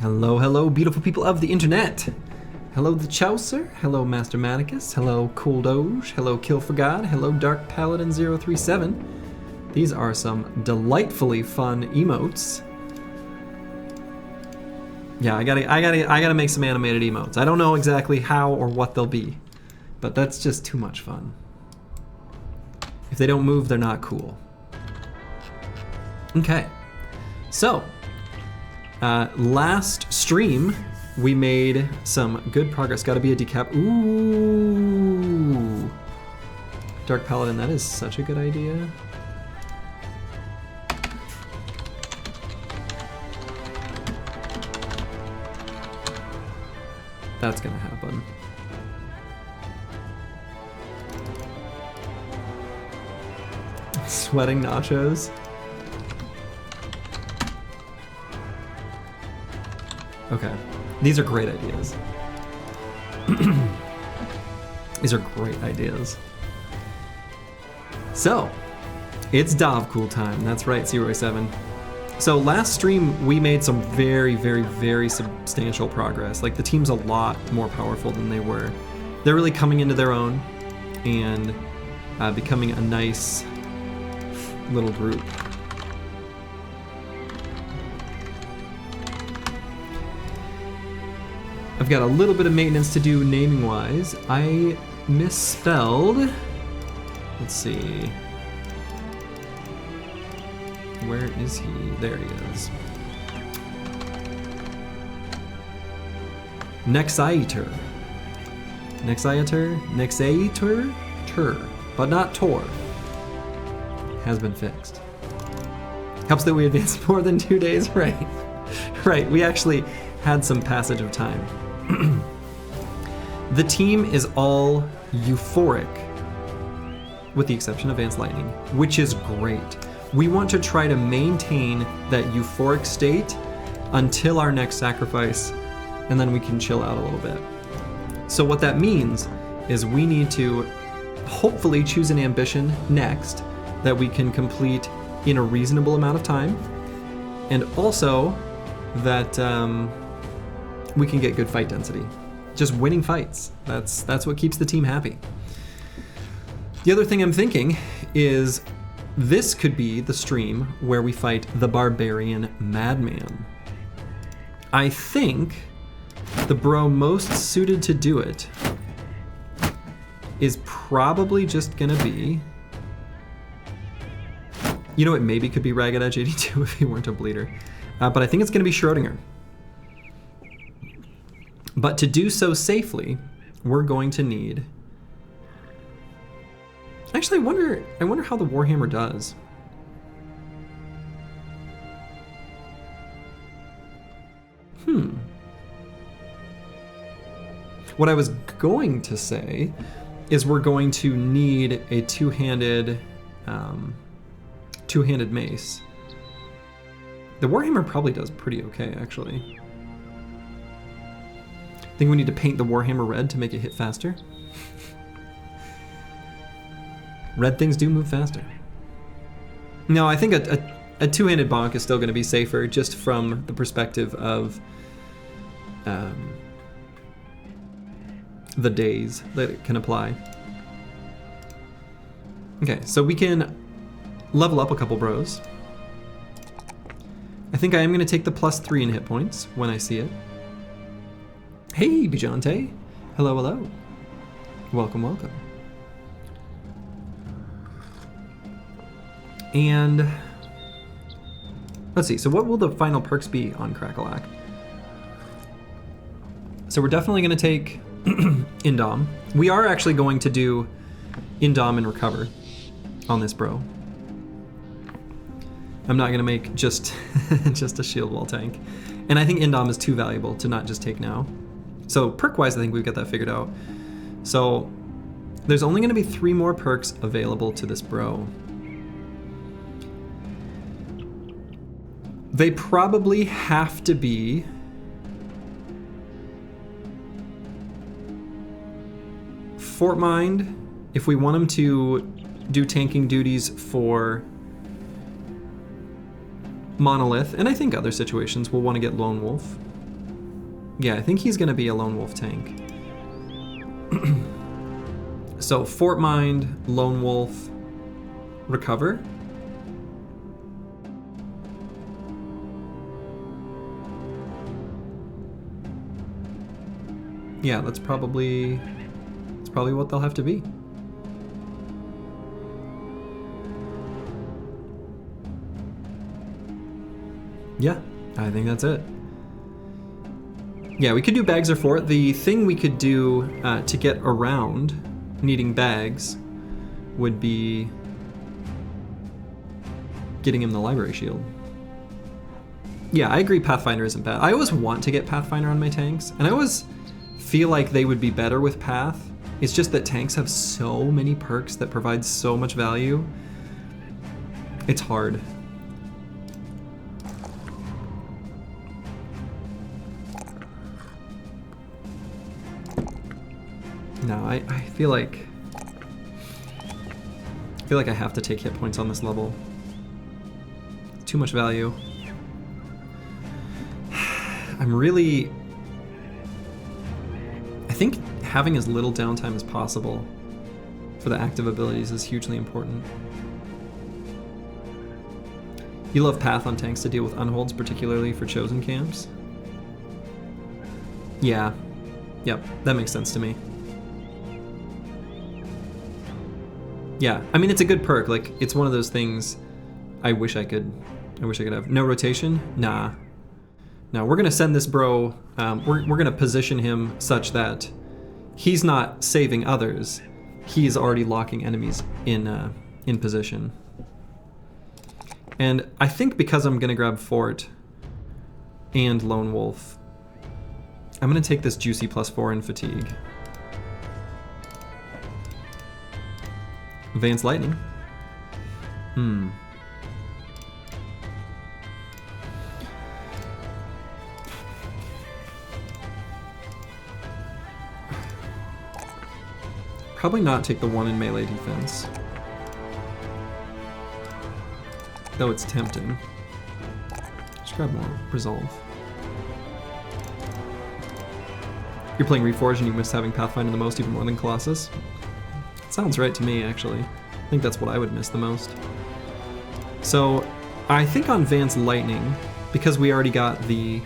Hello, hello, beautiful people of the internet. Hello, the Chaucer. Hello, Master Manicus. Hello, Cool Doge. Hello, Kill for God. Hello, Dark Paladin 037. These are some delightfully fun emotes. Yeah, I gotta make some animated emotes. I don't know exactly how or what they'll be, but that's just too much fun. If they don't move, they're not cool. Okay, so last stream we made some good progress. Got to be a decap. Ooh, Dark Paladin. That is such a good idea. That's gonna happen. Sweating nachos. Okay, these are great ideas. These are great ideas. So, it's Davkul time. That's right, Zero7. So last stream, we made some very, very, very substantial progress. Like, the team's a lot more powerful than they were. They're really coming into their own and becoming a nice little group. I've got a little bit of maintenance to do naming-wise. I misspelled. Let's see. Where is he? There he is. Nexiator. Nexiator? Nexiator? But not Tor. Has been fixed. Helps that we advanced more than 2 days, right? Right, we actually had some passage of time. The team is all euphoric, with the exception of Vance Lightning, which is great. We want to try to maintain that euphoric state until our next sacrifice, and then we can chill out a little bit. So what that means is we need to hopefully choose an ambition next that we can complete in a reasonable amount of time, and also that we can get good fight density. Just winning fights. That's what keeps the team happy. The other thing I'm thinking is this could be the stream where we fight the Barbarian Madman. I think the bro most suited to do it is probably just gonna be, you know, it maybe could be Ragged Edge 82 if he weren't a bleeder. But I think it's gonna be Schrodinger. But to do so safely, we're going to need... Actually, I wonder how the Warhammer does. What I was going to say is we're going to need a two-handed mace. The Warhammer probably does pretty okay, actually. Think we need to paint the Warhammer red to make it hit faster? Red things do move faster. No, I think a two-handed bonk is still going to be safer, just from the perspective of the days that it can apply. Okay, so we can level up a couple bros. I think I am going to take the +3 in hit points when I see it. Hey, Bijante. Hello, hello. Welcome, welcome. And let's see, so what will the final perks be on Crackalack? So we're definitely going to take Indom. We are actually going to do Indom and Recover on this bro. I'm not going to make just a shield wall tank. And I think Indom is too valuable to not just take now. So perk-wise, I think we've got that figured out. So there's only going to be 3 more perks available to this bro. They probably have to be Fort Mind if we want him to do tanking duties for Monolith, and I think other situations we'll want to get Lone Wolf. Yeah, I think he's going to be a lone wolf tank. So Fort Mind, lone wolf, recover. Yeah, that's probably what they'll have to be. Yeah, I think that's it. Yeah, we could do bags or fort. The thing we could do to get around needing bags would be getting him the library shield. Yeah, I agree Pathfinder isn't bad. I always want to get Pathfinder on my tanks, and I always feel like they would be better with Path. It's just that tanks have so many perks that provide so much value. It's hard. No, I feel like I have to take hit points on this level. Too much value. I think having as little downtime as possible for the active abilities is hugely important. You love Path on tanks to deal with unholds, particularly for chosen camps? Yeah. Yep, that makes sense to me. Yeah, I mean, it's a good perk. Like, it's one of those things I wish I could have. No rotation? Nah. Now we're gonna send this bro, we're gonna position him such that he's not saving others. He's already locking enemies in position. And I think because I'm gonna grab Fort and Lone Wolf, I'm gonna take this juicy +4 in fatigue. Advanced Lightning. Probably not take the 1 in melee defense. Though it's tempting. Just grab more Resolve. You're playing Reforged and you miss having Pathfinder the most, even more than Colossus? Sounds right to me, actually. I think that's what I would miss the most. So, I think on Advanced Lightning, because we already got the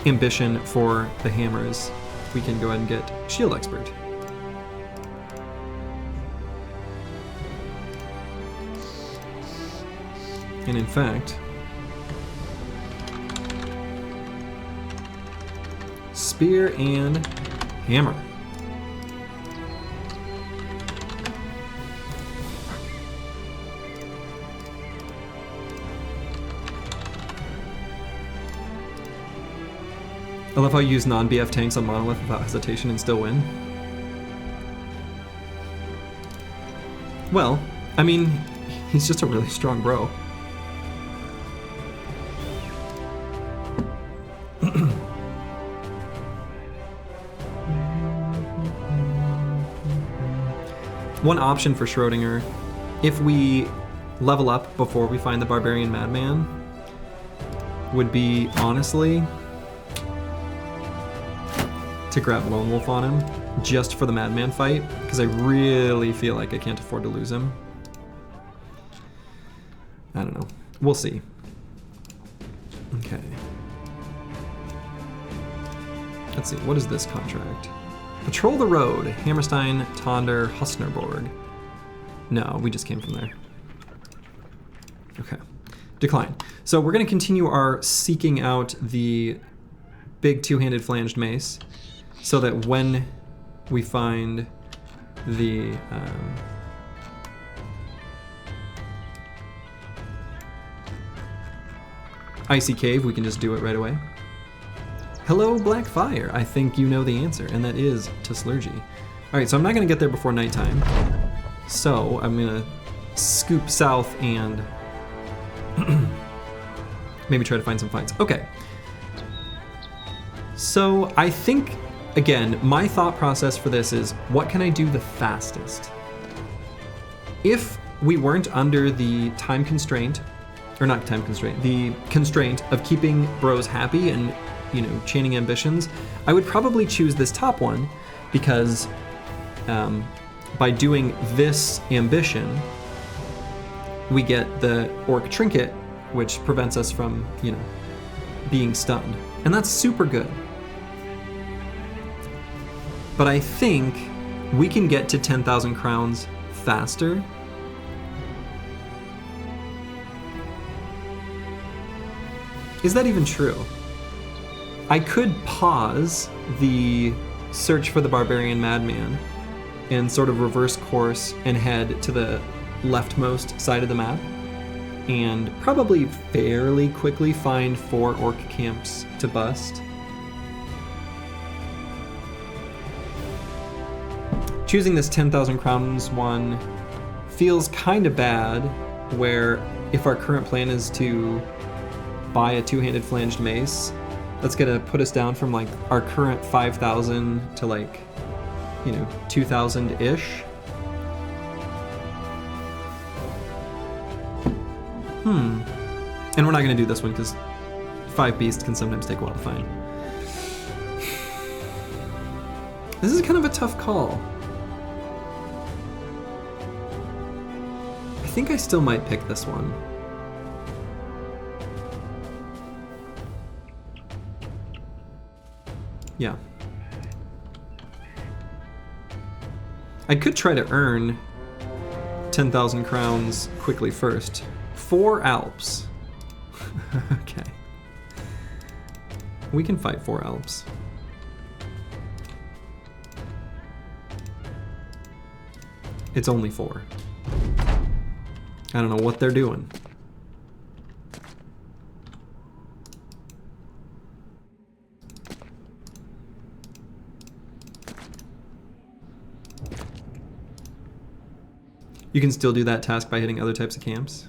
ambition for the hammers, we can go ahead and get Shield Expert. And in fact, Spear and Hammer. I love how you use non-BF tanks on Monolith without hesitation and still win. Well, I mean, he's just a really strong bro. One option for Schrodinger, if we level up before we find the Barbarian Madman, would be, honestly, to grab Lone Wolf on him, just for the Madman fight, because I really feel like I can't afford to lose him. I don't know. We'll see. Okay. Let's see, what is this contract? Patrol the road, Hammerstein, Tonder, Husnerborg. No, we just came from there. Okay, decline. So we're gonna continue our seeking out the big two-handed flanged mace so that when we find the icy cave, we can just do it right away. Hello, Blackfire. I think you know the answer, and that is Tusslurgy. All right, so I'm not gonna get there before nighttime. So I'm gonna scoop south and maybe try to find some fights. Okay. So I think, again, my thought process for this is, what can I do the fastest? If we weren't under the time constraint or not time constraint, the constraint of keeping bros happy and, you know, chaining ambitions, I would probably choose this top one because by doing this ambition, we get the orc trinket, which prevents us from, you know, being stunned. And that's super good. But I think we can get to 10,000 crowns faster. Is that even true? I could pause the search for the Barbarian Madman and sort of reverse course and head to the leftmost side of the map and probably fairly quickly find 4 orc camps to bust. Choosing this 10,000 crowns one feels kind of bad, where if our current plan is to buy a two-handed flanged mace, that's gonna put us down from like our current 5,000 to like, you know, 2,000-ish. And we're not gonna do this one because 5 beasts can sometimes take a while to find. This is kind of a tough call. I think I still might pick this one. Yeah. I could try to earn 10,000 crowns quickly first. 4 Alps. Okay. We can fight 4 Alps. It's only 4. I don't know what they're doing. You can still do that task by hitting other types of camps.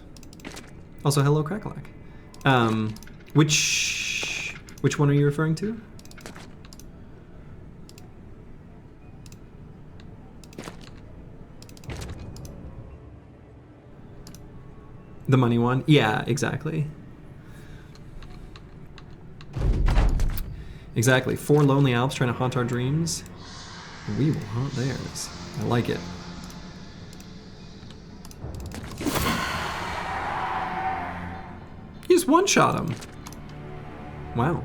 Also, hello, Cracklack. Which one are you referring to? The money one? Yeah, exactly. Exactly. 4 lonely Alps trying to haunt our dreams. We will haunt theirs. I like it. You just one-shot him. Wow.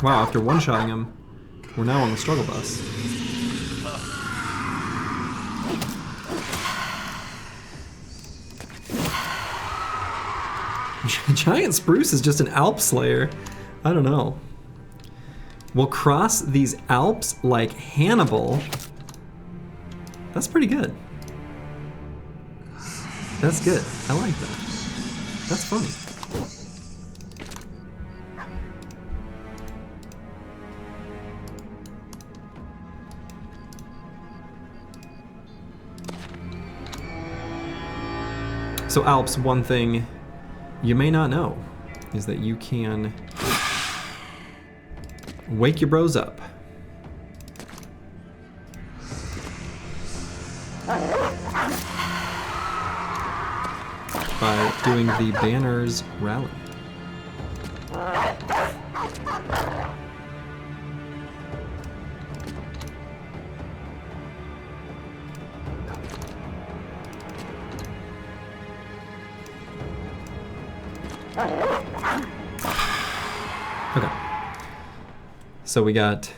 Wow, after one-shotting him, we're now on the struggle bus. Giant Spruce is just an Alp Slayer. I don't know. We'll cross these Alps like Hannibal. That's pretty good. That's good. I like that. That's funny. So Alps, one thing you may not know is that you can wake your bros up. By doing the Banners Rally. Okay. So we got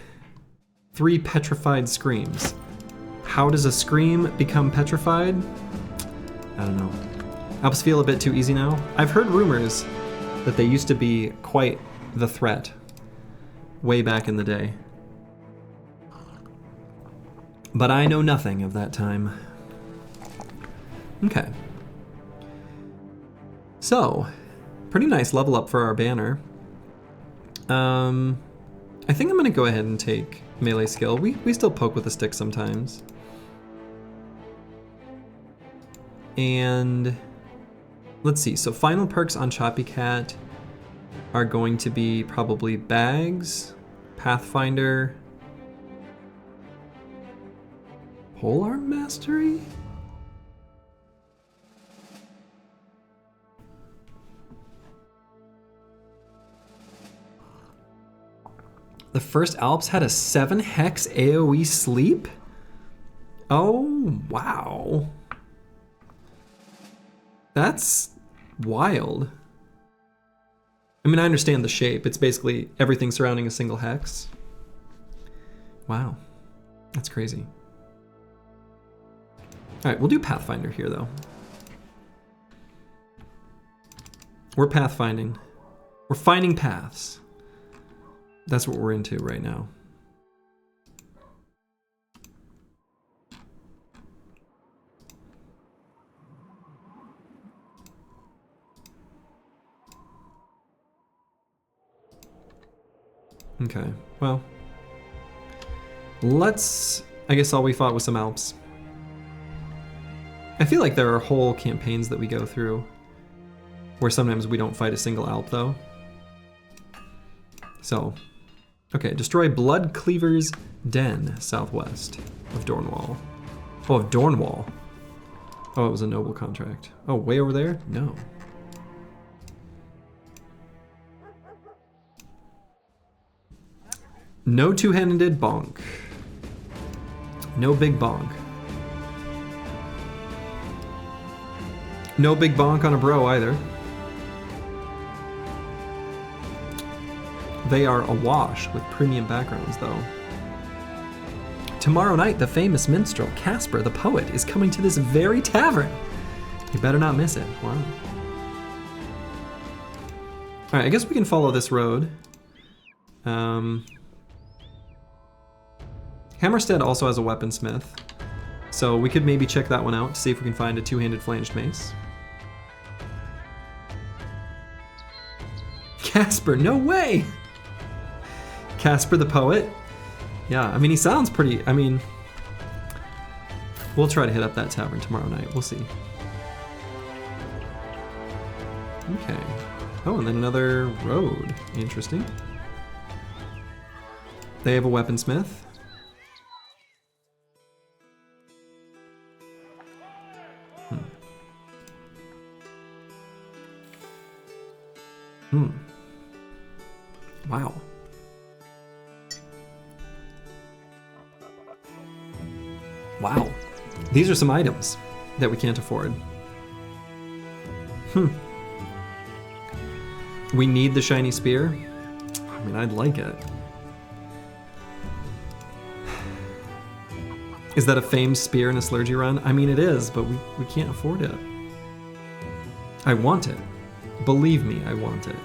3 petrified screams. How does a scream become petrified? I don't know. Alps feel a bit too easy now. I've heard rumors that they used to be quite the threat way back in the day. But I know nothing of that time. Okay. So, pretty nice level up for our banner. I think I'm gonna go ahead and take melee skill. We still poke with the stick sometimes. And let's see, so final perks on Choppy Cat are going to be probably Bags, Pathfinder, Polearm Mastery? The first Alps had a 7 hex AoE sleep? Oh, wow. That's wild. I mean, I understand the shape. It's basically everything surrounding a single hex. Wow. That's crazy. All right, we'll do Pathfinder here, though. We're pathfinding. We're finding paths. That's what we're into right now. Okay, well, let's, I guess all we fought was some Alps. I feel like there are whole campaigns that we go through where sometimes we don't fight a single Alp though. So, okay, destroy Blood Cleaver's Den, southwest of Dornwall. Oh, of Dornwall. Oh, it was a noble contract. Oh, way over there? No. No two-handed bonk. No big bonk. No big bonk on a bro either. They are awash with premium backgrounds though. Tomorrow night, the famous minstrel, Casper the Poet, is coming to this very tavern. You better not miss it. Wow. Alright, I guess we can follow this road. Hammerstead also has a weaponsmith, so we could maybe check that one out to see if we can find a two-handed flanged mace. Casper, no way! Casper the Poet? Yeah, I mean, he sounds pretty, I mean, we'll try to hit up that tavern tomorrow night, we'll see. Okay. Oh, and then another road. Interesting. They have a weaponsmith. Wow. Wow. These are some items that we can't afford. We need the shiny spear. I mean, I'd like it. Is that a famed spear in a Slurgy run? I mean, it is, but we can't afford it. I want it. Believe me, I want it.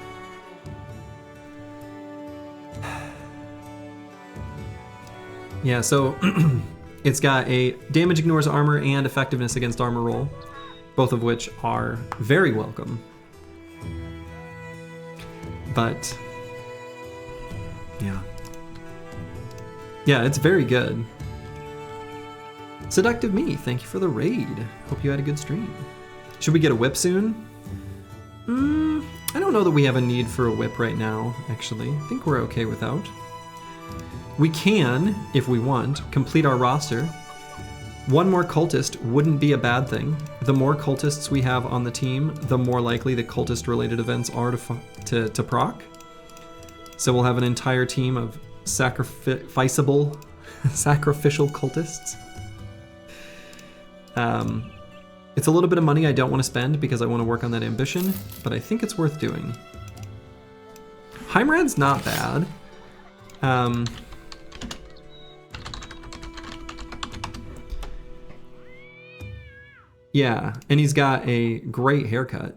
Yeah, so it's got a damage ignores armor and effectiveness against armor roll, both of which are very welcome. But yeah. Yeah, it's very good. Seductive Me, thank you for the raid. Hope you had a good stream. Should we get a whip soon? I don't know that we have a need for a whip right now, actually. I think we're okay without. We can, if we want, complete our roster. One more cultist wouldn't be a bad thing. The more cultists we have on the team, the more likely the cultist-related events are to proc. So we'll have an entire team of sacrificial cultists. It's a little bit of money I don't want to spend because I want to work on that ambition, but I think it's worth doing. Heimrad's not bad. Yeah, and he's got a great haircut.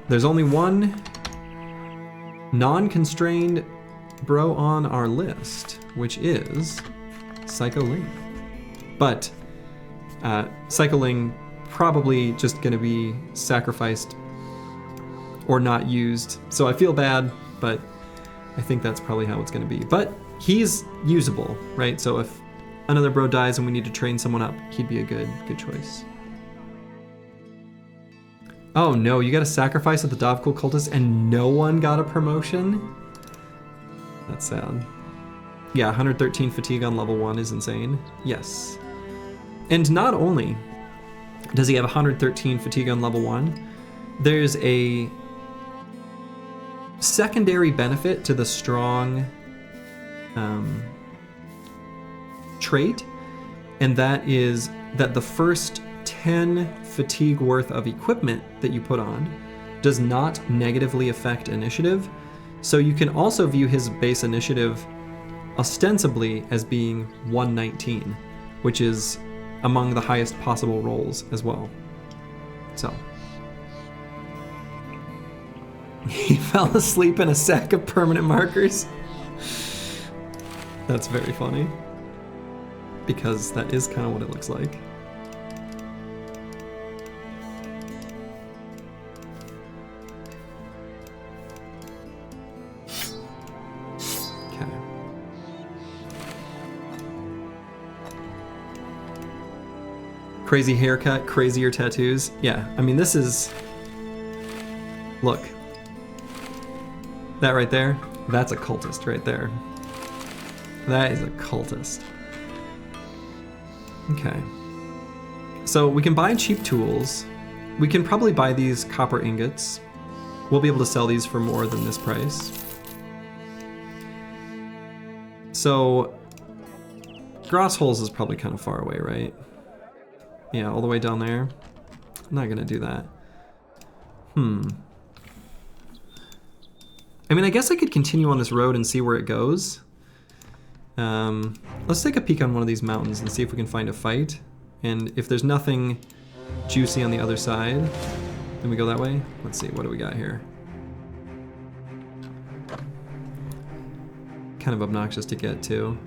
There's only one non-constrained bro on our list, which is Psycho Ling. But Psycho Ling probably just gonna be sacrificed or not used. So I feel bad, but I think that's probably how it's gonna be. But he's usable, right? So if another bro dies and we need to train someone up, he'd be a good choice. Oh no, you got a sacrifice at the Davkul Cultist and no one got a promotion? That's sad. Yeah, 113 fatigue on level 1 is insane. Yes. And not only does he have 113 fatigue on level 1, there's a secondary benefit to the strong trait, and that is that the first 10 fatigue worth of equipment that you put on does not negatively affect initiative. So you can also view his base initiative ostensibly as being 119, which is among the highest possible rolls as well. So. He fell asleep in a sack of permanent markers. That's very funny. Because that is kind of what it looks like. Crazy haircut, crazier tattoos. Yeah, I mean, this is... Look. That right there, that's a cultist right there. That is a cultist. Okay. So we can buy cheap tools. We can probably buy these copper ingots. We'll be able to sell these for more than this price. So... Gross Holes is probably kind of far away, right? Yeah, all the way down there. I'm not gonna do that. I mean, I guess I could continue on this road and see where it goes. Let's take a peek on one of these mountains and see if we can find a fight. And if there's nothing juicy on the other side, then we go that way. Let's see, what do we got here? Kind of obnoxious to get to.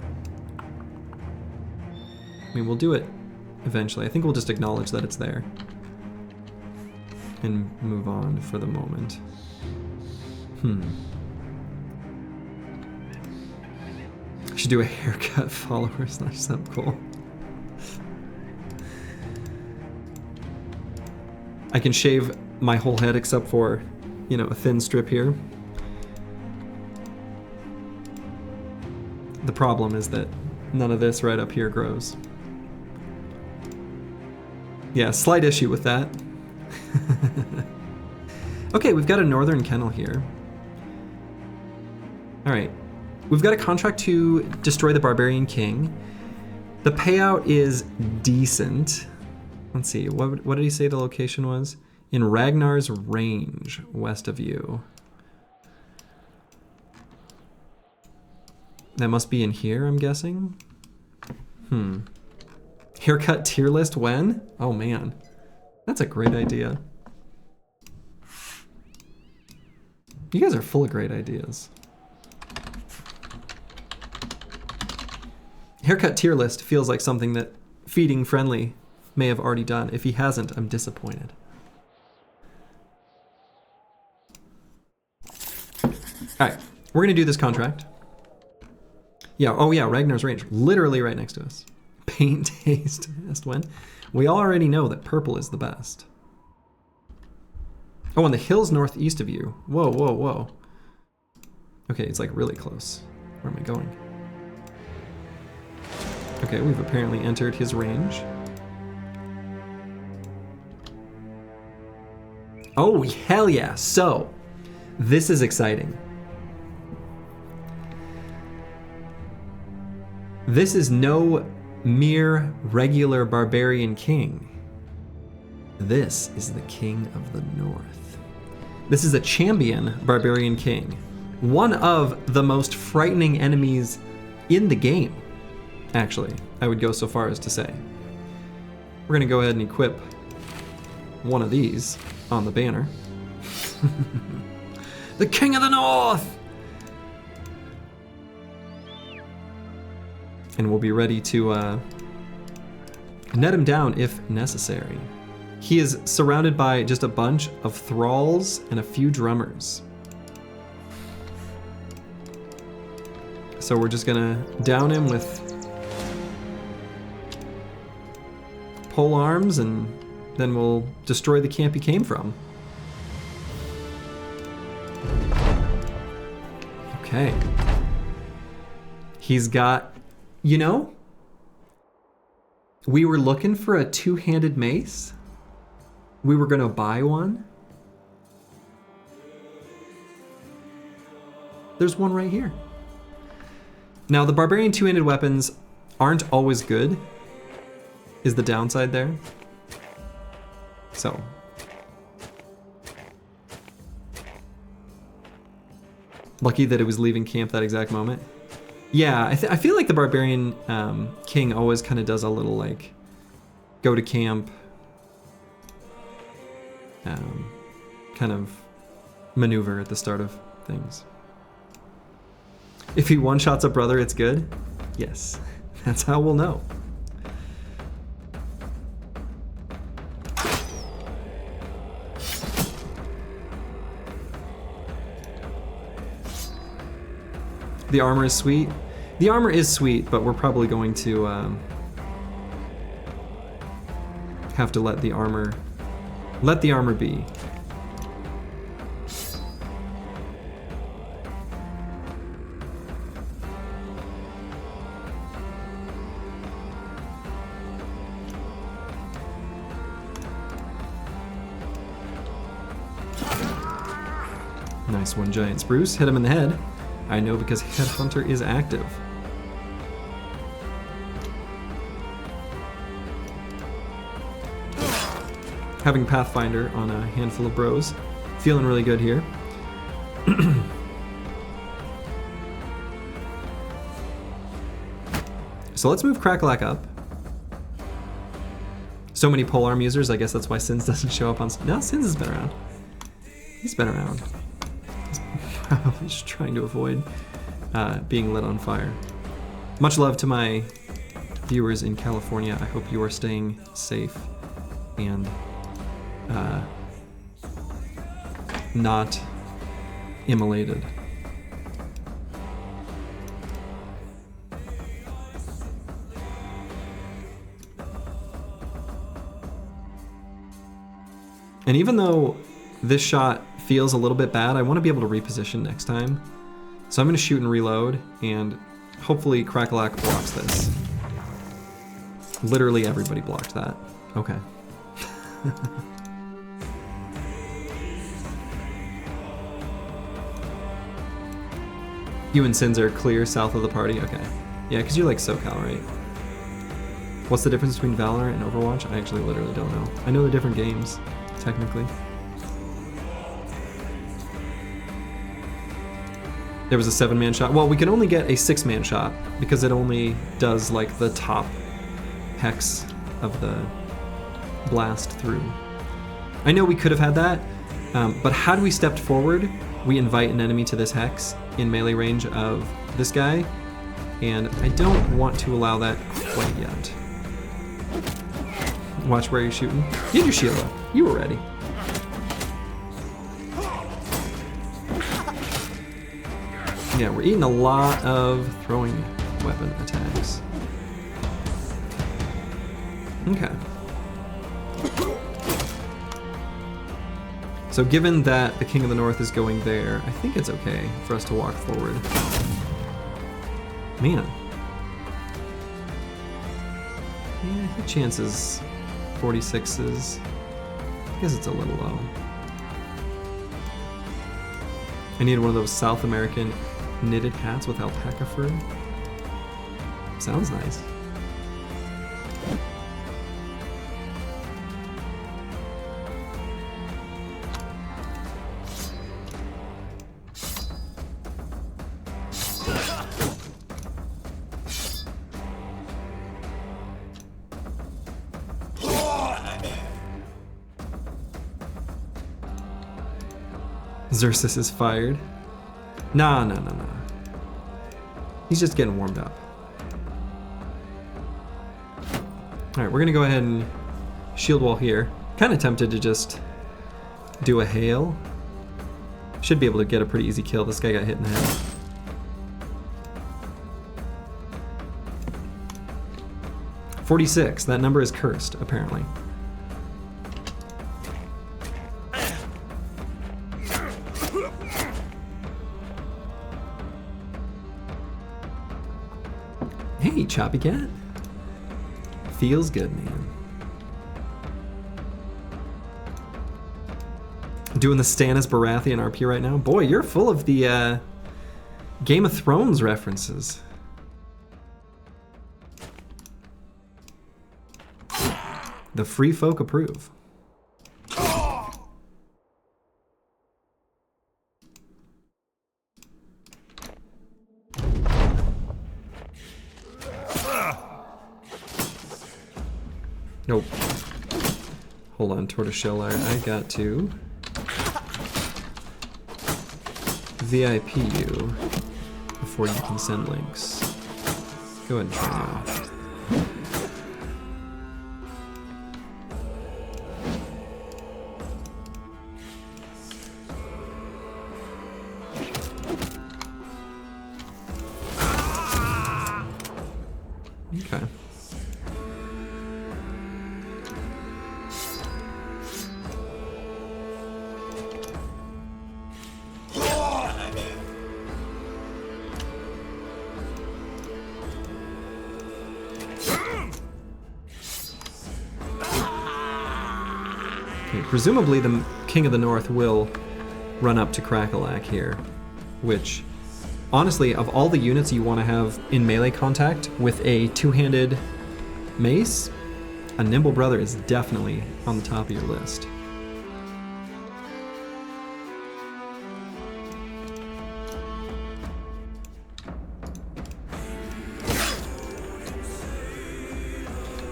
I mean, we'll do it eventually. I think we'll just acknowledge that it's there. And move on for the moment. I should do a haircut followers, not just something cool. I can shave my whole head except for, you know, a thin strip here. The problem is that none of this right up here grows. Yeah, slight issue with that. Okay, we've got a northern kennel here. All right, we've got a contract to destroy the Barbarian King. The payout is decent. Let's see, what did he say the location was? In Ragnar's range, west of you. That must be in here, I'm guessing. Haircut tier list when? Oh man, that's a great idea. You guys are full of great ideas. Haircut tier list feels like something that Feeding Friendly may have already done. If he hasn't, I'm disappointed. All right, we're gonna do this contract. Yeah, oh yeah, Ragnar's range, literally right next to us. Paint taste, best when? We already know that purple is the best. Oh, and the hills northeast of you. Whoa, whoa, whoa. Okay, it's like really close. Where am I going? Okay, we've apparently entered his range. Oh, hell yeah. So, this is exciting. This is no mere regular Barbarian King. This is the King of the North. This is a champion Barbarian King. One of the most frightening enemies in the game, actually, I would go so far as to say. We're gonna go ahead and equip one of these on the banner. The King of the North! And we'll be ready to net him down if necessary. He is surrounded by just a bunch of thralls and a few drummers. So we're just gonna down him with pole arms, and then we'll destroy the camp he came from. Okay. He's got, you know, we were looking for a two-handed mace. We were gonna buy one. There's one right here. Now, the Barbarian two-handed weapons aren't always good, is the downside there. So. Lucky that it was leaving camp that exact moment. Yeah, I feel like the Barbarian King always kind of does a little, like, go to camp kind of maneuver at the start of things. If he one-shots a brother, it's good? Yes, that's how we'll know. The armor is sweet. The armor is sweet, but we're probably going to have to let the armor be. Nice one, giant spruce. Hit him in the head. I know because Headhunter is active. Having Pathfinder on a handful of bros. Feeling really good here. So let's move Crackalack up. So many polearm users, I guess that's why Sins doesn't show up on... No, Sins has been around. He's been around. He's probably just trying to avoid being lit on fire. Much love to my viewers in California. I hope you are staying safe and not immolated. And even though this shot feels a little bit bad, I want to be able to reposition next time. So I'm going to shoot and reload, and hopefully Crackalack blocks this. Literally everybody blocked that. Okay. You and Sins are clear south of the party? Okay. Yeah, because you're like SoCal, right? What's the difference between Valorant and Overwatch? I actually literally don't know. I know they're different games, technically. There was a 7-man shot. Well, we can only get a 6-man shot because it only does like the top hex of the blast through. I know we could have had that, but had we stepped forward, we invite an enemy to this hex in melee range of this guy, and I don't want to allow that quite yet. Watch where you're shooting. Get your shield up. You were ready. Yeah, we're eating a lot of throwing weapon attacks. Okay. So given that the King of the North is going there, I think it's okay for us to walk forward. Man. Yeah, hit chances 46s. I guess it's a little low. I need one of those South American knitted hats with alpaca fur. Sounds nice. Xerxes is fired. Nah. He's just getting warmed up. Alright, we're gonna go ahead and shield wall here. Kind of tempted to just do a hail. Should be able to get a pretty easy kill. This guy got hit in the head. $46. That number is cursed, apparently. Hey, Choppy Cat. Feels good, man. Doing the Stannis Baratheon RP right now. Boy, you're full of the Game of Thrones references. The free folk approve. Nope. Hold on, Tortoiseshell Art. I got to VIP you before you can send links. Go ahead and try now. Okay. Presumably the King of the North will run up to Crackalack here, which, honestly, of all the units you want to have in melee contact with a two-handed mace, a Nimble Brother is definitely on the top of your list.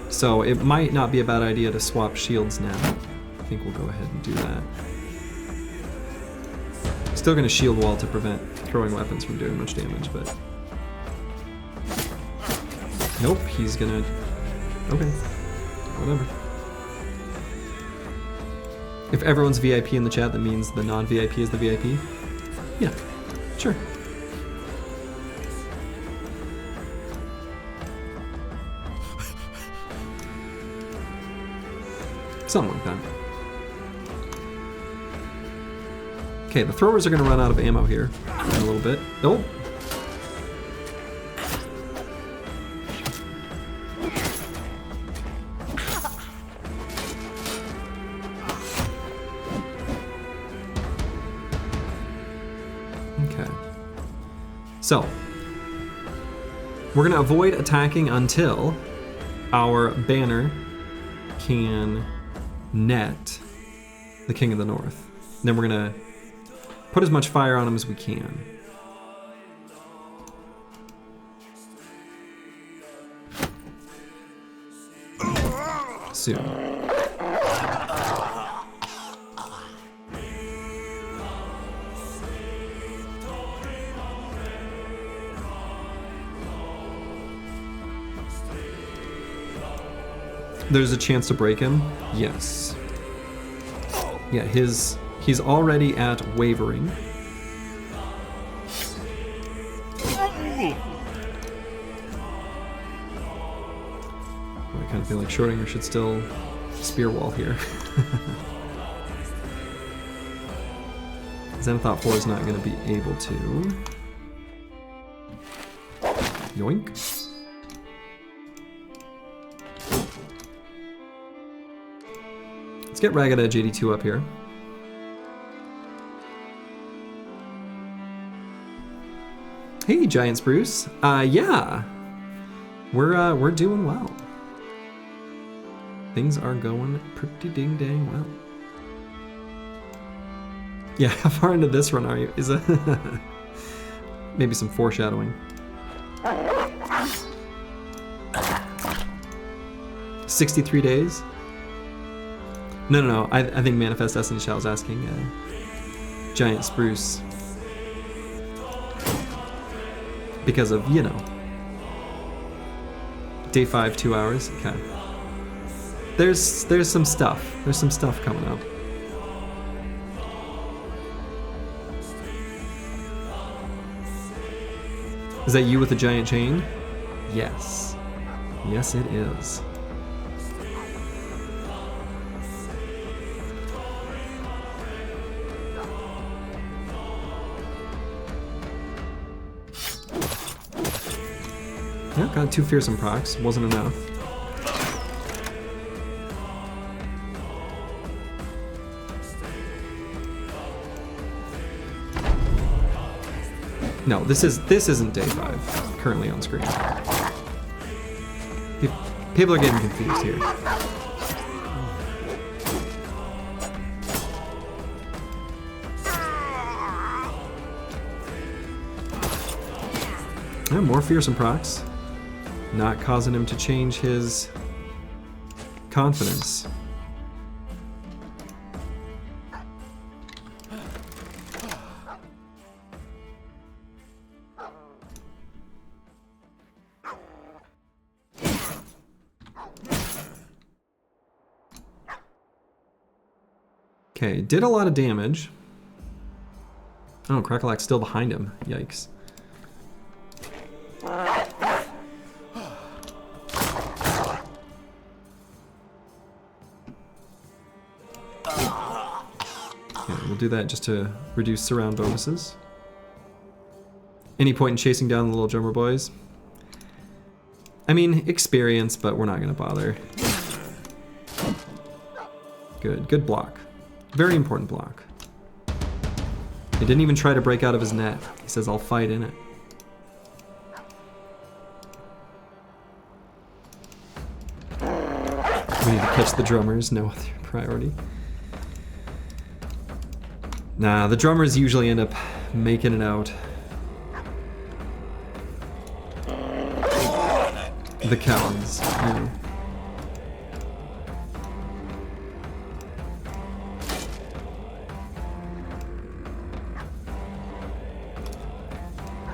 So it might not be a bad idea to swap shields now. I think we'll go ahead and do that. Still going to shield wall to prevent throwing weapons from doing much damage, but... Nope, he's gonna... Okay, whatever. If everyone's VIP in the chat, that means the non-VIP is the VIP? Yeah, sure. Something like that. Okay, the throwers are going to run out of ammo here in a little bit. Oh! Okay. So, we're going to avoid attacking until our banner can net the King of the North. And then we're going to put as much fire on him as we can. Soon. There's a chance to break him? Yes. Yeah, he's already at wavering. I kind of feel like Schrodinger should still spear wall here. Xanathop 4 is not going to be able to. Yoink. Let's get Ragged Edge 82 up here. Hey, Giant Spruce. Yeah, we're doing well. Things are going pretty ding dang well. Yeah, how far into this run are you? Is it maybe some foreshadowing? 63 days? No. I think Manifest Destiny Shell is asking giant spruce. Because of, you know. Day 5, 2 hours. Okay. There's some stuff. There's some stuff coming up. Is that you with the giant chain? Yes. Yes, it is. Yeah, got 2 fearsome procs. Wasn't enough. No, this isn't day 5 currently on screen. People are getting confused here. Yeah, more fearsome procs. Not causing him to change his confidence. Okay, did a lot of damage. Oh, Crackalack's still behind him. Yikes. We'll do that just to reduce surround bonuses. Any point in chasing down the little drummer boys? I mean, experience, but we're not gonna bother. Good block. Very important block. He didn't even try to break out of his net. He says, I'll fight in it. We need to catch the drummers, no other priority. Nah, the drummers usually end up making it out. The cowards, you know.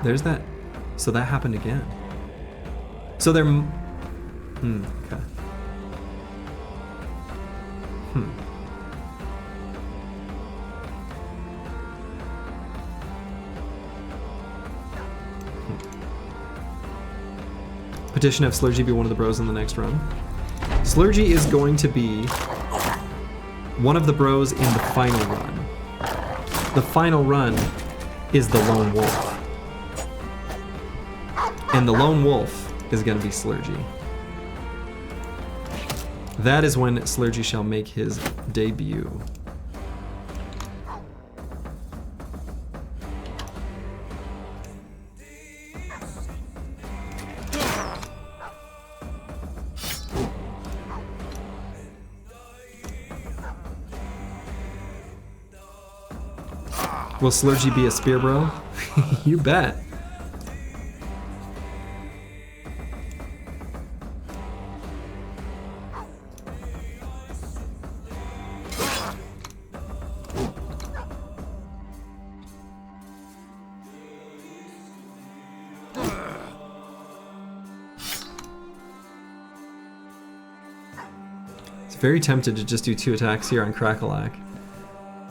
There's that. So that happened again. So they're... okay. Petition have Slurgy be one of the bros in the next run. Slurgy is going to be one of the bros in the final run. The final run is the Lone Wolf. And the Lone Wolf is going to be Slurgy. That is when Slurgy shall make his debut. Will Slurgy be a spear bro? You bet. Very tempted to just do 2 attacks here on Crackalack.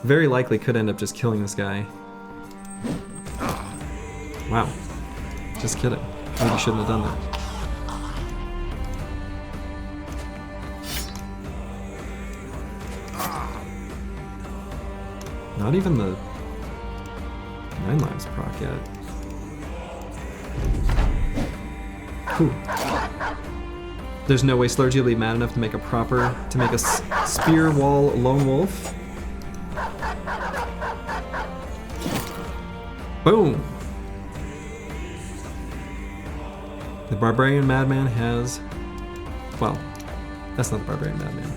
Very likely could end up just killing this guy. Wow. Just kidding. Maybe shouldn't have done that. Not even the 9 lives proc yet. Whew. There's no way Slurgy will be mad enough to make a spear wall Lone Wolf. Boom! The Barbarian Madman has... Well, that's not the Barbarian Madman.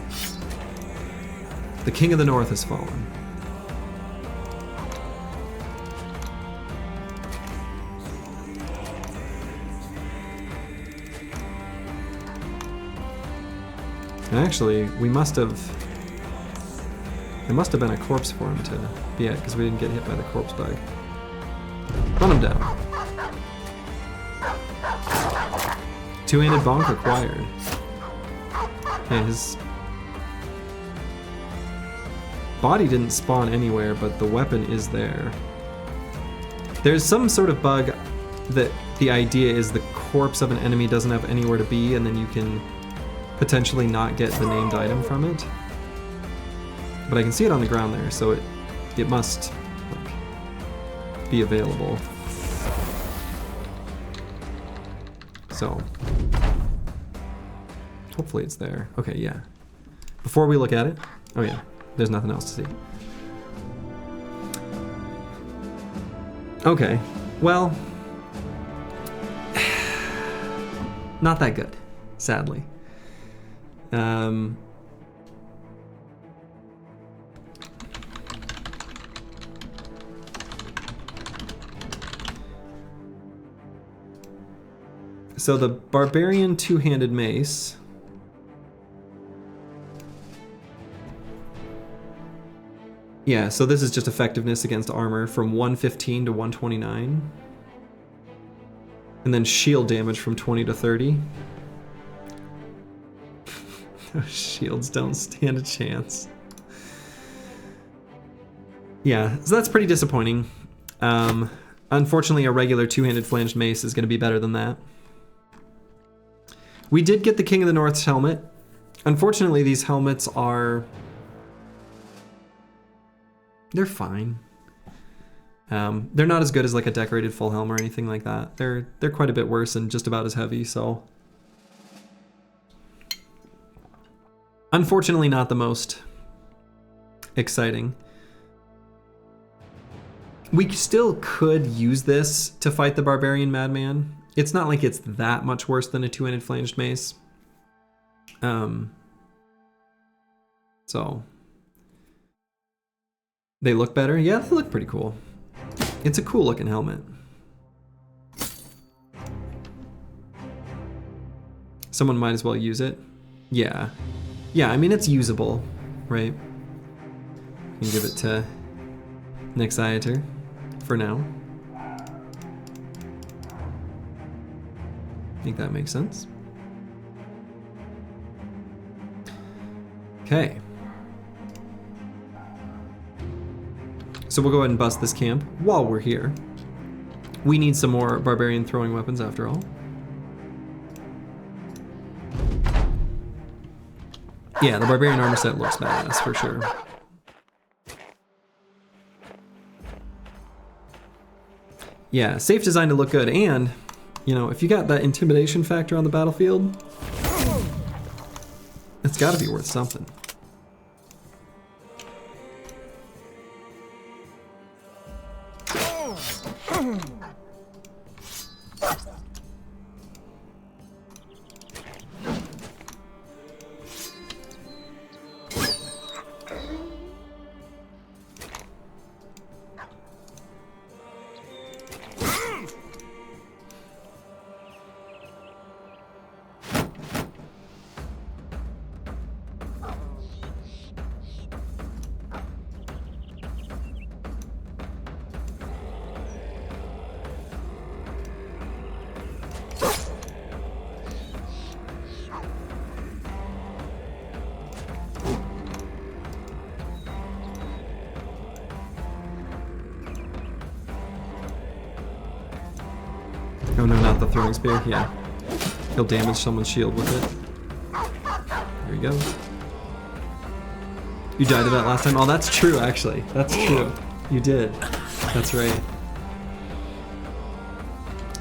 The King of the North has fallen. Actually, we must have... It must have been a corpse for him to be at, because we didn't get hit by the corpse bug. Run him down. Two-handed bonk acquired. Okay, his body didn't spawn anywhere, but the weapon is there. There's some sort of bug that the idea is the corpse of an enemy doesn't have anywhere to be, and then you can potentially not get the named item from it. But I can see it on the ground there, so it must like, be available. So hopefully it's there. Okay, yeah. Before we look at it, oh yeah, there's nothing else to see. Okay, well, not that good, sadly. So the Barbarian two-handed mace. Yeah, so this is just effectiveness against armor from 115 to 129. And then shield damage from 20 to 30. Those shields don't stand a chance. Yeah, so that's pretty disappointing. Unfortunately, a regular two-handed flanged mace is going to be better than that. We did get the King of the North's helmet. Unfortunately, these helmets are... they're fine. They're not as good as like a decorated full helm or anything like that. They're quite a bit worse and just about as heavy, so... unfortunately not the most exciting. We still could use this to fight the Barbarian Madman. It's not like it's that much worse than a two-handed flanged mace. So they look better? Yeah, they look pretty cool. It's a cool looking helmet. Someone might as well use it. Yeah. Yeah, I mean, it's usable, right? You can give it to Necromancers for now. I think that makes sense. Okay. So we'll go ahead and bust this camp while we're here. We need some more barbarian throwing weapons after all. Yeah, the barbarian armor set looks badass for sure. Yeah, safe design to look good, and you know, if you got that intimidation factor on the battlefield, it's got to be worth something. Oh no, not the throwing spear. Yeah. He'll damage someone's shield with it. There you go. You died to that last time? Oh, that's true, actually. That's true. You did. That's right.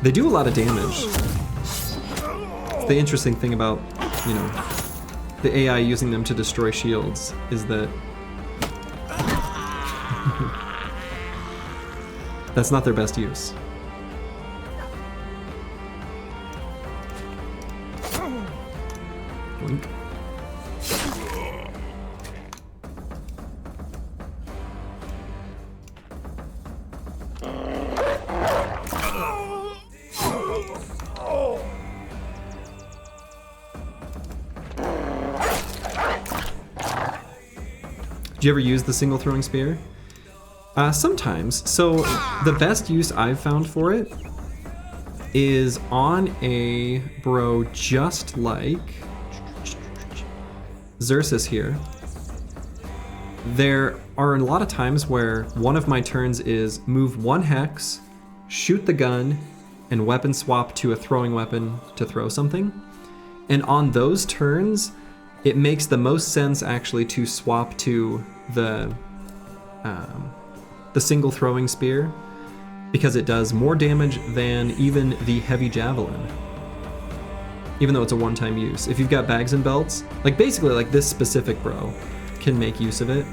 They do a lot of damage. The interesting thing about, you know, the AI using them to destroy shields is that that's not their best use. Boink. Do you ever use the single throwing spear? Sometimes. So the best use I've found for it is on a bro just like Xerxes here. There are a lot of times where one of my turns is move 1 hex, shoot the gun, and weapon swap to a throwing weapon to throw something. And on those turns, it makes the most sense actually to swap to the single throwing spear, because it does more damage than even the heavy javelin, even though it's a one-time use. If you've got bags and belts, like basically like this specific bro can make use of it.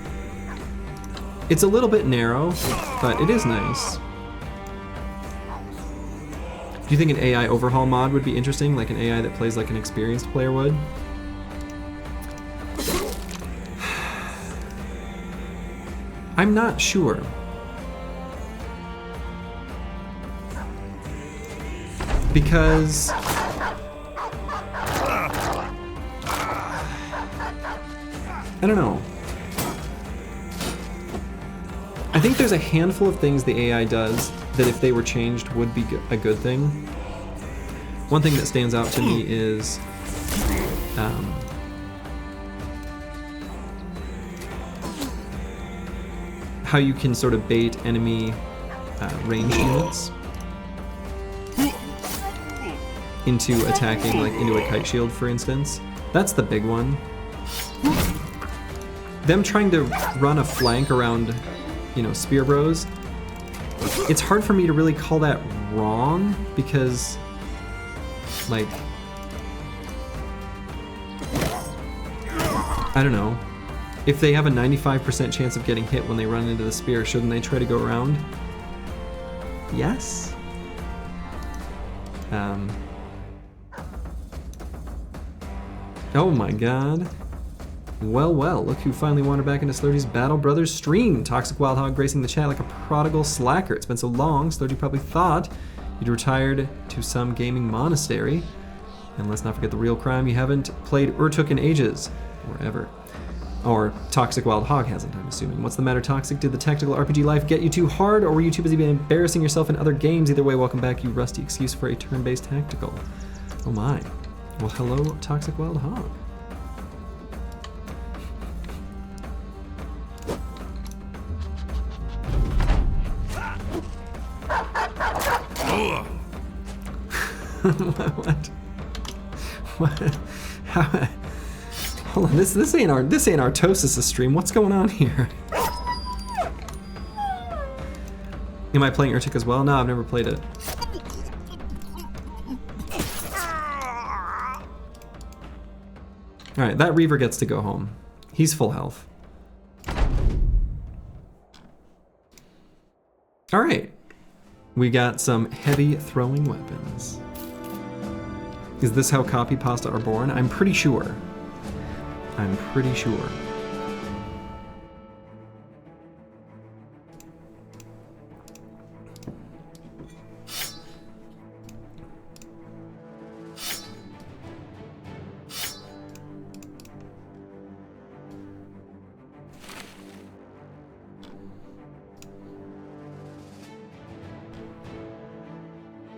It's a little bit narrow, but it is nice. Do you think an AI overhaul mod would be interesting, like an AI that plays like an experienced player would? I'm not sure. Because I don't know. I think there's a handful of things the AI does that if they were changed would be a good thing. One thing that stands out to me is how you can sort of bait enemy ranged units into attacking, like into a kite shield, for instance. That's the big one. Them trying to run a flank around, you know, spear bros, it's hard for me to really call that wrong, because, like, I don't know. If they have a 95% chance of getting hit when they run into the spear, shouldn't they try to go around? Yes? Oh my god. Well, look who finally wandered back into Slurdy's Battle Brothers stream. Toxic Wild Hog gracing the chat like a prodigal slacker. It's been so long, Slurdy probably thought you'd retired to some gaming monastery. And let's not forget the real crime, you haven't played Urtuk in ages. Or ever. Or Toxic Wild Hog hasn't, I'm assuming. What's the matter, Toxic? Did the tactical RPG life get you too hard, or were you too busy embarrassing yourself in other games? Either way, welcome back, you rusty excuse for a turn-based tactical. Oh my. Well, hello, Toxic Wild Hog. What? How? Hold on, this ain't Artosis' stream. What's going on here? Am I playing Urtuk as well? No, I've never played it. All right, that Reaver gets to go home. He's full health. All right, we got some heavy throwing weapons. Is this how copy pasta are born? I'm pretty sure. I'm pretty sure.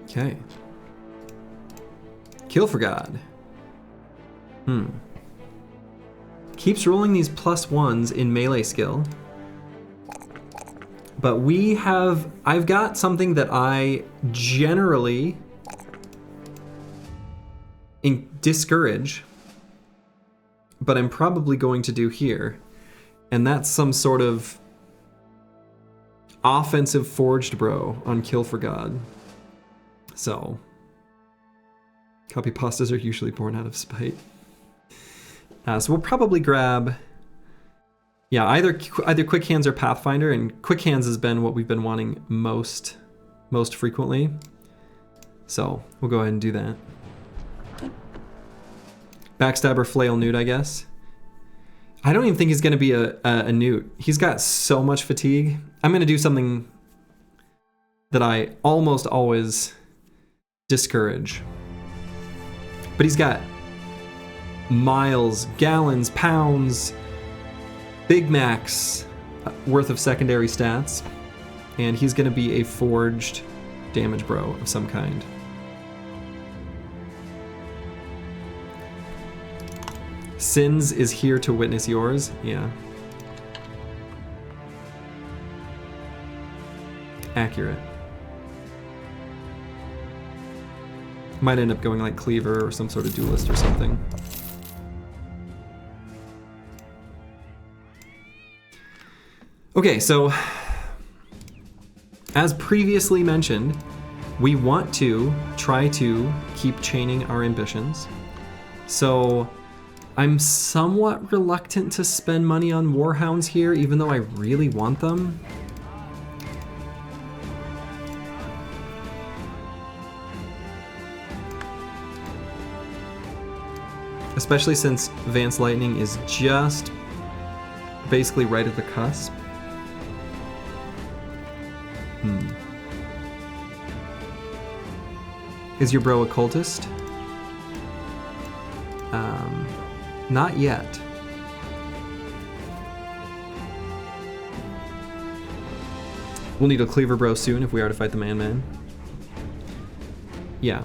Okay. Kill for God. Keeps rolling these +1s in melee skill. But I've got something that I generally discourage, but I'm probably going to do here. And that's some sort of offensive forged bro on Kill for God. So, copy pastas are usually born out of spite. So we'll probably grab, yeah, either Quick Hands or Pathfinder, and Quick Hands has been what we've been wanting most frequently. So we'll go ahead and do that. Backstabber Flail Newt, I guess. I don't even think he's gonna be a Newt. He's got so much fatigue. I'm gonna do something that I almost always discourage. But he's got miles, gallons, pounds, Big max worth of secondary stats, and he's going to be a forged damage bro of some kind. Sins is here to witness yours. Yeah. Accurate. Might end up going like Cleaver or some sort of duelist or something. Okay, so as previously mentioned, we want to try to keep chaining our ambitions. So I'm somewhat reluctant to spend money on Warhounds here, even though I really want them. Especially since Vance Lightning is just basically right at the cusp. Is your bro a cultist? Not yet. We'll need a cleaver bro soon if we are to fight the Madman. Yeah.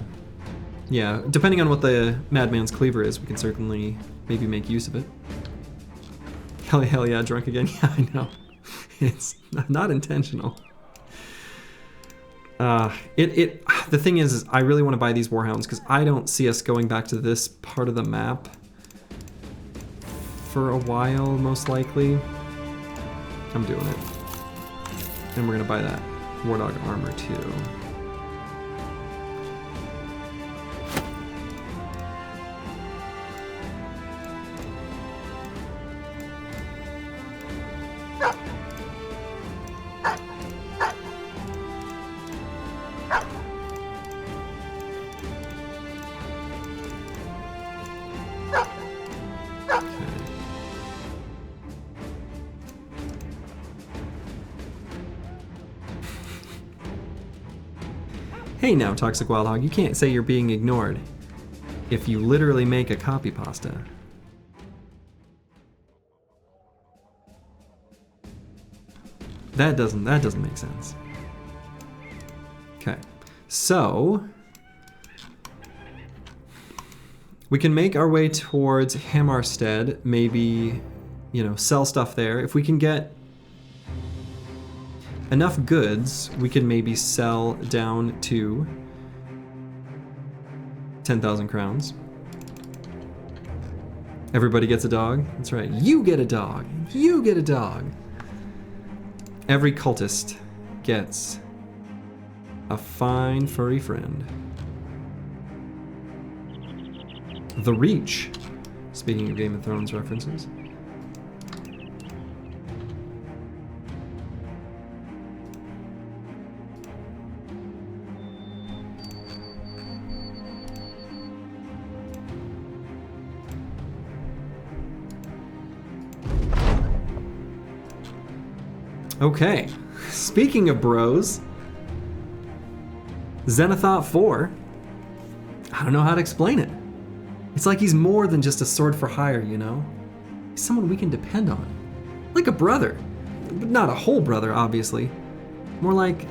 Yeah, depending on what the Madman's cleaver is, we can certainly maybe make use of it. Hell yeah, drunk again. Yeah, I know. It's not intentional. The thing is I really want to buy these Warhounds because I don't see us going back to this part of the map for a while, most likely. I'm doing it. And we're gonna buy that Wardog armor too. Hey now, Toxic Wild Hog, you can't say you're being ignored if you literally make a copy pasta. That doesn't make sense. Okay, so we can make our way towards Hamarstead, maybe, you know, sell stuff there. If we can get enough goods, we can maybe sell down to 10,000 crowns. Everybody gets a dog. That's right. You get a dog. You get a dog. Every cultist gets a fine furry friend. The Reach. Speaking of Game of Thrones references. Okay, speaking of bros, Zenithot 4, I don't know how to explain it. It's like he's more than just a sword for hire, you know? He's someone we can depend on. Like a brother. But not a whole brother, obviously. More like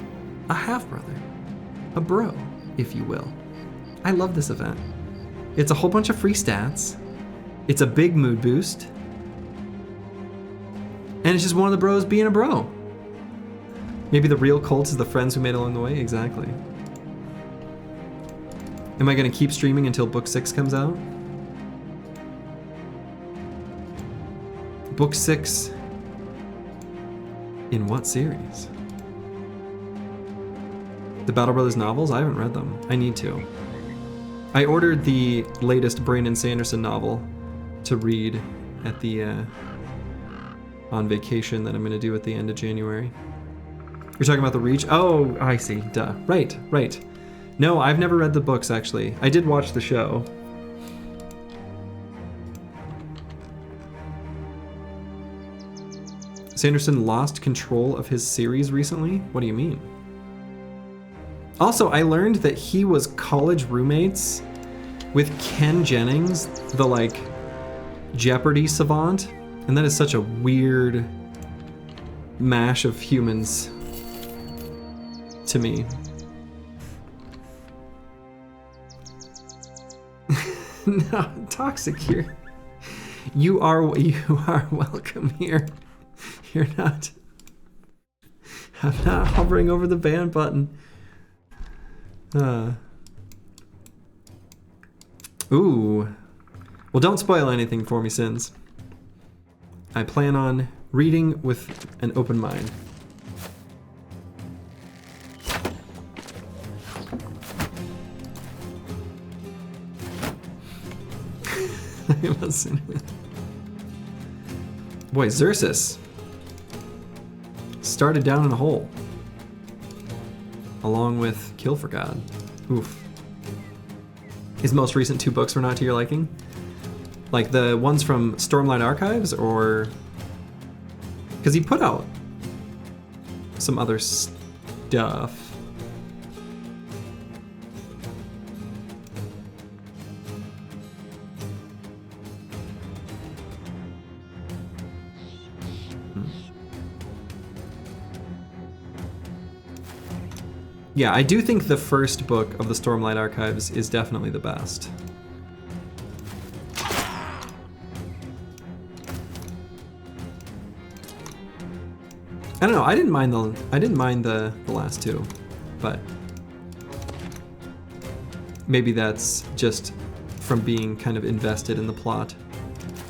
a half-brother. A bro, if you will. I love this event. It's a whole bunch of free stats. It's a big mood boost. And it's just one of the bros being a bro. Maybe the real cult is the friends we made along the way? Exactly. Am I going to keep streaming until Book 6 comes out? Book 6 in what series? The Battle Brothers novels? I haven't read them. I need to. I ordered the latest Brandon Sanderson novel to read at the on vacation that I'm going to do at the end of January. You're talking about The Reach? Oh, I see. Duh. Right. No, I've never read the books, actually. I did watch the show. Sanderson lost control of his series recently? What do you mean? Also, I learned that he was college roommates with Ken Jennings, the, like, Jeopardy savant. And that is such a weird mash of humans to me. No, toxic here. You are welcome here. You're not. I'm not hovering over the ban button. Ooh. Well, don't spoil anything for me, Sins. I plan on reading with an open mind. Boy, Xerxes started down in a hole. Along with Kill for God. Oof. His most recent 2 books were not to your liking? Like the ones from Stormlight Archives, or... Because he put out some other stuff. Yeah, I do think the first book of the Stormlight Archives is definitely the best. I don't know. I didn't mind the last 2, but maybe that's just from being kind of invested in the plot,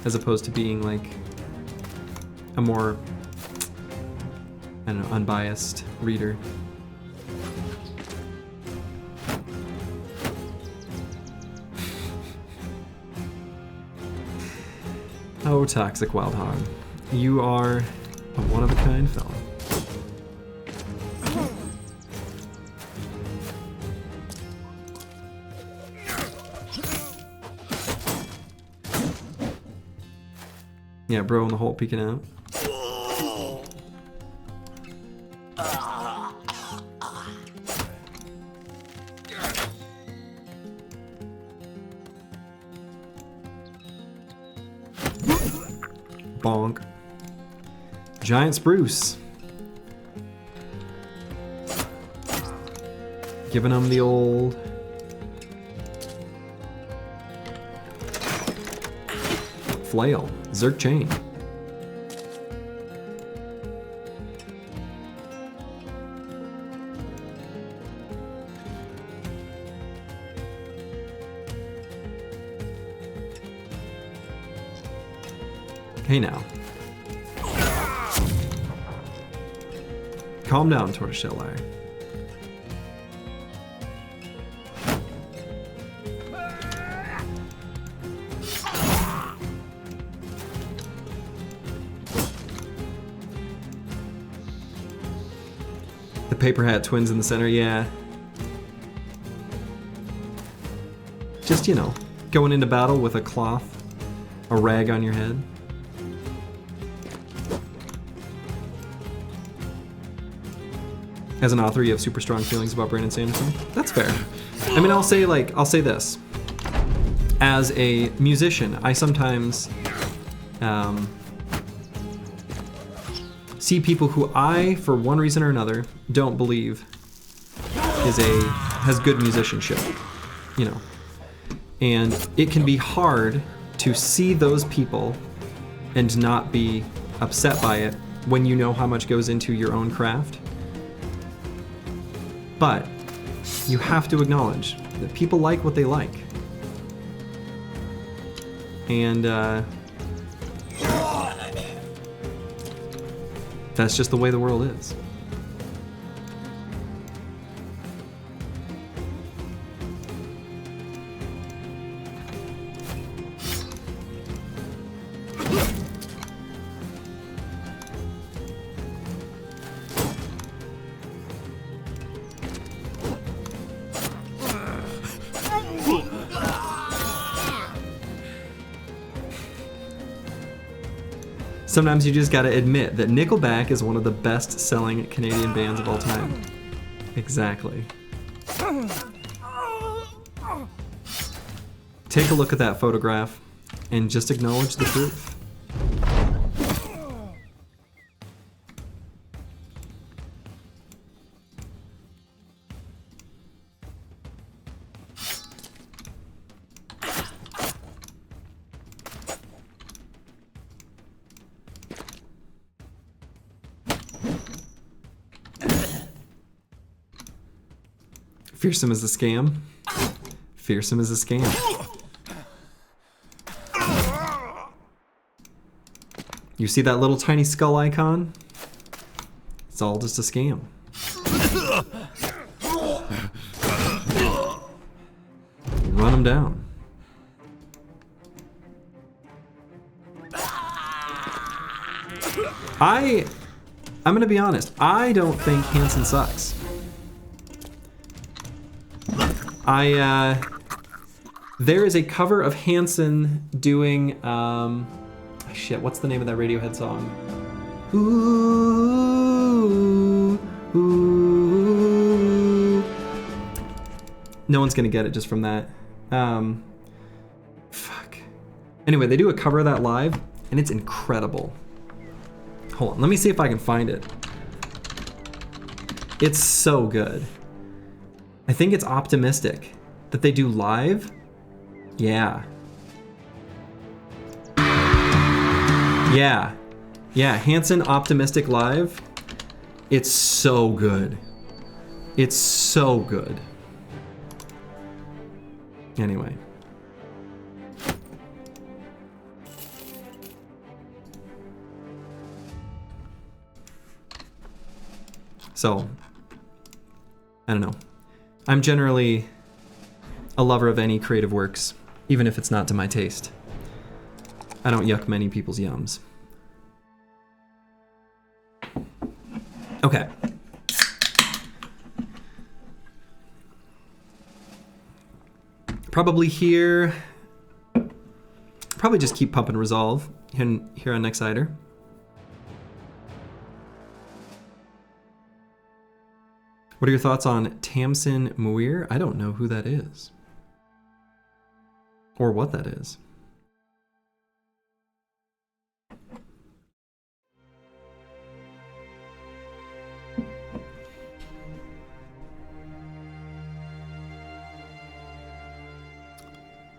as opposed to being like a more, I don't know, unbiased reader. Oh, Toxic Wildhog, you are a one-of-a-kind fella. Yeah, bro in the hole peeking out. Bonk. Giant spruce. Giving them the old... flail. Zerk chain. Hey now. Calm down, Tortoiseshell Liar. The paper hat twins in the center, yeah. Just, you know, going into battle with a cloth, a rag on your head. As an author, you have super strong feelings about Brandon Sanderson. That's fair. I mean, I'll say this. As a musician, I sometimes see people who I, for one reason or another, don't believe has good musicianship, you know. And it can be hard to see those people and not be upset by it when you know how much goes into your own craft. But you have to acknowledge that people like what they like. And that's just the way the world is. Sometimes you just gotta admit that Nickelback is one of the best-selling Canadian bands of all time. Exactly. Take a look at that photograph and just acknowledge the truth. Fearsome is a scam. Fearsome is a scam. You see that little tiny skull icon? It's all just a scam. Run him down. I'm gonna be honest, I don't think Hansen sucks. There is a cover of Hansen doing, shit, what's the name of that Radiohead song? Ooh, ooh. No one's gonna get it just from that. Fuck. Anyway, they do a cover of that live, and it's incredible. Hold on, let me see if I can find it. It's so good. I think it's Optimistic that they do live. Yeah. Yeah. Yeah, Hansen Optimistic live. It's so good. It's so good. Anyway. So, I don't know. I'm generally a lover of any creative works, even if it's not to my taste. I don't yuck many people's yums. Okay. Probably here. Probably just keep pumping Resolve here on Nexider. What are your thoughts on Tamsin Muir? I don't know who that is. Or what that is.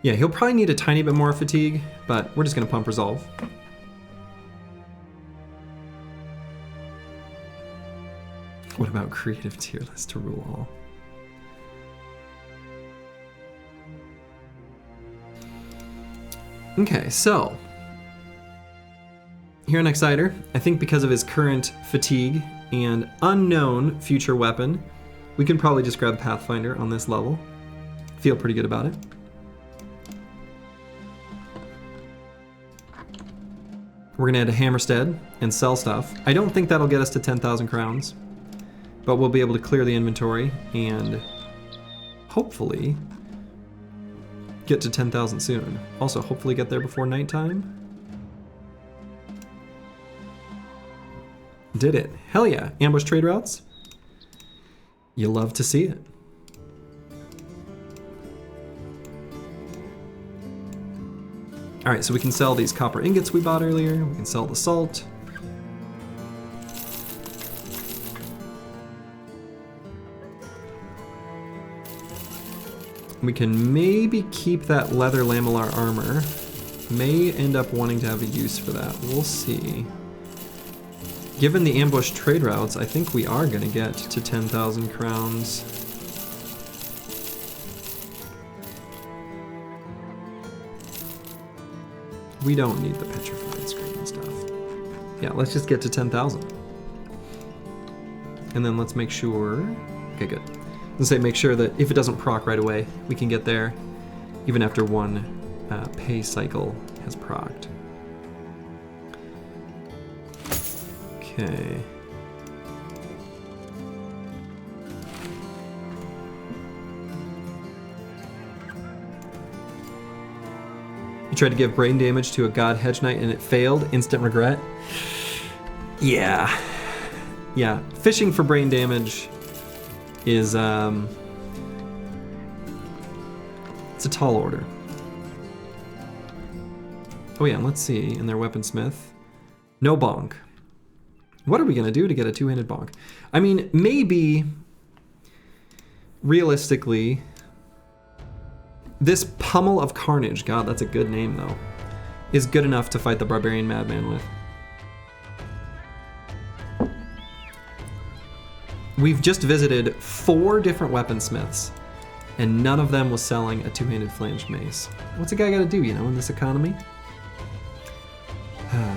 Yeah, he'll probably need a tiny bit more fatigue, but we're just gonna pump Resolve. What about creative tier list to rule all? Okay, so here on Nexider, I think because of his current fatigue and unknown future weapon, we can probably just grab Pathfinder on this level. Feel pretty good about it. We're gonna head to Hammerstead and sell stuff. I don't think that'll get us to 10,000 crowns, but we'll be able to clear the inventory and hopefully get to 10,000 soon. Also, hopefully get there before nighttime. Did it. Hell yeah. Ambush trade routes. You love to see it. All right, so we can sell these copper ingots we bought earlier. We can sell the salt. We can maybe keep that leather lamellar armor. May end up wanting to have a use for that. We'll see. Given the ambush trade routes, I think we are going to get to 10,000 crowns. We don't need the petrified screen and stuff. Yeah, let's just get to 10,000. And then let's make sure... Okay, good. Let's say make sure that if it doesn't proc right away, we can get there even after one pay cycle has procced. Okay. You tried to give brain damage to a god hedge knight and it failed. Instant regret. Yeah. Yeah. Fishing for brain damage is it's a tall order. Oh yeah, let's see. In their weaponsmith. No bonk. What are we gonna do to get a two-handed bonk? I mean, maybe realistically this Pummel of Carnage, God, that's a good name though, is good enough to fight the Barbarian Madman with. We've just visited 4 different weaponsmiths, and none of them was selling a two-handed flanged mace. What's a guy gotta do, you know, in this economy? I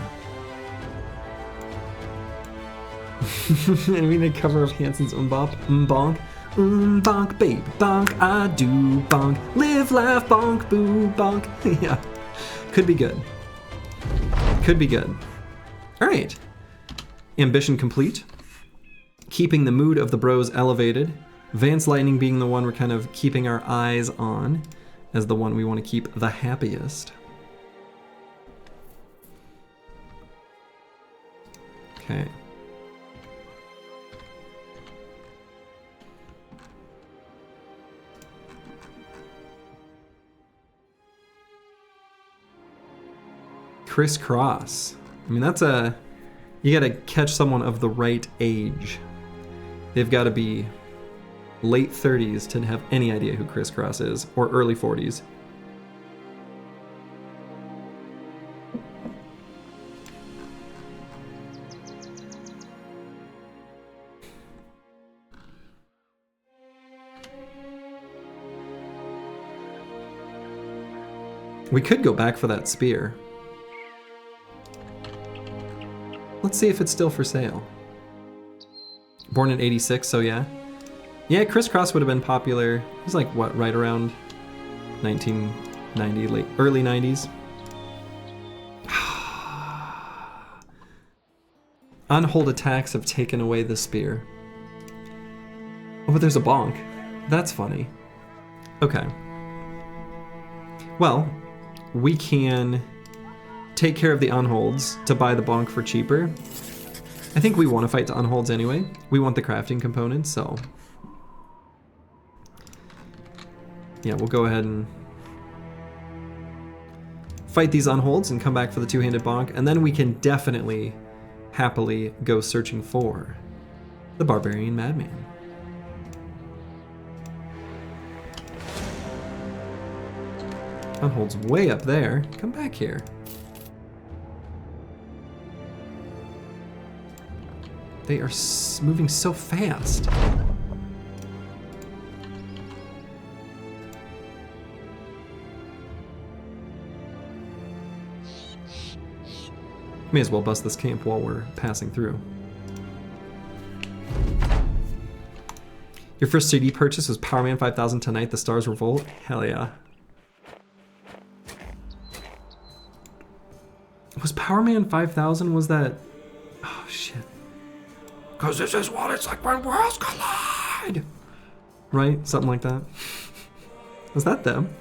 mean, a cover of Hanson's Bonk. Bonk, baby, bonk, I do bonk. Live, laugh, bonk, boo, bonk. Yeah, could be good. Could be good. All right. Ambition complete. Keeping the mood of the bros elevated. Vance Lightning being the one we're kind of keeping our eyes on as the one we want to keep the happiest. Okay. Crisscross. I mean, that's a... You gotta catch someone of the right age. They've got to be late 30s to have any idea who Crisscross is, or early 40s. We could go back for that spear. Let's see if it's still for sale. Born in 86, so yeah. Yeah, Crisscross would have been popular. It was like, what, right around 1990, early 90s? Unhold attacks have taken away the spear. Oh, but there's a bonk. That's funny. Okay. Well, we can take care of the unholds to buy the bonk for cheaper. I think we want to fight to unholds anyway. We want the crafting components, so... Yeah, we'll go ahead and fight these unholds and come back for the two-handed bonk, and then we can definitely, happily go searching for the Barbarian Madman. Unhold's way up there. Come back here. They are moving so fast. May as well bust this camp while we're passing through. Your first CD purchase was Power Man 5000 Tonight, The Stars Revolt? Hell yeah. Was Power Man 5000, was that... Oh shit. Cause this is what it's like when worlds collide! Right? Something like that. Was that them?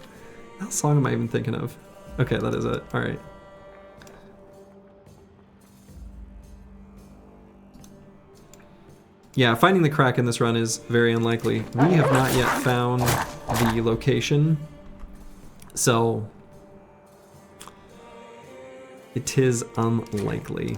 What song am I even thinking of? Okay, that is it. Alright. Yeah, finding the crack in this run is very unlikely. We have not yet found the location, so it is unlikely.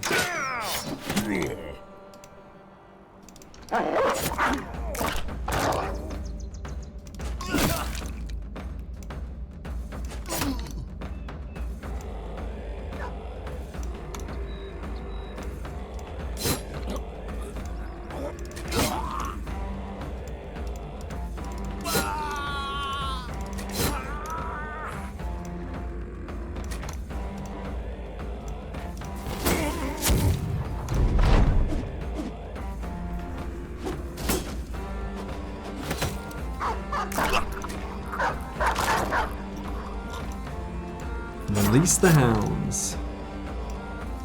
Release the hounds.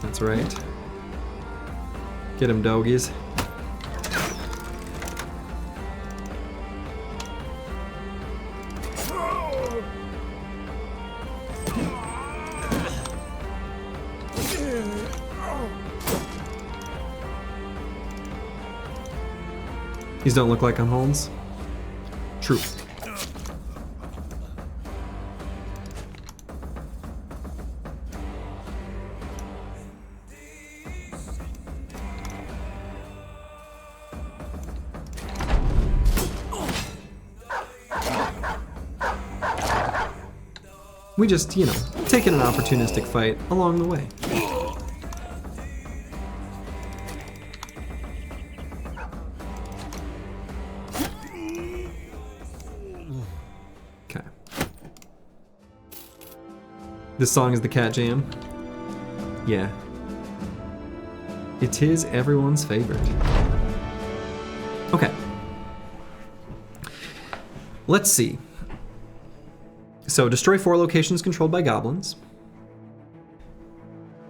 That's right. Get him, doggies. These don't look like unholds. True. We just, you know, taking an opportunistic fight along the way. This song is the cat jam. Yeah. It is everyone's favorite. Okay. Let's see. So destroy 4 locations controlled by goblins.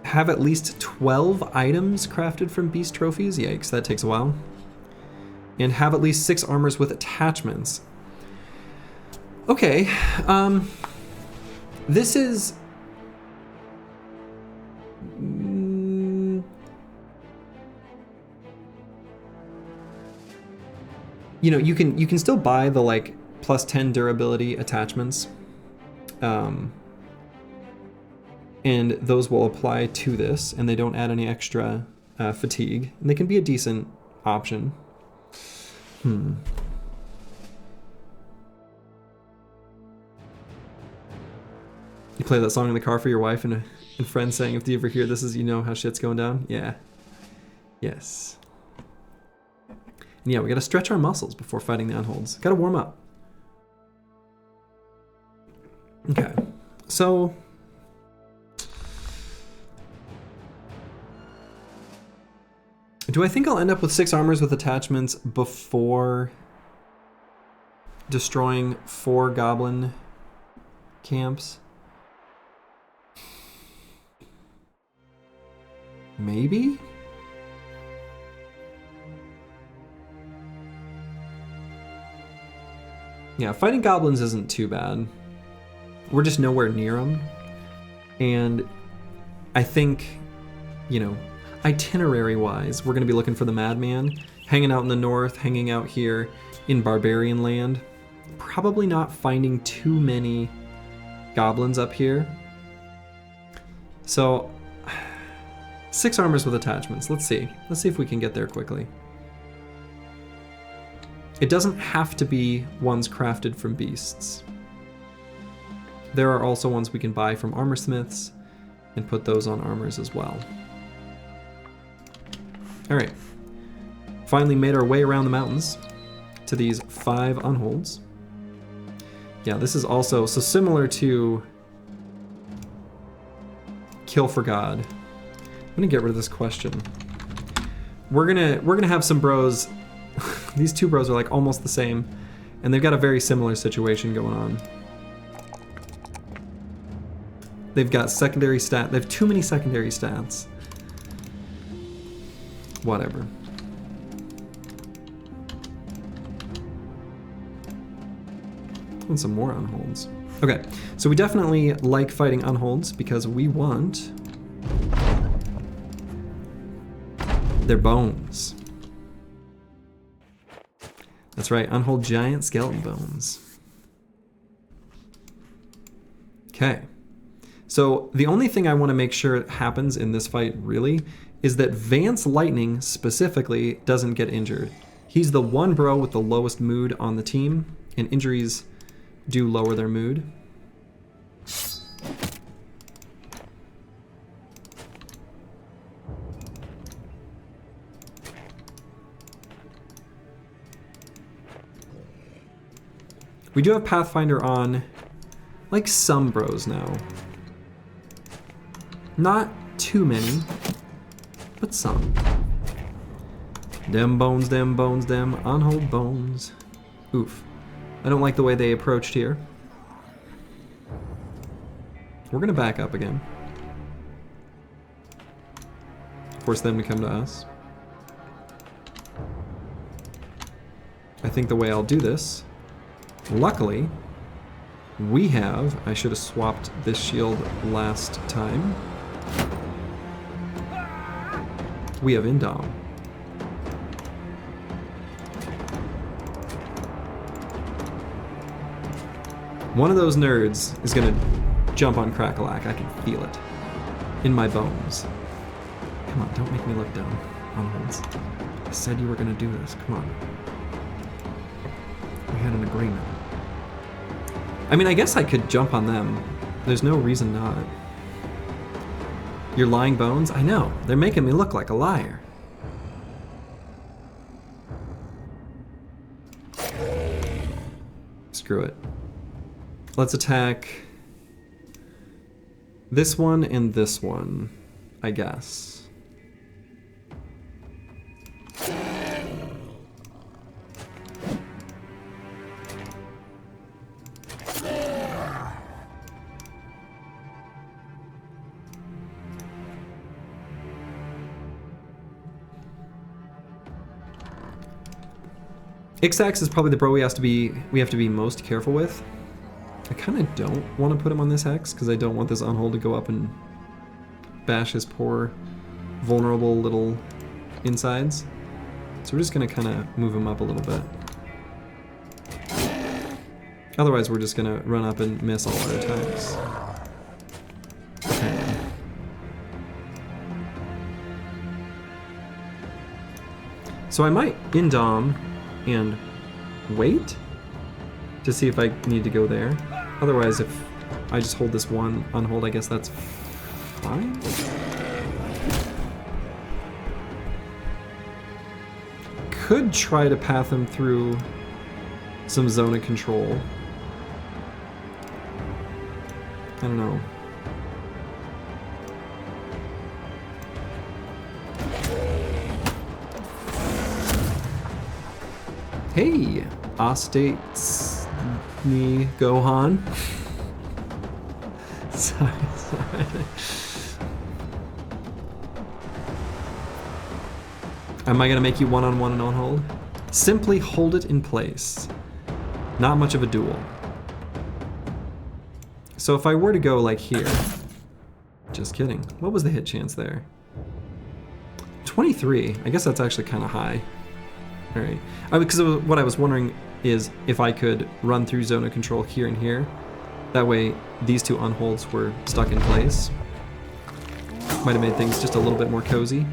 Have at least 12 items crafted from beast trophies. Yikes, that takes a while. And have at least 6 armors with attachments. Okay. This is... You know, you can still buy the like plus 10 durability attachments. And those will apply to this, and they don't add any extra fatigue. And they can be a decent option. You play that song in the car for your wife and friends saying, if you ever hear this, is you know how shit's going down? Yeah. Yes. And yeah, we gotta stretch our muscles before fighting the Unholds. Gotta warm up. Okay, so... do I think I'll end up with 6 armors with attachments before destroying 4 goblin camps? Maybe? Yeah, fighting goblins isn't too bad. We're just nowhere near them. And I think, you know, itinerary-wise, we're going to be looking for the Madman, hanging out in the north, hanging out here in Barbarian land. Probably not finding too many goblins up here. So, 6 armors with attachments. Let's see. Let's see if we can get there quickly. It doesn't have to be ones crafted from beasts. There are also ones we can buy from armorsmiths and put those on armors as well. All right, finally made our way around the mountains to these 5 Unholds. Yeah, this is also, so similar to Kill for God. I'm gonna get rid of this question. We're gonna have some bros. These 2 bros are like almost the same, and they've got a very similar situation going on. They've got secondary stat. They have too many secondary stats. Whatever. And some more Unholds. Okay, so we definitely like fighting Unholds because we want their bones. That's right, Unhold giant skeleton bones. Okay. So the only thing I want to make sure happens in this fight, really, is that Vance Lightning specifically doesn't get injured. He's the one bro with the lowest mood on the team, and injuries do lower their mood. We do have Pathfinder on, like, some bros now. Not too many, but some. Dem bones, dem bones, dem Unhold bones. Oof. I don't like the way they approached here. We're gonna back up again. Force them to come to us. I think the way I'll do this, luckily, we have, I should have swapped this shield last time. We have Indom. One of those nerds is gonna jump on Crackalack. I can feel it in my bones. Come on, don't make me look dumb. Unholds. I said you were gonna do this. Come on. We had an agreement. I mean, I guess I could jump on them. There's no reason not. You're lying bones? I know. They're making me look like a liar. Screw it. Let's attack This one and this one, I guess. Ixax is probably the bro we have to be most careful with. I kind of don't want to put him on this hex because I don't want this Unhold to go up and bash his poor, vulnerable little insides. So we're just going to kind of move him up a little bit. Otherwise, we're just going to run up and miss all our attacks. Okay. So I might indom and wait to see if I need to go there. Otherwise, if I just hold this one Unhold, I guess that's fine. Could try to path him through some zone of control. I don't know. Hey, Ostates me Gohan. Sorry. Am I gonna make you one-on-one and Unhold? Simply hold it in place. Not much of a duel. So if I were to go like here, just kidding. What was the hit chance there? 23. I guess that's actually kind of high. All right. Because what I was wondering is if I could run through zone of control here and here. That way, these two Unholds were stuck in place. Might have made things just a little bit more cozy.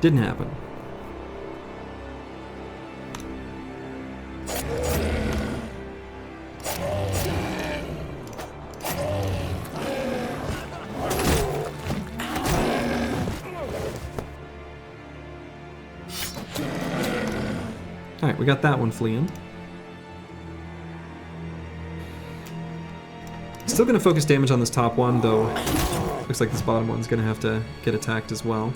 Didn't happen. Alright, we got that one fleeing. Still gonna focus damage on this top one, though looks like this bottom one's gonna have to get attacked as well.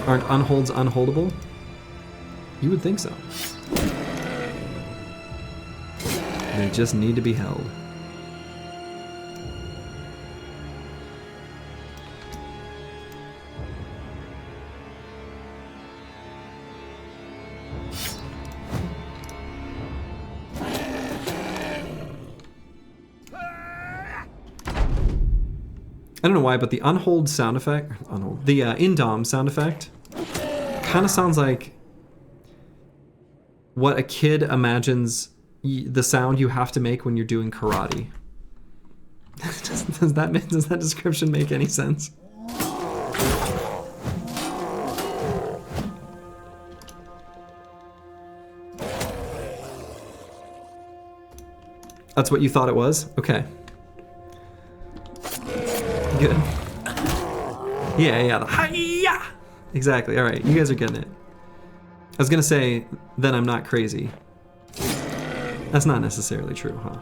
Aren't Unholds unholdable? You would think so. They just need to be held. I don't know why, but the Unhold sound effect, the Indom sound effect, kind of sounds like what a kid imagines the sound you have to make when you're doing karate. Does that description make any sense? That's what you thought it was? Okay. Good. Yeah, the hi-ya! Exactly, alright, you guys are getting it. I was gonna say, then I'm not crazy. That's not necessarily true, huh?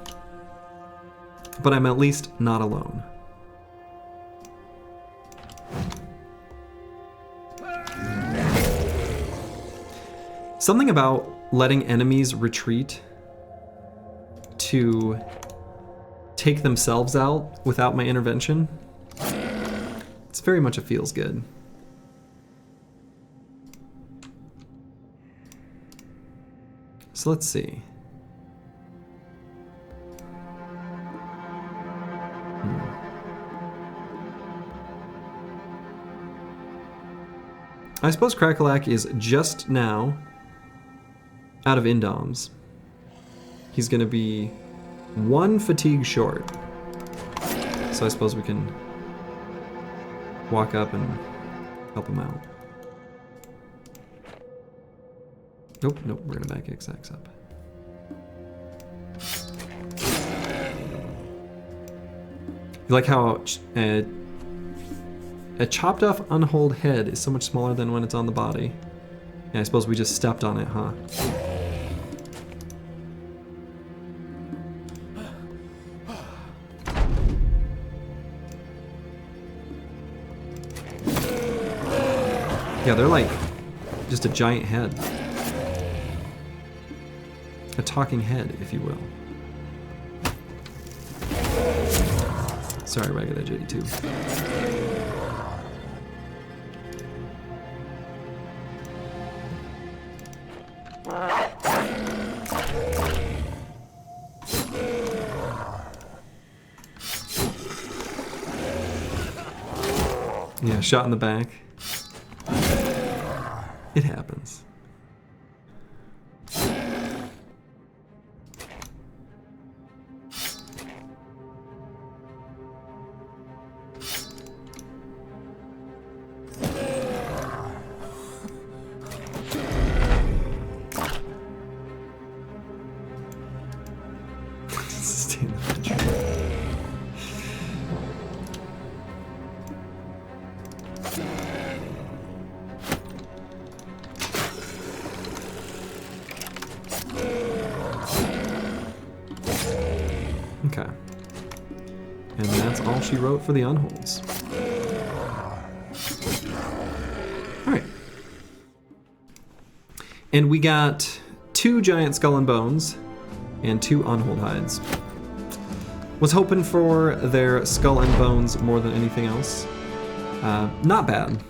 But I'm at least not alone. Something about letting enemies retreat to take themselves out without my intervention. It's very much a feels good. So let's see. I suppose Crackalack is just now out of Indoms. He's gonna be one fatigue short. So I suppose we can walk up and help him out. Nope, we're gonna back XX up. You like how a chopped off Unhold head is so much smaller than when it's on the body. Yeah, I suppose we just stepped on it, huh? Yeah, they're like just a giant head. A talking head, if you will. Sorry, Ragged Edge 82. Yeah, shot in the back. It happens. Stay in the picture. Okay. And that's all she wrote for the Unholds. Alright. And we got 2 giant skull and bones and 2 Unhold hides. Was hoping for their skull and bones more than anything else. Not bad.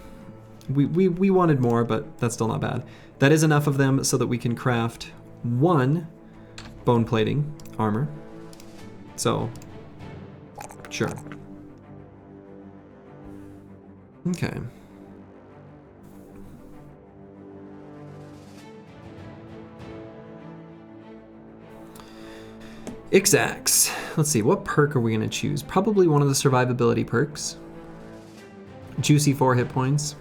We wanted more, but that's still not bad. That is enough of them so that we can craft 1 bone plating armor. So, sure. Okay. Ixax. Let's see, what perk are we going to choose? Probably one of the survivability perks. Juicy 4 hit points.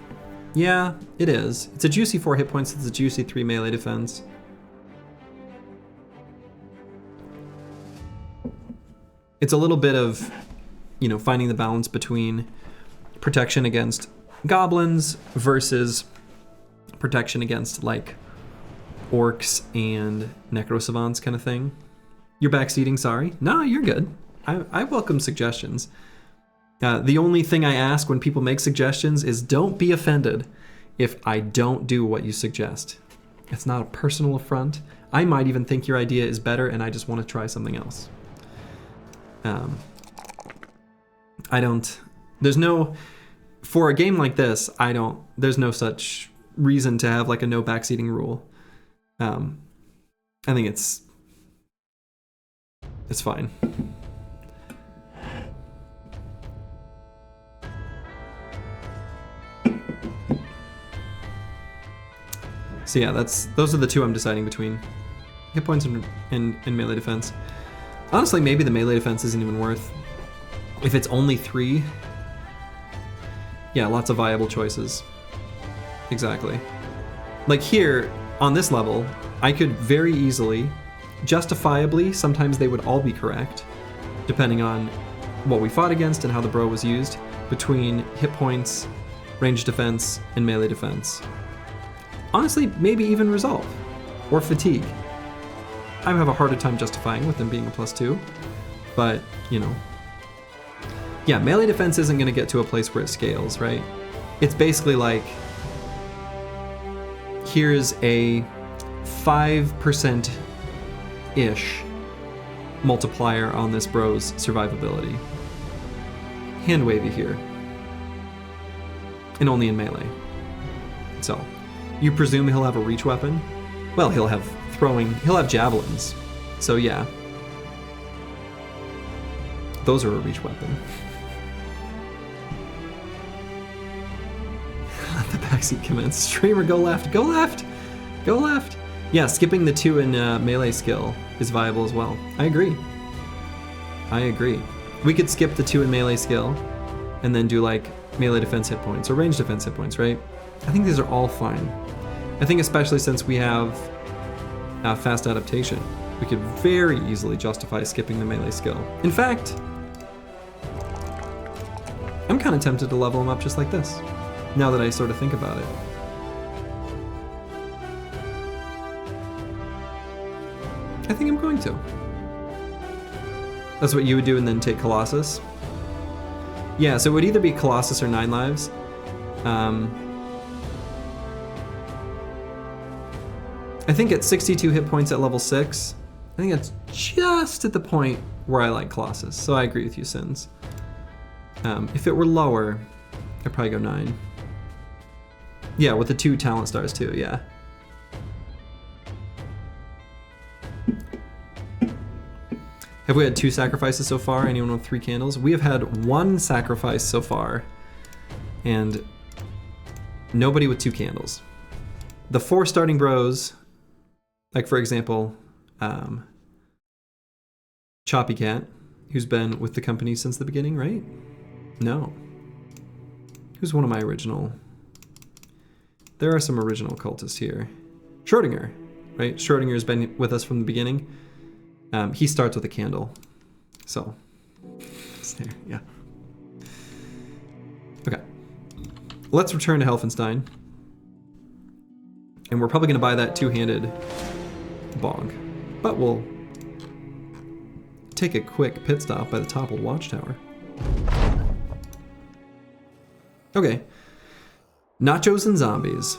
Yeah, it is. It's a juicy 4 hit points, it's a juicy 3 melee defense. It's a little bit of, you know, finding the balance between protection against goblins versus protection against, like, orcs and necrosavants kind of thing. You're backseating, sorry. No, you're good. I welcome suggestions. The only thing I ask when people make suggestions is don't be offended if I don't do what you suggest. It's not a personal affront. I might even think your idea is better and I just want to try something else. For a game like this, there's no such reason to have like a no backseating rule. I think it's fine. So yeah, those are the 2 I'm deciding between. Hit points and melee defense. Honestly, maybe the melee defense isn't even worth. If it's only 3, yeah, lots of viable choices. Exactly. Like here, on this level, I could very easily, justifiably, sometimes they would all be correct, depending on what we fought against and how the bro was used, between hit points, range defense, and melee defense. Honestly, maybe even resolve, or fatigue. I have a harder time justifying with them being a +2, but, you know. Yeah, melee defense isn't going to get to a place where it scales, right? It's basically like, here's a 5%-ish multiplier on this bro's survivability. Hand wavy here. And only in melee. So, you presume he'll have a reach weapon? Well, he'll have javelins. So yeah. Those are a reach weapon. Let the backseat commence. Streamer, go left, go left, go left. Yeah, skipping the 2 in melee skill is viable as well. I agree. We could skip the 2 in melee skill and then do like melee defense hit points or range defense hit points, right? I think these are all fine. I think especially since we have fast adaptation, we could very easily justify skipping the melee skill. In fact, I'm kind of tempted to level him up just like this, now that I sort of think about it. I think I'm going to. That's what you would do and then take Colossus? Yeah, so it would either be Colossus or 9 lives. I think at 62 hit points at level 6, I think that's just at the point where I like Colossus. So I agree with you, Sins. If it were lower, I'd probably go 9. Yeah, with the 2 talent stars too, yeah. Have we had 2 sacrifices so far? Anyone with 3 candles? We have had 1 sacrifice so far, and nobody with 2 candles. The 4 starting bros, like for example, Choppy Cat, who's been with the company since the beginning, right? No. Who's one of my original? There are some original cultists here. Schrodinger, right? Schrodinger's been with us from the beginning. He starts with a candle. So, it's there, yeah. Okay. Let's return to Helfenstein. And we're probably going to buy that 2-handed bog. But we'll take a quick pit stop by the toppled watchtower. Okay. Nachos and zombies.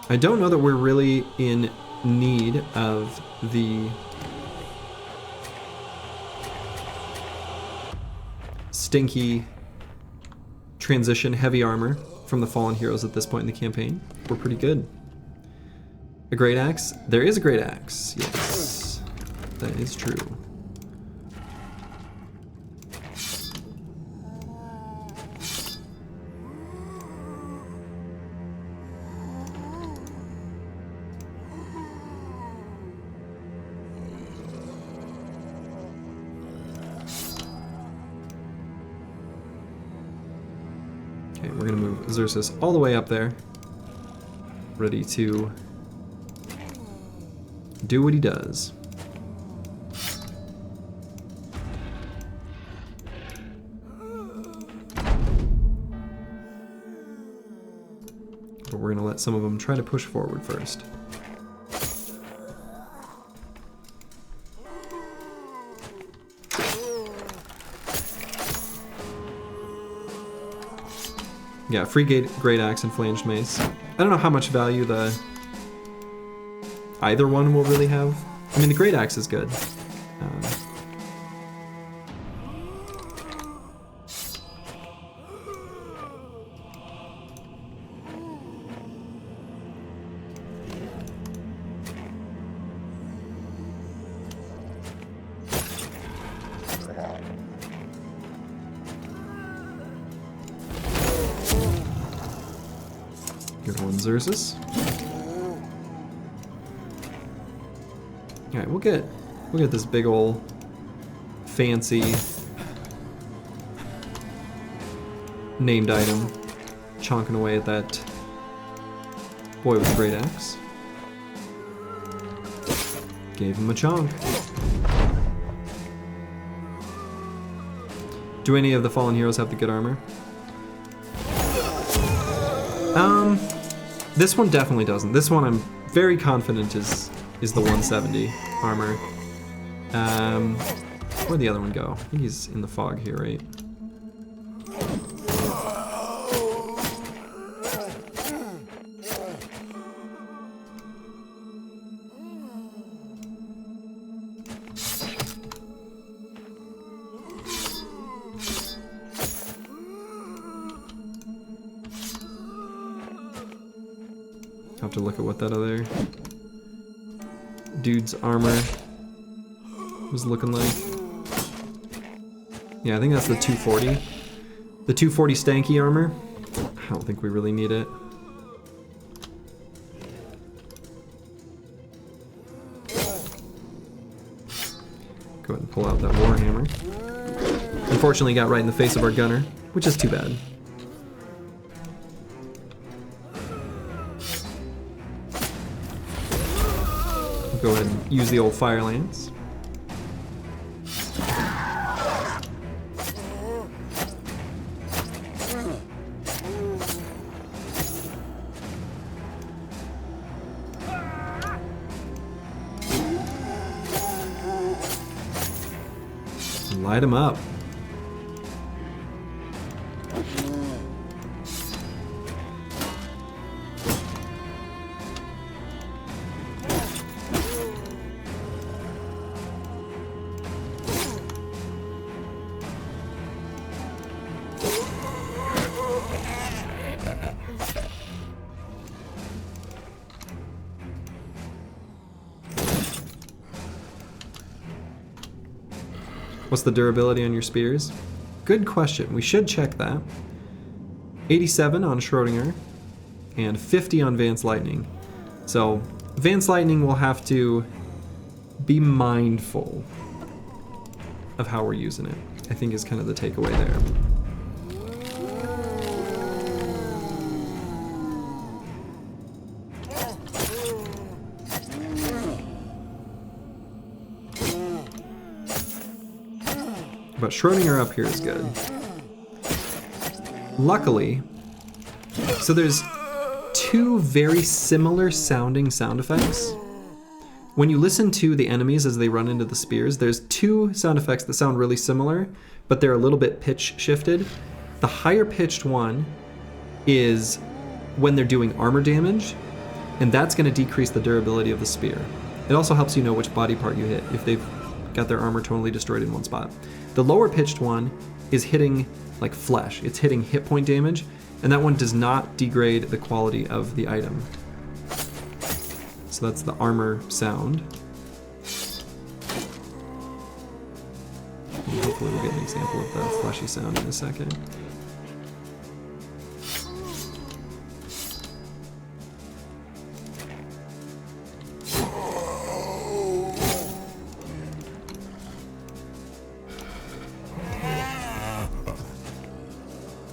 I don't know that we're really in need of the stinky transition heavy armor from the fallen heroes at this point in the campaign. We're pretty good. A great axe? There is a great axe, yes. That is true. Okay, we're gonna move Xerxes all the way up there, ready to do what he does. But we're gonna let some of them try to push forward first. Yeah, free great axe and flanged mace. I don't know how much value either one will really have. I mean, the great axe is good. Good one, Xerxes. Alright, we'll get this big ol' fancy named item chonking away at that boy with the great axe. Gave him a chonk. Do any of the fallen heroes have the good armor? This one definitely doesn't. This one I'm very confident is the 170 armor. Where'd the other one go? I think he's in the fog here, right? Have to look at what that other dude's armor was looking like. Yeah, I think that's the 240. The 240 stanky armor. I don't think we really need it. Go ahead and pull out that warhammer. Unfortunately, got right in the face of our gunner, which is too bad. Go ahead and use the old fire lance. Light him up. What's the durability on your spears? Good question. We should check that. 87 on Schrodinger and 50 on Vance Lightning. So Vance Lightning will have to be mindful of how we're using it, I think is kind of the takeaway there. But Schrodinger up here is good. Luckily, so there's two very similar sounding sound effects. When you listen to the enemies as they run into the spears, there's two sound effects that sound really similar, but they're a little bit pitch shifted. The higher pitched one is when they're doing armor damage, and that's going to decrease the durability of the spear. It also helps you know which body part you hit if they've got their armor totally destroyed in one spot. The lower pitched one is hitting like flesh. It's hitting hit point damage, and that one does not degrade the quality of the item. So that's the armor sound. And hopefully we'll get an example of the fleshy sound in a second.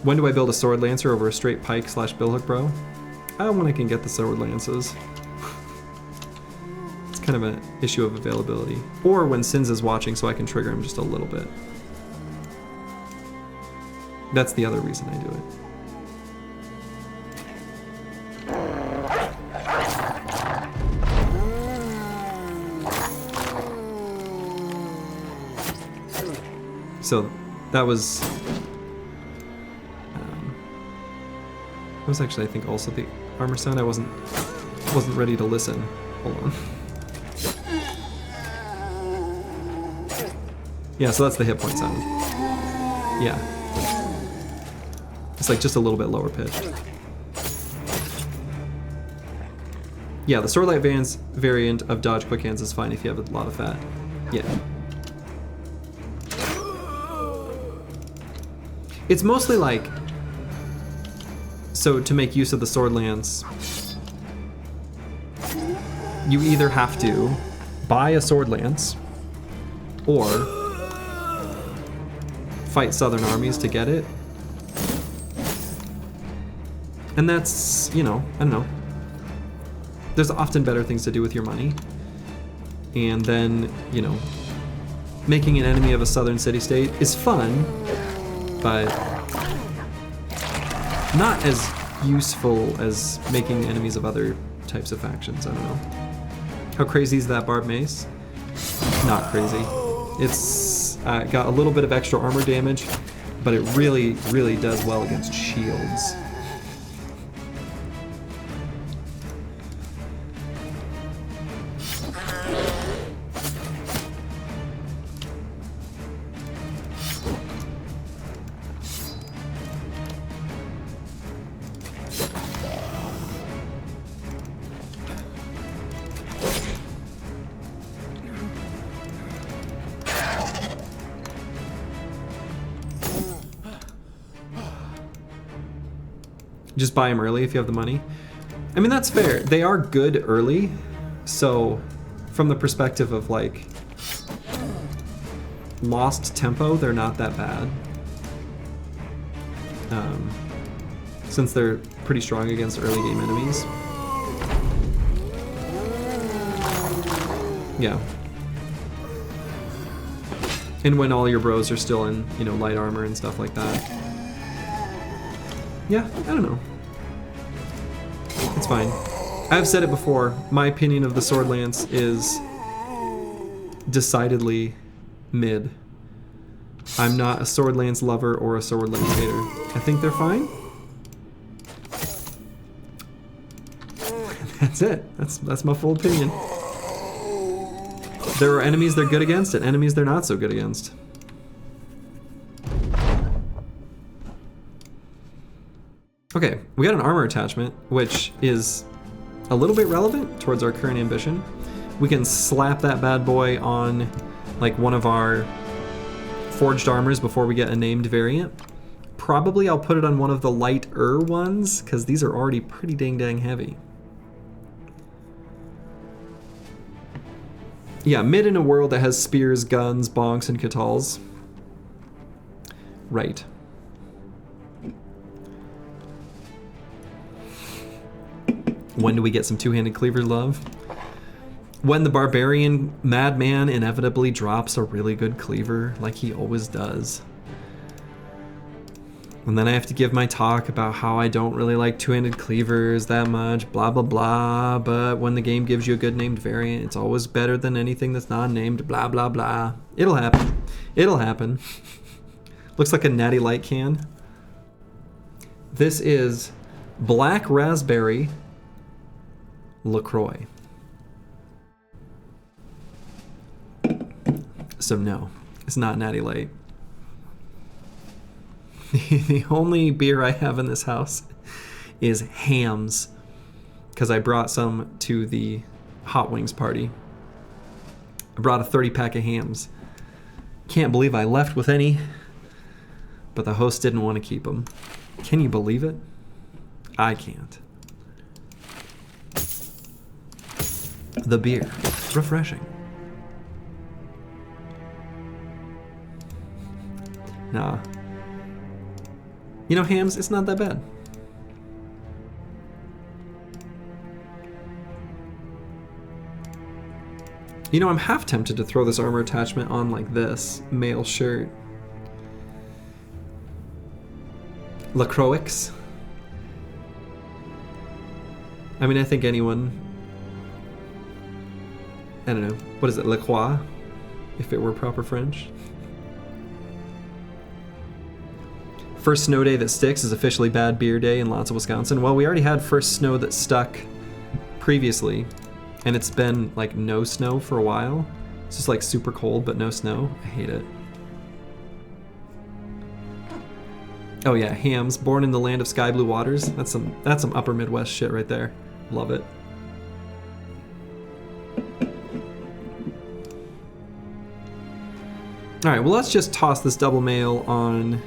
When do I build a sword lancer over a straight pike / billhook bro? When I can get the sword lances. It's kind of an issue of availability. Or when Sins is watching so I can trigger him just a little bit. That's the other reason I do it. So that was actually, I think, also the armor sound. I wasn't ready to listen. Hold on. Yeah, so that's the hit point sound. Yeah. It's like just a little bit lower pitched. Yeah, the Swordlight Vance variant of Dodge Quick Hands is fine if you have a lot of fat. Yeah. It's mostly like, so to make use of the Sword Lance, you either have to buy a Sword Lance or fight Southern armies to get it. And that's, you know, I don't know. There's often better things to do with your money. And then, you know, making an enemy of a southern city-state is fun, but not as useful as making enemies of other types of factions. I don't know. How crazy is that Barb Mace? Not crazy. It's got a little bit of extra armor damage, but it really, really does well against shields. Just buy them early if you have the money. I mean, that's fair. They are good early, so from the perspective of like lost tempo, they're not that bad. Since they're pretty strong against early game enemies. Yeah. And when all your bros are still in, you know, light armor and stuff like that. Yeah, I don't know. It's fine. I've said it before, my opinion of the Sword Lance is decidedly mid. I'm not a Sword Lance lover or a Sword Lance hater. I think they're fine. That's it. That's my full opinion. There are enemies they're good against and enemies they're not so good against. Okay, we got an armor attachment, which is a little bit relevant towards our current ambition. We can slap that bad boy on like one of our forged armors before we get a named variant. Probably I'll put it on one of the lighter ones, because these are already pretty dang heavy. Yeah, mid in a world that has spears, guns, bonks, and katals. Right. When do we get some two-handed cleaver love? When the Barbarian Madman inevitably drops a really good cleaver, like he always does. And then I have to give my talk about how I don't really like two-handed cleavers that much, blah blah blah, but when the game gives you a good named variant, it's always better than anything that's non-named, blah blah blah. It'll happen. It'll happen. Looks like a Natty Light can. This is Black Raspberry LaCroix. So no, it's not Natty Light. The only beer I have in this house is Hams, because I brought some to the Hot Wings party. I brought a 30-pack of Hams. Can't believe I left with any, but the host didn't want to keep them. Can you believe it? I can't. The beer, refreshing. Nah. You know, Hams, it's not that bad. You know, I'm half tempted to throw this armor attachment on like this. Male shirt. LaCroix. I mean, I think anyone... I don't know. What is it? LaCroix? If it were proper French. First snow day that sticks is officially bad beer day in lots of Wisconsin. Well, we already had first snow that stuck previously, and it's been like no snow for a while. It's just like super cold, but no snow. I hate it. Oh yeah, Hams, born in the land of sky blue waters. That's some upper Midwest shit right there. Love it. All right, well, let's just toss this double mail on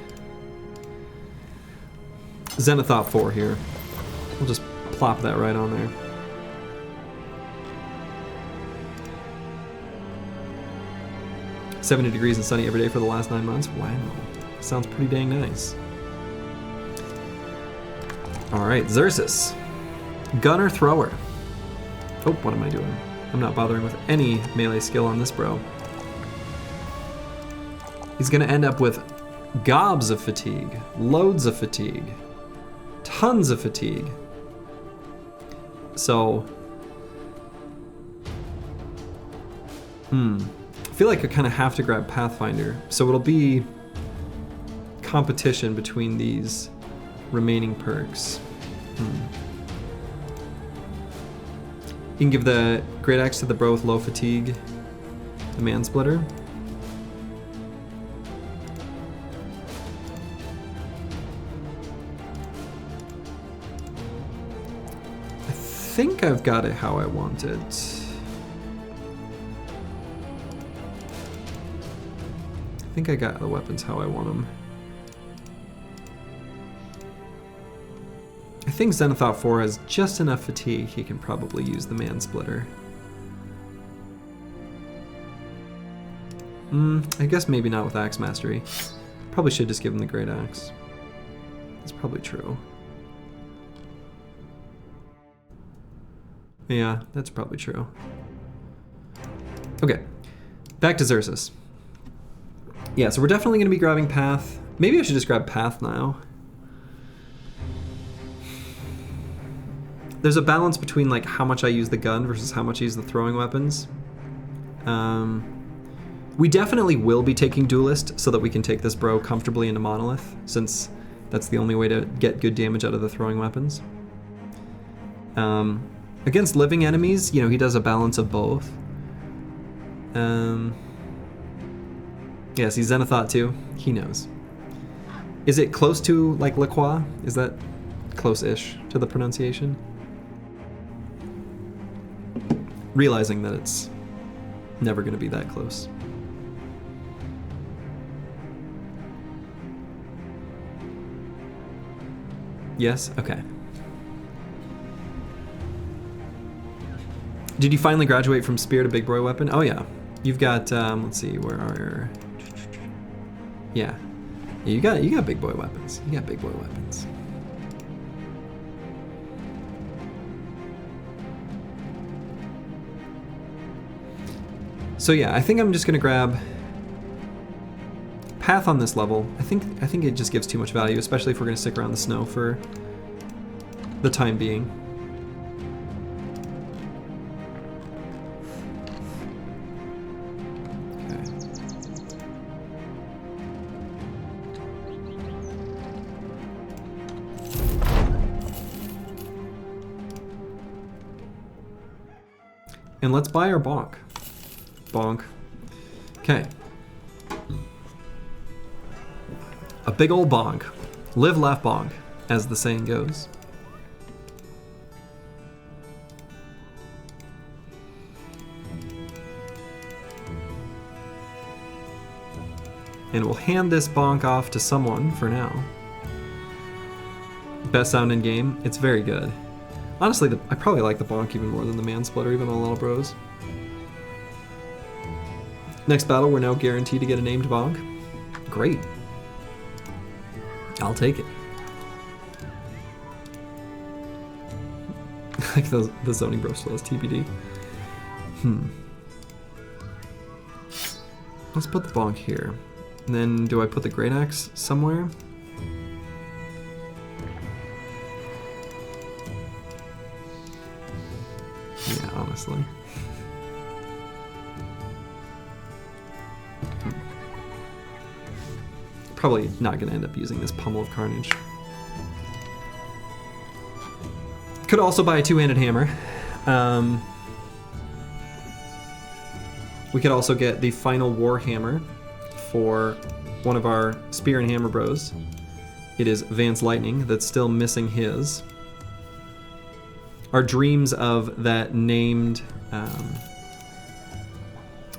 Zenithot 4 here. We'll just plop that right on there. "70 degrees and sunny every day for the last 9 months. Wow, sounds pretty dang nice. All right, Xerxes. Gunner Thrower. Oh, what am I doing? I'm not bothering with any melee skill on this bro. He's gonna end up with gobs of fatigue, loads of fatigue, tons of fatigue. So, I feel like I kind of have to grab Pathfinder. So it'll be competition between these remaining perks. You can give the Great Axe to the bro with low fatigue, the Mansplitter. I think I've got it how I want it. I think I got the weapons how I want them. I think Zenithot 4 has just enough fatigue he can probably use the Mansplitter. I guess maybe not with Axe Mastery. Probably should just give him the Great Axe. That's probably true. Yeah, that's probably true. Okay, back to Xerxes. Yeah, so we're definitely going to be grabbing Path. Maybe I should just grab Path now. There's a balance between like how much I use the gun versus how much I use the throwing weapons. We definitely will be taking Duelist so that we can take this bro comfortably into Monolith, since that's the only way to get good damage out of the throwing weapons. Against living enemies, you know, he does a balance of both. Yes, he's Zenithot too. He knows. Is it close to like LaCroix? Is that close-ish to the pronunciation? Realizing that it's never going to be that close. Yes? Okay. Did you finally graduate from spear to big boy weapon? Oh yeah. You've got, let's see, where are... Yeah. You got big boy weapons. You got big boy weapons. So yeah, I think I'm just gonna grab Path on this level. I think it just gives too much value, especially if we're gonna stick around the snow for the time being. And let's buy our bonk. Bonk. Okay. A big old bonk. Live, laugh, bonk, as the saying goes. And we'll hand this bonk off to someone for now. Best sound in game. It's very good. Honestly, I probably like the bonk even more than the mansplitter, even on Little Bros. Next battle, we're now guaranteed to get a named bonk. Great. I'll take it. Like the zoning bro still has TBD. Let's put the bonk here. And then do I put the great axe somewhere? Yeah, honestly. Probably not going to end up using this Pummel of Carnage. Could also buy a two-handed hammer. We could also get the final war hammer for one of our spear and hammer bros. It is Vance Lightning that's still missing his. Our dreams of that named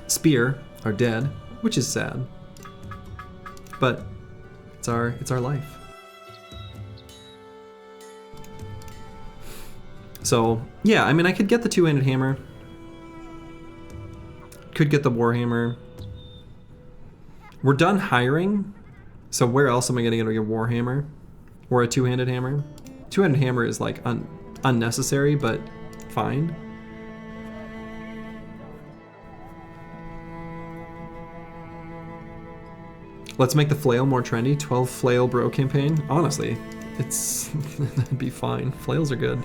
spear are dead, which is sad. But it's our life. So yeah, I mean, I could get the two-handed hammer. Could get the warhammer. We're done hiring, so where else am I gonna get a warhammer or a two-handed hammer? Two-handed hammer is like unnecessary, but fine. Let's make the flail more trendy. 12 flail bro campaign. Honestly, that'd be fine. Flails are good.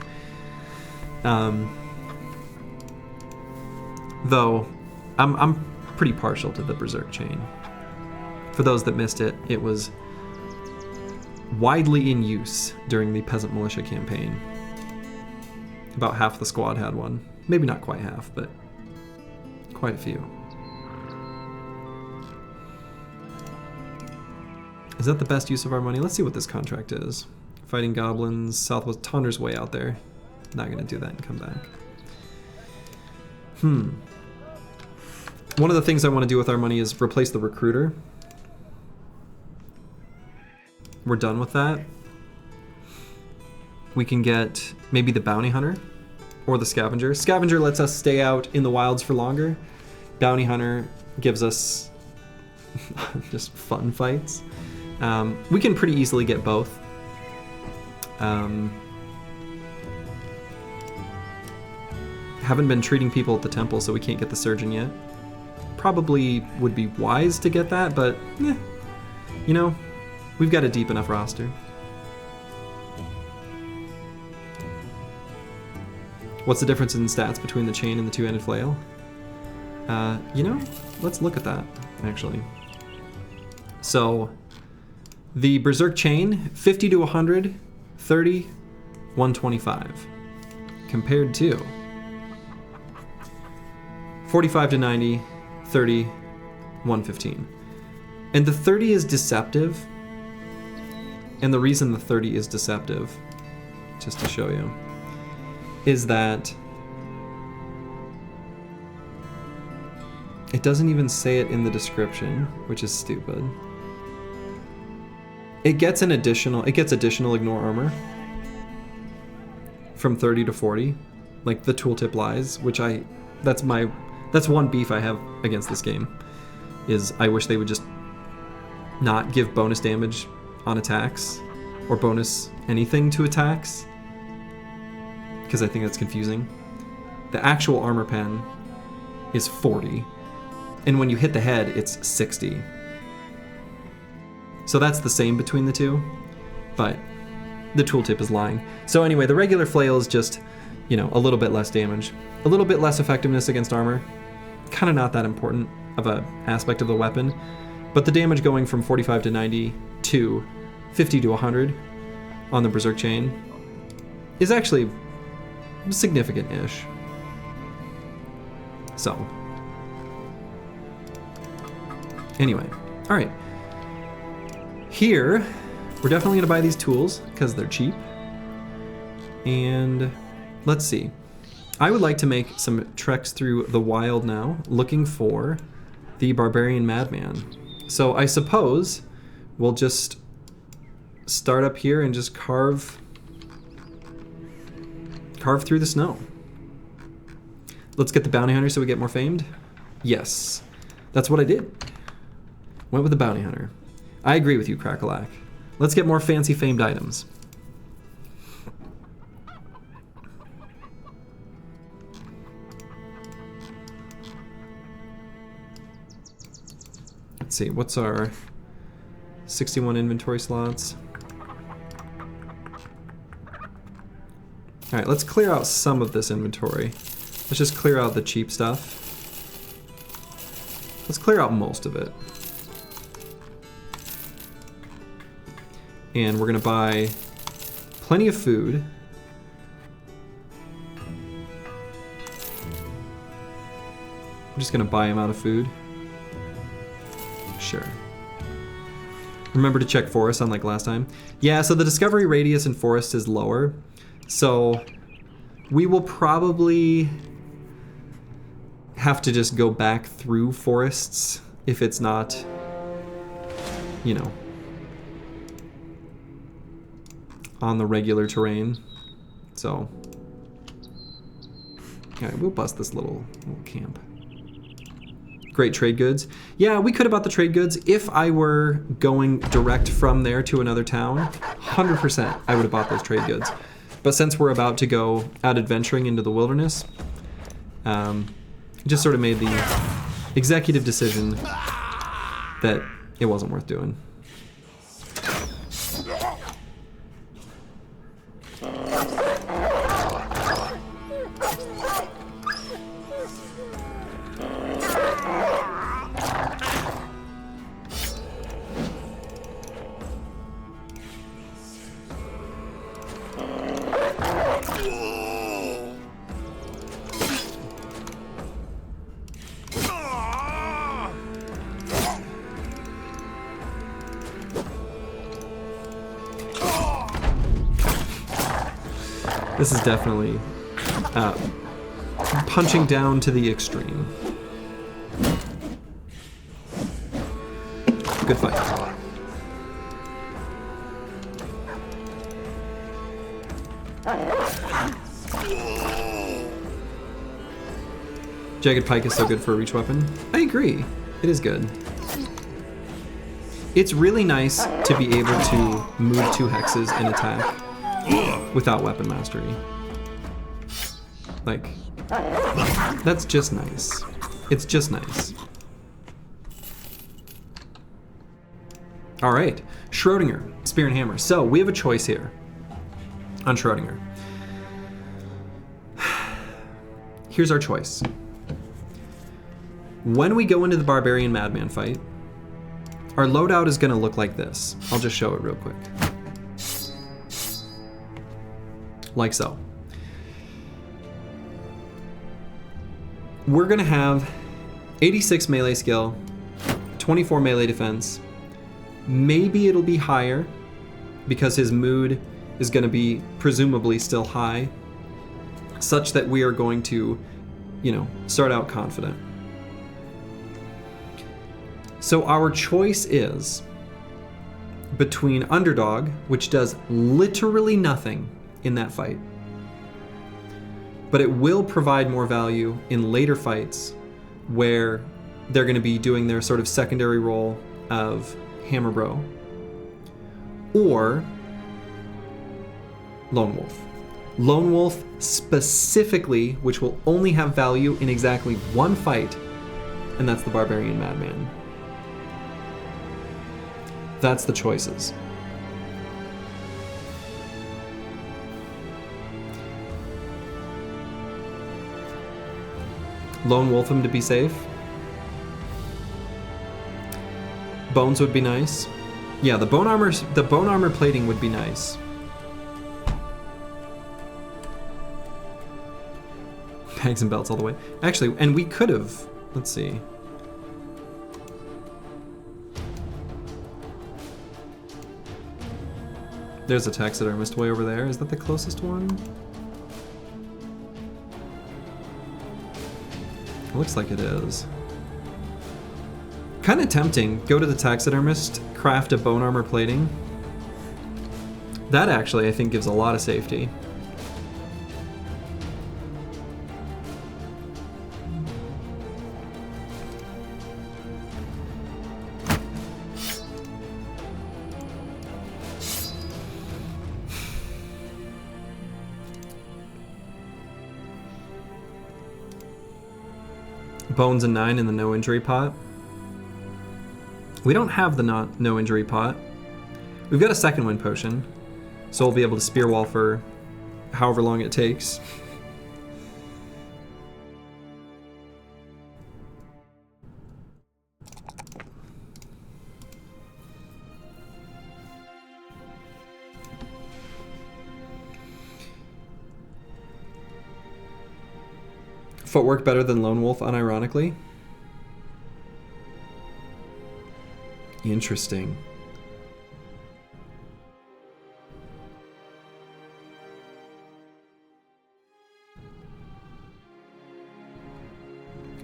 Though, I'm pretty partial to the Berserk chain. For those that missed it, it was widely in use during the Peasant Militia campaign. About half the squad had one. Maybe not quite half, but quite a few. Is that the best use of our money? Let's see what this contract is. Fighting goblins, Southwest Tundra's way out there. Not gonna do that and come back. One of the things I want to do with our money is replace the recruiter. We're done with that. We can get maybe the bounty hunter or the scavenger. Scavenger lets us stay out in the wilds for longer. Bounty hunter gives us just fun fights. We can pretty easily get both. Haven't been treating people at the temple, so we can't get the surgeon yet. Probably would be wise to get that, but you know, we've got a deep enough roster. What's the difference in stats between the chain and the two-handed flail? You know, let's look at that, actually. So, the Berserk chain, 50 to 100, 30, 125. Compared to 45 to 90, 30, 115. And the 30 is deceptive. And the reason the 30 is deceptive, just to show you, is that it doesn't even say it in the description, which is stupid. It gets additional ignore armor from 30 to 40, like the tooltip lies, which that's one beef I have against this game, is I wish they would just not give bonus damage on attacks or bonus anything to attacks, because I think that's confusing. The actual armor pen is 40, and when you hit the head, it's 60. So that's the same between the two, but the tooltip is lying. So anyway, the regular flail is just, you know, a little bit less damage, a little bit less effectiveness against armor. Kind of not that important of a aspect of the weapon, but the damage going from 45 to 90 to 50 to 100 on the Berserk Chain is actually significant-ish. So, anyway, all right. Here, we're definitely gonna buy these tools because they're cheap. And let's see. I would like to make some treks through the wild now, looking for the Barbarian Madman. So I suppose we'll just start up here and just carve through the snow. Let's get the bounty hunter so we get more famed. Yes, that's what I did. Went with the bounty hunter. I agree with you, Crackalack. Let's get more fancy famed items. Let's see, what's our 61 inventory slots? All right, let's clear out some of this inventory. Let's just clear out the cheap stuff. Let's clear out most of it. And we're gonna buy plenty of food. I'm just gonna buy him out of food. Sure. Remember to check forest unlike last time. Yeah, so the discovery radius in forest is lower. So we will probably have to just go back through forests if it's not, you know, on the regular terrain. So, all right, we'll bust this little camp. Great trade goods. Yeah, we could have bought the trade goods. If I were going direct from there to another town, 100% I would have bought those trade goods. But since we're about to go out adventuring into the wilderness, just sort of made the executive decision that it wasn't worth doing. This is definitely punching down to the extreme. Good fight. Jagged Pike is so good for a reach weapon. I agree. It is good. It's really nice to be able to move 2 hexes and attack without weapon mastery. Like, that's just nice. It's just nice. All right, Schrodinger, Spear and Hammer. So we have a choice here on Schrodinger. Here's our choice. When we go into the Barbarian Madman fight, our loadout is gonna look like this. I'll just show it real quick. Like so. We're gonna have 86 melee skill, 24 melee defense. Maybe it'll be higher because his mood is gonna be presumably still high, such that we are going to, you know, start out confident. So our choice is between Underdog, which does literally nothing in that fight, but it will provide more value in later fights where they're going to be doing their sort of secondary role of Hammer Bro or Lone Wolf. Lone Wolf specifically, which will only have value in exactly one fight, and that's the Barbarian Madman. That's the choices. Lone Wolf him to be safe. Bones would be nice. Yeah, the bone armor plating would be nice. Bags and belts all the way. Actually, and we could have, let's see. There's a taxidermist way over there. Is that the closest one? It looks like it is. Kind of tempting. Go to the taxidermist, craft a bone armor plating. That actually, I think, gives a lot of safety. Bones and 9 in the no injury pot. We don't have the no injury pot. We've got a second wind potion, so we'll be able to spear wall for however long it takes. Footwork better than Lone Wolf, unironically. Interesting.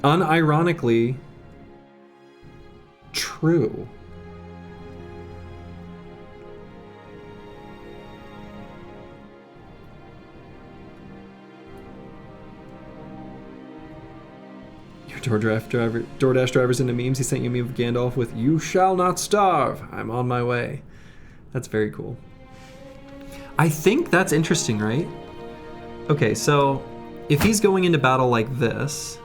Unironically, true. DoorDash drivers into memes. He sent you a meme of Gandalf with "You shall not starve. I'm on my way." That's very cool. I think that's interesting, right? Okay, so if he's going into battle like this,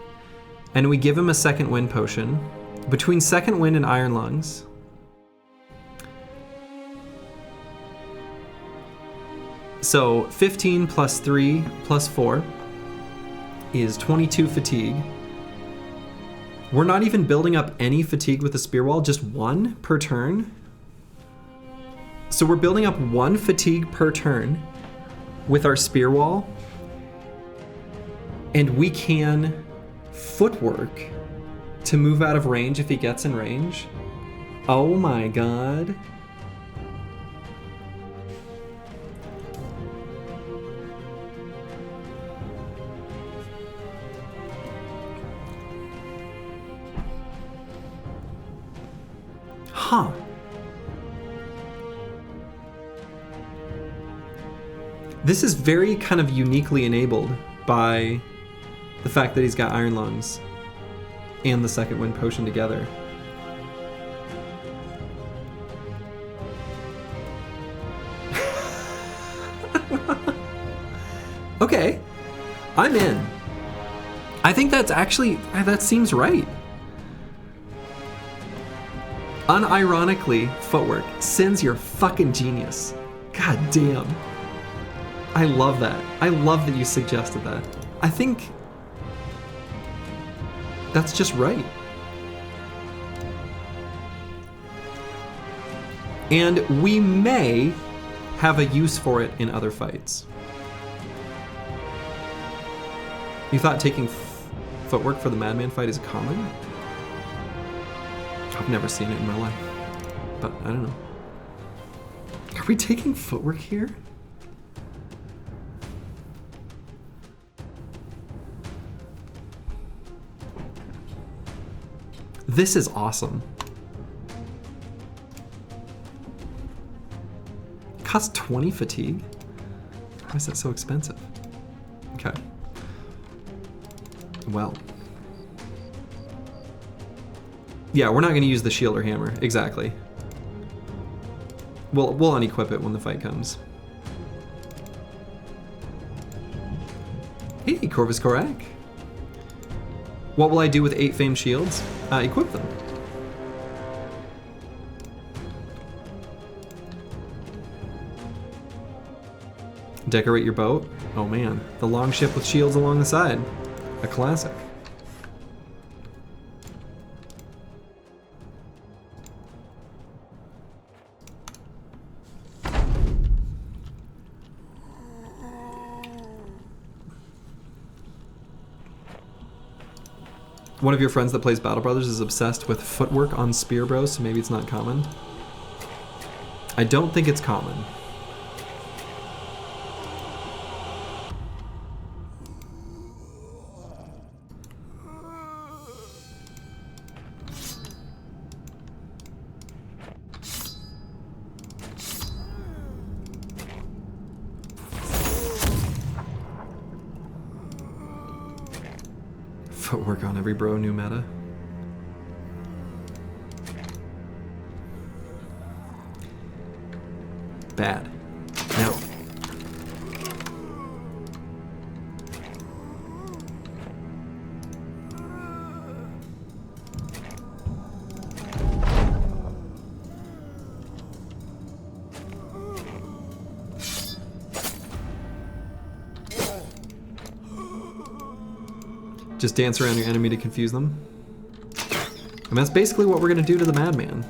and we give him a second wind potion, between second wind and iron lungs, so 15 plus 3 plus 4 is 22 fatigue. We're not even building up any fatigue with the spear wall, just 1 per turn. So we're building up 1 fatigue per turn with our spear wall. And we can footwork to move out of range if he gets in range. Oh my god. Huh. This is very kind of uniquely enabled by the fact that he's got Iron Lungs and the second wind potion together. Okay, I'm in. I think that's actually, that seems right. Unironically, footwork. Sin's your fucking genius. God damn. I love that. I love that you suggested that. I think that's just right. And we may have a use for it in other fights. You thought taking footwork for the Madman fight is common? I've never seen it in my life, but I don't know. Are we taking footwork here? This is awesome. Costs 20 fatigue? Why is that so expensive? Okay. Well. Yeah, we're not going to use the shield or hammer. Exactly. We'll unequip it when the fight comes. Hey, Corvus Korak. What will I do with 8 famed shields? Equip them. Decorate your boat. Oh man, the long ship with shields along the side. A classic. One of your friends that plays Battle Brothers is obsessed with footwork on Spear Bros, so maybe it's not common. I don't think it's common. Footwork on every bro, new meta. Bad. No. Just dance around your enemy to confuse them. And that's basically what we're gonna do to the Madman.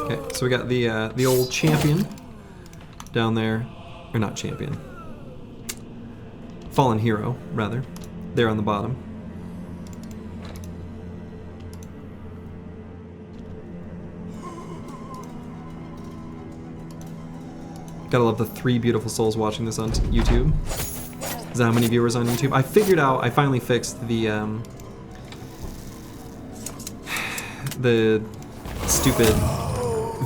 Okay, so we got the old champion down there, or not champion, fallen hero, rather, there on the bottom. Gotta love the 3 beautiful souls watching this on YouTube. Is that how many viewers on YouTube? I figured out, I finally fixed the stupid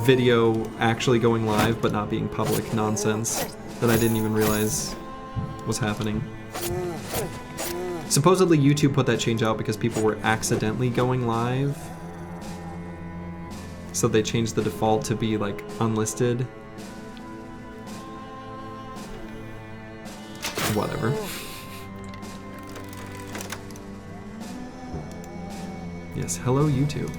video actually going live but not being public nonsense that I didn't even realize was happening. Supposedly YouTube put that change out because people were accidentally going live, so they changed the default to be like unlisted. Whatever. Yes, hello YouTube.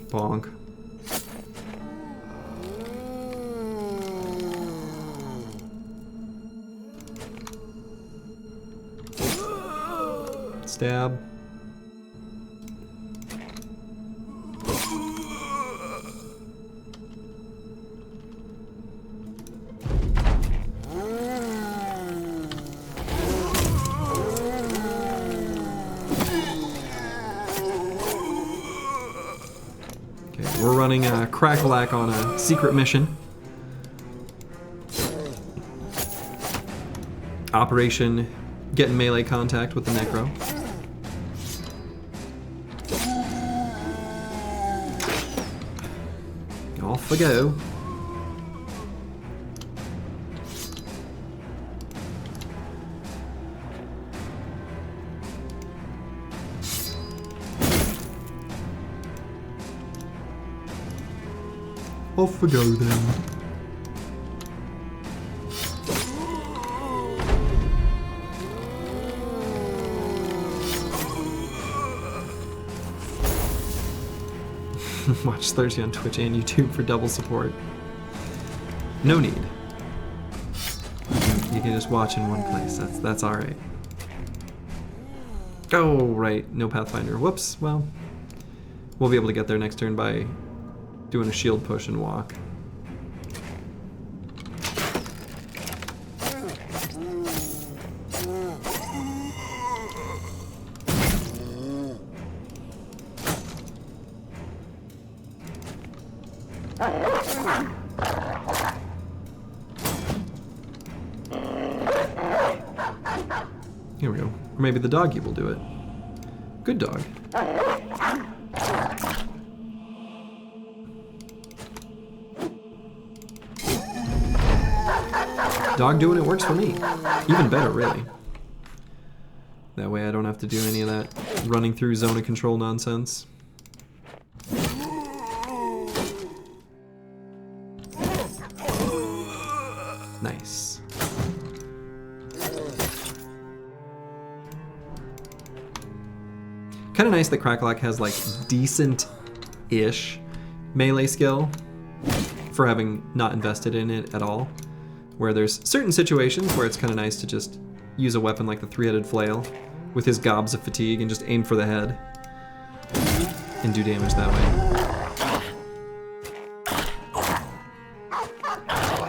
Bonk. Stab. We're running a Crackalack on a secret mission. Operation Get in Melee Contact with the Necro. Off we go. Off we go then. Watch Thursday on Twitch and YouTube for double support. No need. You can just watch in one place. That's all right. Oh, right. No Pathfinder. Whoops. Well, we'll be able to get there next turn by doing a shield push and walk. Here we go. Or maybe the doggy will do it. Good dog. Dog doing it works for me. Even better, really. That way I don't have to do any of that running through zone of control nonsense. Nice. Kind of nice that Cracklock has like decent-ish melee skill for having not invested in it at all. Where there's certain situations where it's kind of nice to just use a weapon like the three-headed flail with his gobs of fatigue and just aim for the head and do damage that way.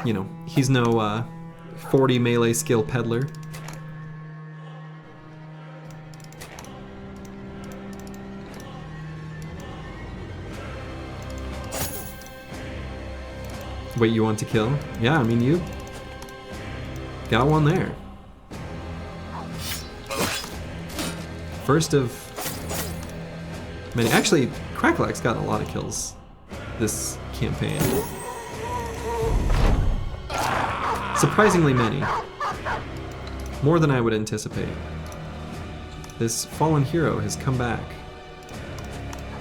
You know, he's no 40 melee skill peddler. Wait, you want to kill? Yeah, I mean, you got one there. First of many. Actually, Cracklock's gotten a lot of kills this campaign. Surprisingly many. More than I would anticipate. This fallen hero has come back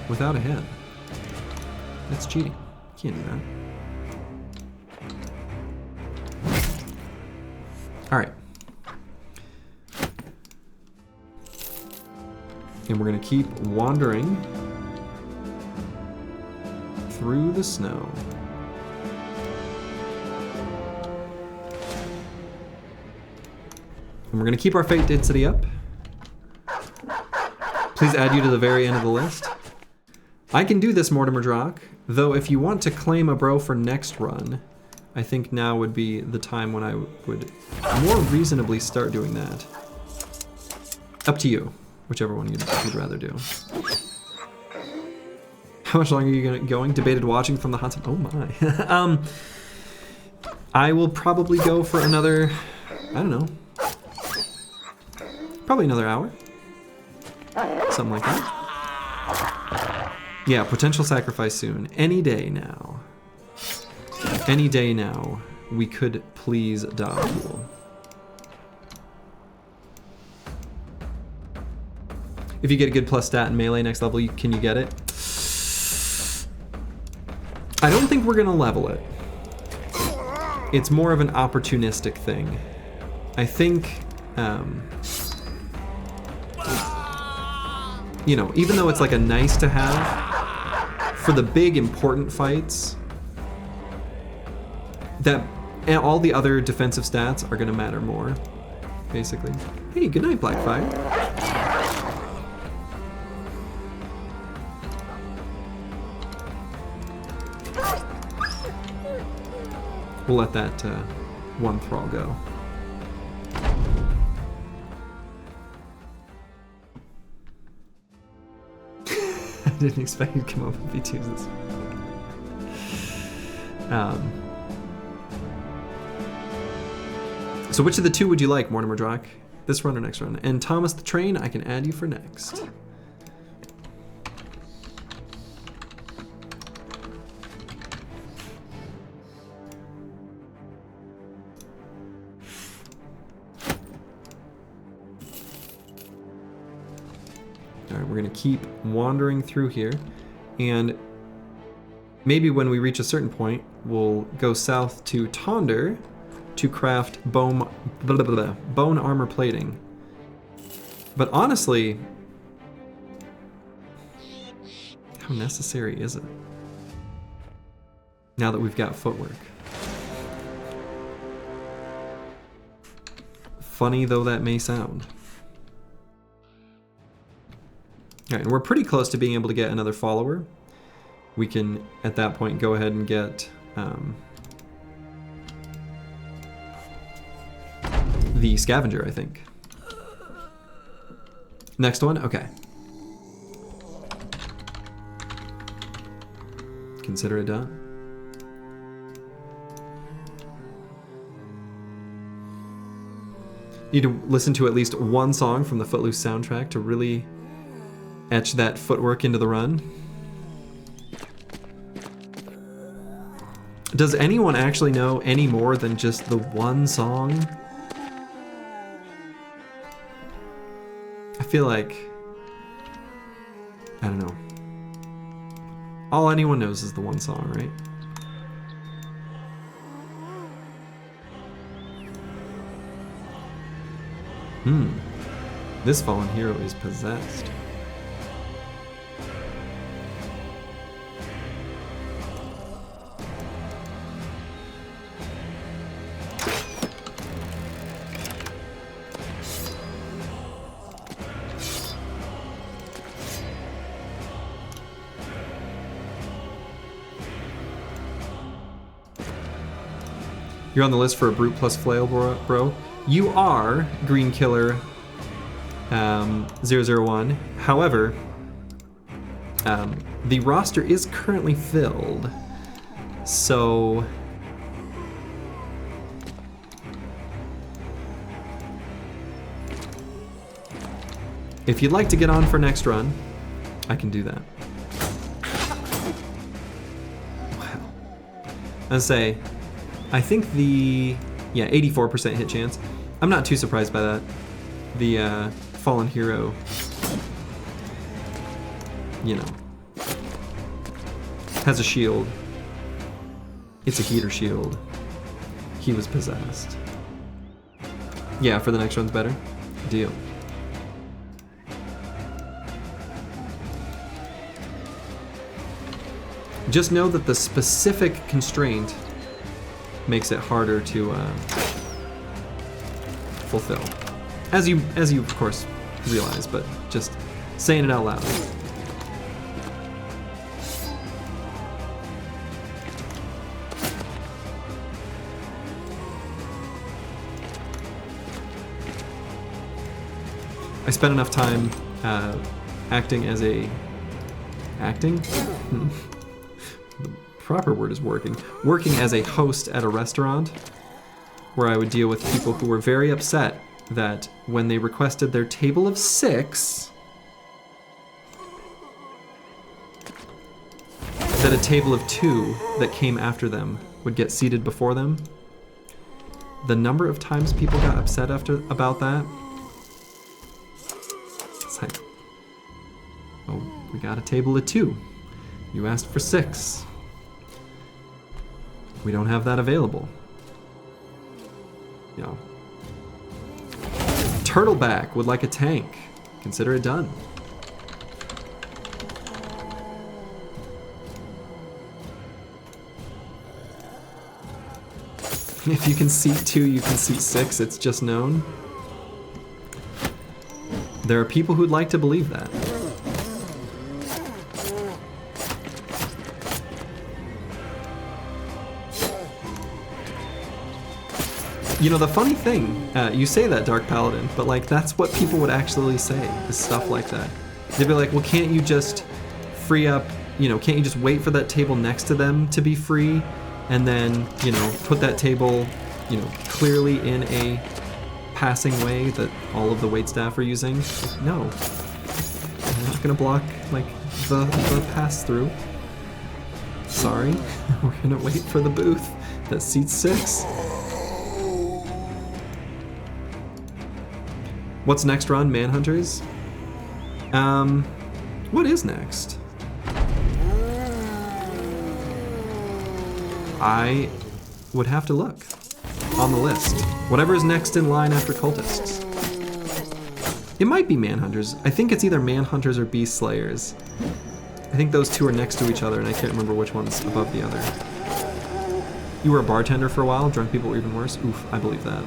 without a head. That's cheating. Can't do that. Alright. And we're going to keep wandering through the snow. And we're going to keep our fate density up. Please add you to the very end of the list. I can do this, Mortimer Drock, though if you want to claim a bro for next run, I think now would be the time when I would more reasonably start doing that. Up to you, whichever one you'd rather do. How much longer are you going? Debated watching from the hot tub. Oh my. I will probably go for another, I don't know, probably another hour. Something like that. Yeah, potential sacrifice soon. Any day now. Any day now, we could please Davkul. If you get a good plus stat in melee next level, can you get it? I don't think we're gonna level it. It's more of an opportunistic thing. I think, you know, even though it's like a nice to have, for the big important fights, that and all the other defensive stats are gonna matter more, basically. Hey, good night, Blackfire. We'll let that one thrall go. I didn't expect you to come up with V2s this week. So which of the two would you like, Mortimer Drock? This run or next run? And Thomas the Train, I can add you for next. Alright, we're gonna keep wandering through here, and maybe when we reach a certain point, we'll go south to Tonder to craft bone armor plating. But honestly, how necessary is it? Now that we've got footwork. Funny though that may sound. Alright, and we're pretty close to being able to get another follower. We can, at that point, go ahead and get the scavenger, I think. Next one? Okay. Consider it done. Need to listen to at least one song from the Footloose soundtrack to really etch that footwork into the run. Does anyone actually know any more than just the one song? I feel like, I don't know. All anyone knows is the one song, right? This fallen hero is possessed. You're on the list for a brute plus flail, bro. You are Green Killer 001. However, the roster is currently filled, so if you'd like to get on for next run, I can do that. Wow. I'd say, I think the 84% hit chance. I'm not too surprised by that. The fallen hero, you know, has a shield. It's a heater shield. He was possessed. Yeah, for the next one's better. Deal. Just know that the specific constraint makes it harder to fulfill. As you of course realize, but just saying it out loud. I spent enough time acting as a... acting? The proper word is working. Working as a host at a restaurant, where I would deal with people who were very upset that when they requested their table of 6, that a table of 2 that came after them would get seated before them. The number of times people got upset about that, it's like, oh, we got a table of 2. You asked for 6. We don't have that available. You know. Turtleback would like a tank. Consider it done. If you can seat 2, you can seat 6, it's just known. There are people who'd like to believe that. You know, the funny thing, you say that, Dark Paladin, but like that's what people would actually say, is stuff like that. They'd be like, well, can't you just free up, you know, can't you just wait for that table next to them to be free, and then, you know, put that table, you know, clearly in a passing way that all of the waitstaff are using? Like, no. I'm not gonna block, like, the pass-through. Sorry. We're gonna wait for the booth that seats 6. What's next run, Manhunters? What is next? I would have to look on the list. Whatever is next in line after Cultists. It might be Manhunters. I think it's either Manhunters or Beast Slayers. I think those two are next to each other, and I can't remember which one's above the other. You were a bartender for a while, drunk people were even worse? Oof, I believe that.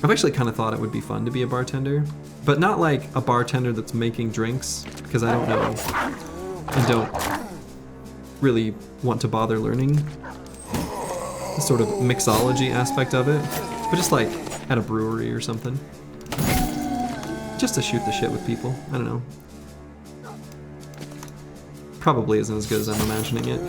I've actually kind of thought it would be fun to be a bartender, but not like a bartender that's making drinks, because I don't know and don't really want to bother learning the sort of mixology aspect of it, but just like at a brewery or something. Just to shoot the shit with people, I don't know. Probably isn't as good as I'm imagining it.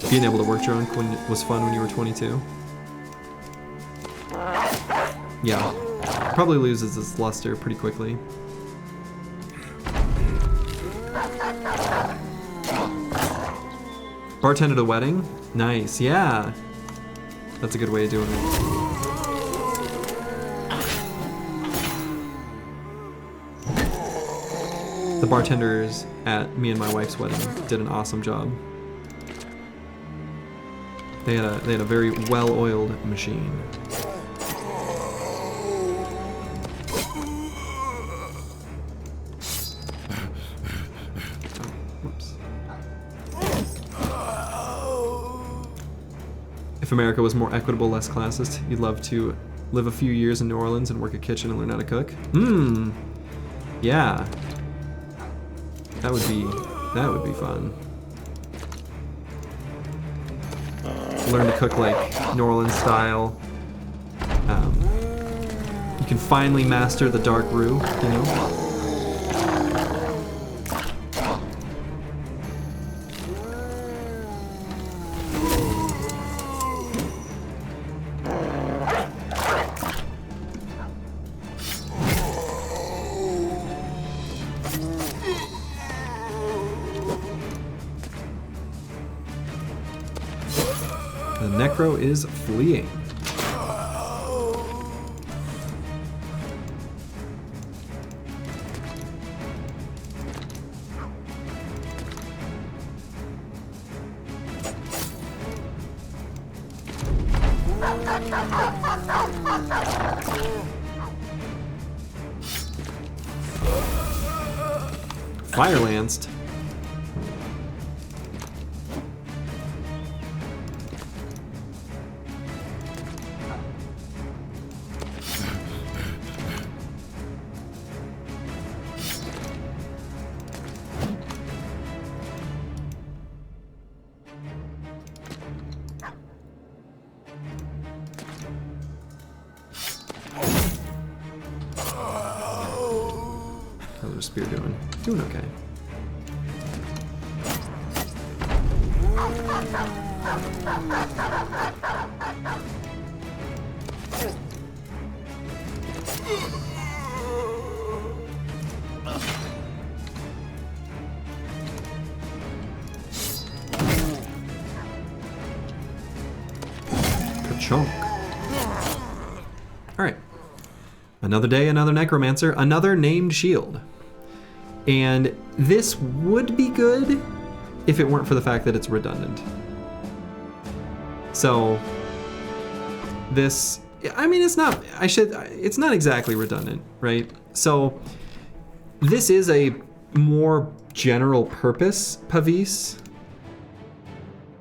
Being able to work drunk was fun when you were 22. Yeah, probably loses its luster pretty quickly. Bartend at a wedding? Nice, yeah. That's a good way of doing it. The bartenders at me and my wife's wedding did an awesome job. They had a very well-oiled machine. If America was more equitable, less classist, you'd love to live a few years in New Orleans and work a kitchen and learn how to cook? Yeah. That would be fun. Learn to cook like New Orleans style. You can finally master the dark roux, you know? The Necro is fleeing. Fire-lanced. How's our spear doing? Doing okay. Ka-chunk. All right. Another day, another Necromancer, another named shield. And this would be good if it weren't for the fact that it's redundant. So this, I mean, it's not exactly redundant, right? So this is a more general purpose Pavis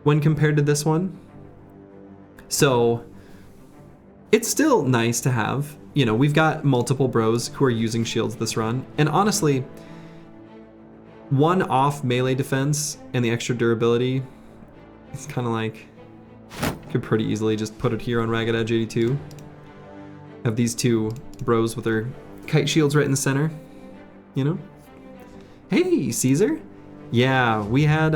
when compared to this one. So it's still nice to have, you know, we've got multiple bros who are using shields this run. And honestly, one off melee defense and the extra durability, it's kind of like, could pretty easily just put it here on Ragged Edge 82. Have these two bros with their kite shields right in the center, you know? Hey, Caesar. Yeah, we had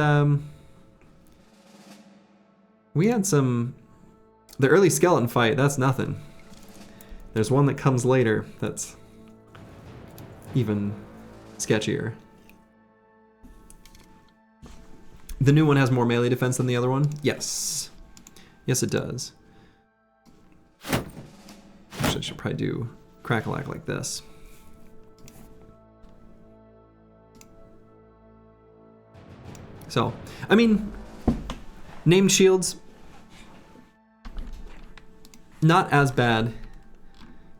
some, the early skeleton fight, that's nothing. There's one that comes later that's even sketchier. The new one has more melee defense than the other one? Yes. Yes, it does. Actually, I should probably do Crackalack like this. So, I mean, named shields, not as bad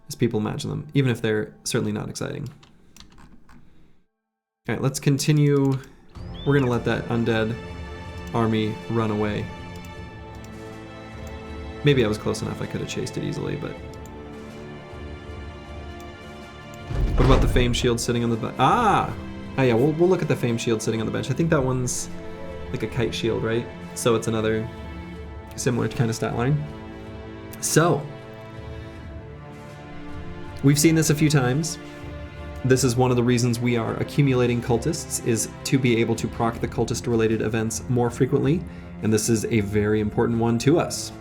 as people imagine them, even if they're certainly not exciting. All right, let's continue. We're gonna let that undead army run away. Maybe I was close enough, I could have chased it easily, but... What about the Fame Shield sitting on the bench? Ah yeah, we'll look at the Fame Shield sitting on the bench. I think that one's like a kite shield, right? So it's another similar kind of stat line. So, we've seen this a few times. This is one of the reasons we are accumulating cultists, is to be able to proc the cultist related events more frequently and this is a very important one to us.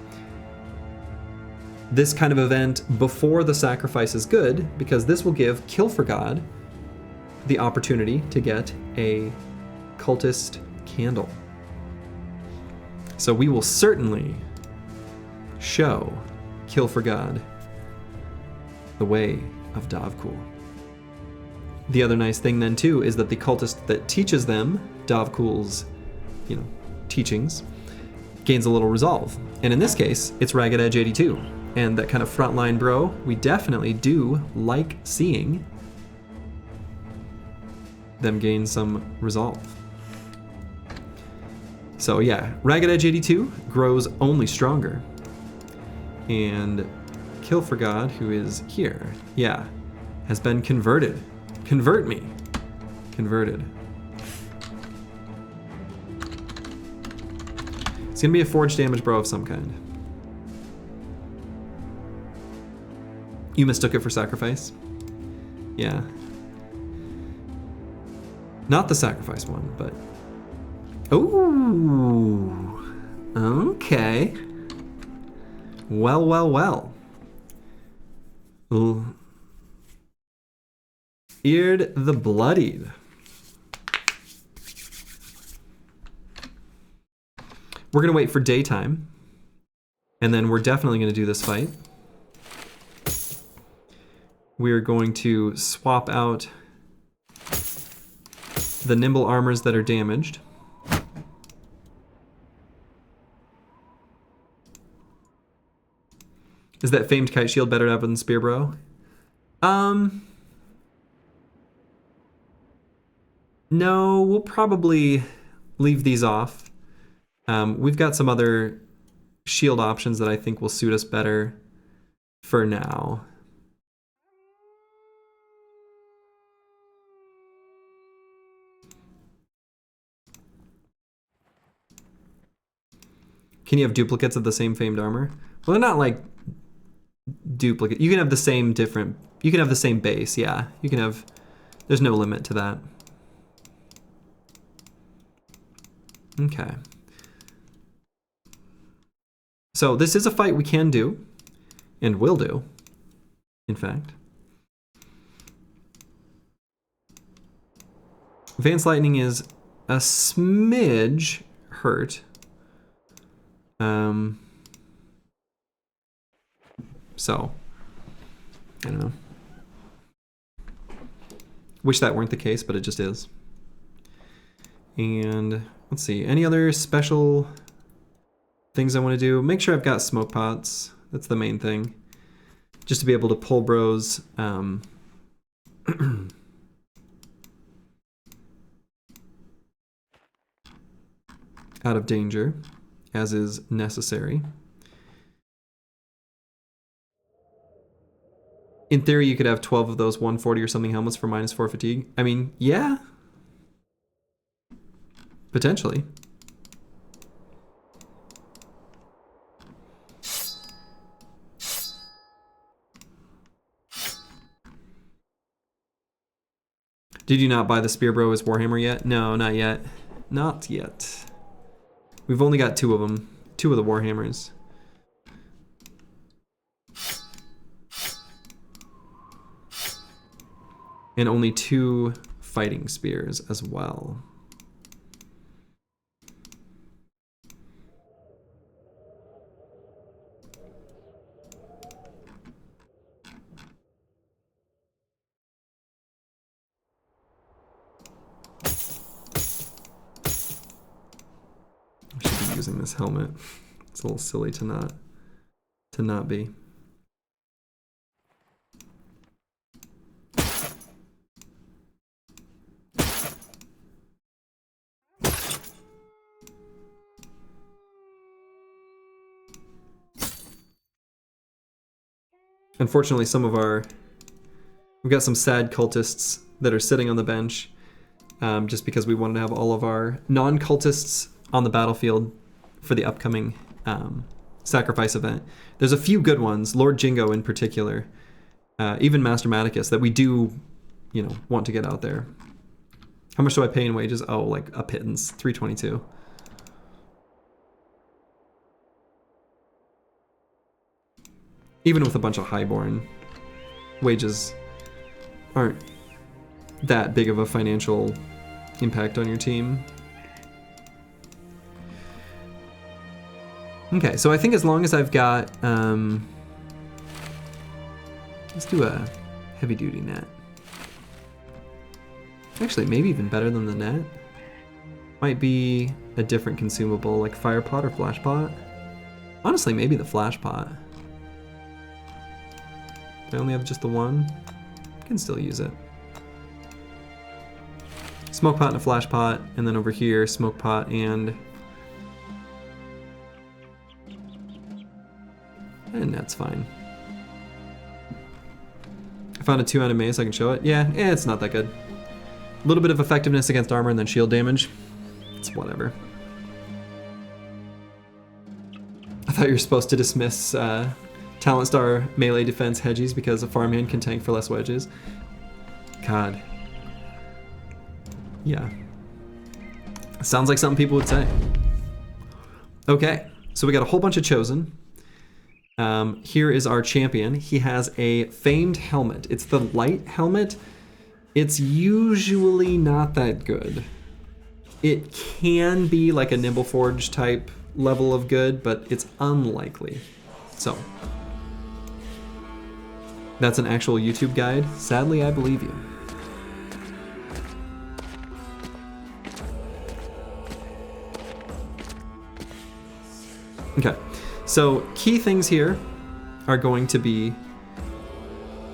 This kind of event before the sacrifice is good, because this will give Kill for God the opportunity to get a Cultist candle. So we will certainly show Kill for God the way of Davkul. The other nice thing then too is that the cultist that teaches them Davkul's, teachings gains a little resolve. And in this case, it's Ragged Edge 82. And that kind of frontline bro, we definitely do like seeing them gain some resolve. So yeah, Ragged Edge 82 grows only stronger. And Kill for God, who is here, yeah, has been converted. Convert me. Converted. It's gonna be a forge damage bro of some kind. You mistook it for sacrifice? Yeah. Not the sacrifice one, but... Ooh. Okay. Well, well, well. Ooh. Eared the Bloodied. We're gonna wait for daytime, and then we're definitely gonna do this fight. We're going to swap out the nimble armors that are damaged. Is that famed kite shield better to have than spear bro? No, we'll probably leave these off. We've got some other shield options that I think will suit us better for now. Can you have duplicates of the same famed armor? Well, they're not like duplicate. You can have the same different, you can have the same base, yeah. You can have, there's no limit to that. Okay. So this is a fight we can do, and will do, in fact. Advanced Lightning is a smidge hurt. So, I don't know. Wish that weren't the case, but it just is. And let's see, any other special things I want to do? Make sure I've got smoke pots. That's the main thing. Just to be able to pull bros. Out of danger, as is necessary. In theory, you could have 12 of those 140 or something helmets for -4 fatigue. I mean, yeah. Potentially. Did you not buy the Spear Bro as Warhammer yet? No, not yet. Not yet. We've only got 2 of them. 2 of the Warhammers. And only 2 fighting spears as well. I should be using this helmet. It's a little silly to not be. Unfortunately, we've got some sad cultists that are sitting on the bench just because we wanted to have all of our non-cultists on the battlefield for the upcoming sacrifice event. There's a few good ones, Lord Jingo in particular, even Master Maticus, that we do, want to get out there. How much do I pay in wages? Oh, like a pittance, 322. Even with a bunch of highborn, wages aren't that big of a financial impact on your team. Okay, so I think as long as I've got, let's do a heavy duty net. Actually, maybe even better than the net. Might be a different consumable, like fire pot or flash pot. Honestly, maybe the flash pot. I only have just the one. I can still use it. Smoke pot and a flash pot, and then over here, smoke pot and that's fine. I found a 2-handed mace, I can show it. Yeah, it's not that good. A little bit of effectiveness against armor and then shield damage. It's whatever. I thought you were supposed to dismiss Talent Star melee defense hedges because a farmhand can tank for less wedges. God. Yeah. Sounds like something people would say. Okay, so we got a whole bunch of chosen. Here is our champion. He has a famed helmet. It's the light helmet. It's usually not that good. It can be like a Nimbleforge type level of good, but it's unlikely. So, that's an actual YouTube guide. Sadly, I believe you. Okay, so key things here are going to be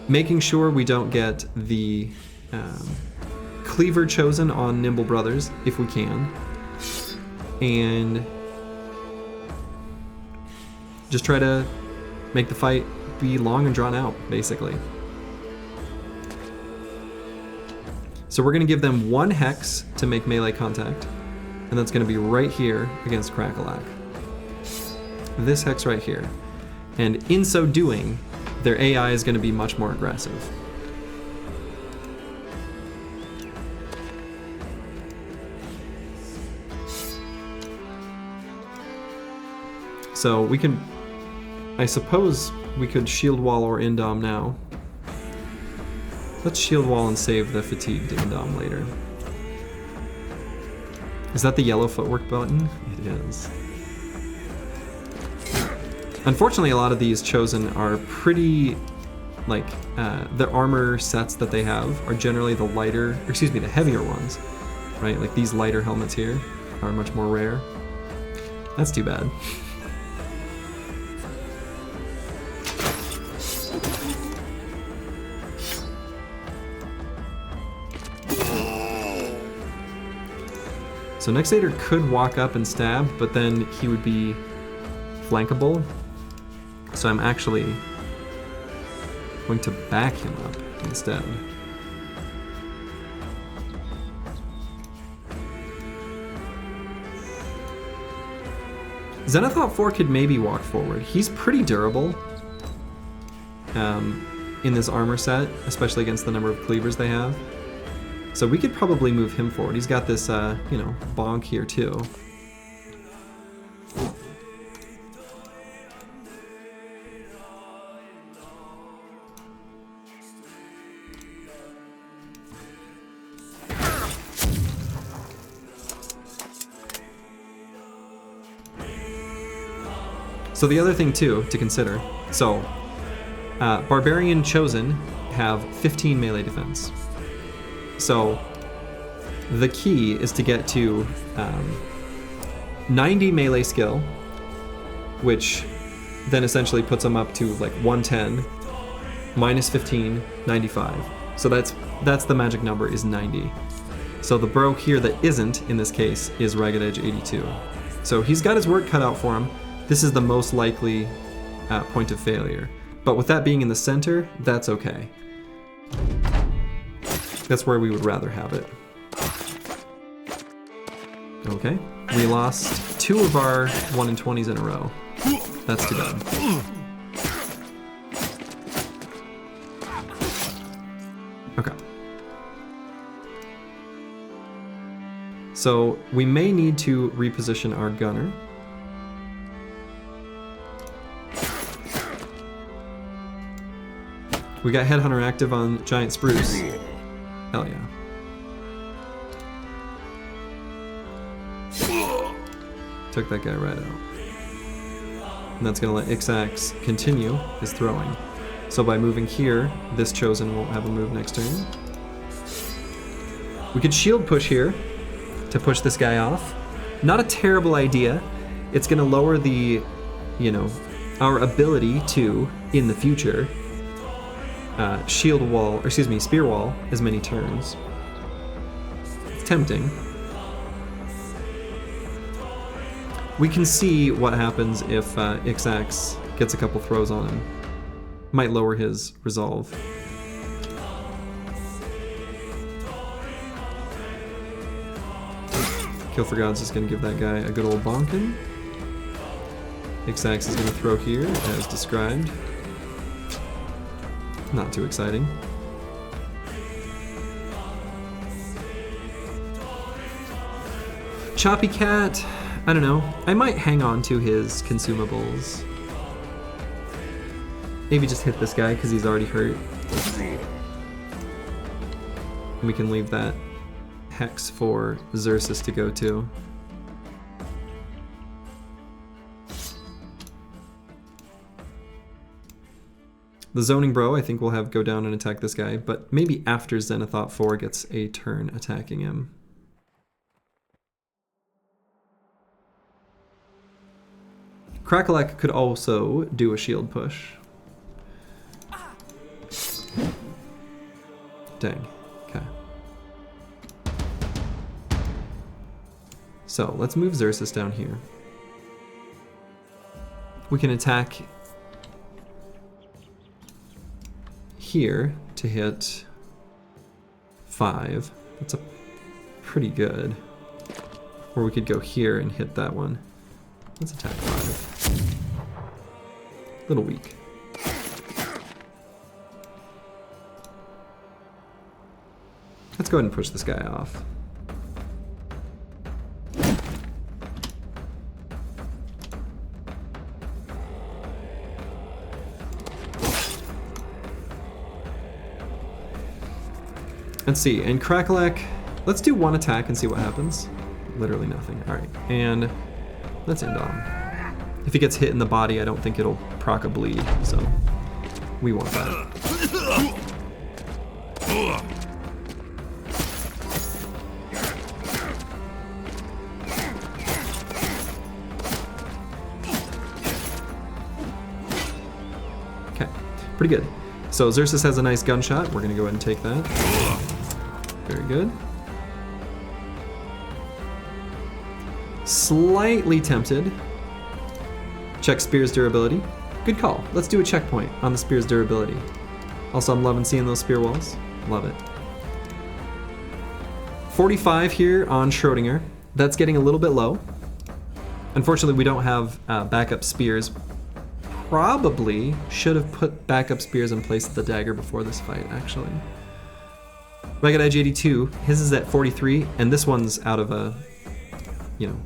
making sure we don't get the cleaver chosen on Nimble Brothers if we can, and just try to make the fight be long and drawn out, basically. So we're going to give them 1 hex to make melee contact, and that's going to be right here against Crackalack. This hex right here. And in so doing, their AI is going to be much more aggressive. So we can, I suppose we could shield wall or indom now. Let's shield wall and save the fatigued indom later. Is that the yellow footwork button? It is. Unfortunately, a lot of these chosen are pretty, like, the armor sets that they have are generally the lighter, or excuse me, the heavier ones, right? Like these lighter helmets here are much more rare. That's too bad. So Nexator could walk up and stab, but then he would be flankable. So I'm actually going to back him up instead. Zenithot 4 could maybe walk forward. He's pretty durable in this armor set, especially against the number of cleavers they have. So we could probably move him forward. He's got this, you know, bonk here too. So the other thing too to consider, so Barbarian Chosen have 15 melee defense. So the key is to get to 90 melee skill, which then essentially puts them up to like 110, minus 15, 95. So that's the magic number, is 90. So the bro here that isn't, in this case, is Ragged Edge 82. So he's got his work cut out for him. This is the most likely point of failure. But with that being in the center, that's okay. That's where we would rather have it. Okay, we lost 2 of our 1 in 20s in a row. That's too bad. Okay. So we may need to reposition our gunner. We got Headhunter active on Giant Spruce. Hell yeah. Took that guy right out. And that's going to let Ixax continue his throwing. So by moving here, this Chosen won't have a move next turn. We could shield push here to push this guy off. Not a terrible idea. It's going to lower the, you know, our ability to, in the future, shield wall, or excuse me, spear wall as many turns. It's tempting. We can see what happens if Ixax gets a couple throws on him. Might lower his resolve. Kill for God's just gonna give that guy a good old bonkin. Ixax is gonna throw here as described. Not too exciting. Choppy Cat, I don't know. I might hang on to his consumables. Maybe just hit this guy because he's already hurt. And we can leave that Hex for Xerxes to go to. The Zoning Bro I think we'll have go down and attack this guy, but maybe after Zenithot 4 gets a turn attacking him. Crackleck could also do a shield push. Dang. Okay. So let's move Xerxes down here. We can attack here to hit 5. That's a pretty good. Or we could go here and hit that one. Let's attack 5. A little weak. Let's go ahead and push this guy off. Let's see, and Crackleck, let's do one attack and see what happens. Literally nothing. Alright, and let's end on. If he gets hit in the body, I don't think it'll proc a bleed, so we want that. Okay, pretty good. So Xerxes has a nice gunshot. We're gonna go ahead and take that. Very good. Slightly tempted. Check Spear's durability. Good call. Let's do a checkpoint on the Spear's durability. Also, I'm loving seeing those spear walls. Love it. 45 here on Schrodinger. That's getting a little bit low. Unfortunately, we don't have backup spears. Probably should have put backup spears in place of the dagger before this fight, actually. Ragged Edge 82, his is at 43, and this one's out of a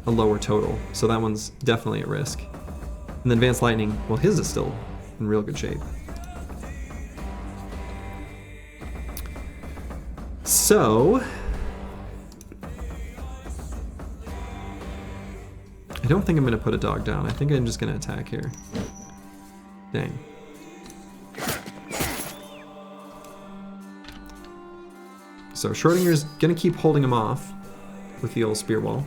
lower total, so that one's definitely at risk. And then Advanced Lightning, well, his is still in real good shape. So, I don't think I'm gonna put a dog down. I think I'm just gonna attack here. Dang. So Schrodinger's gonna keep holding him off with the old spear wall.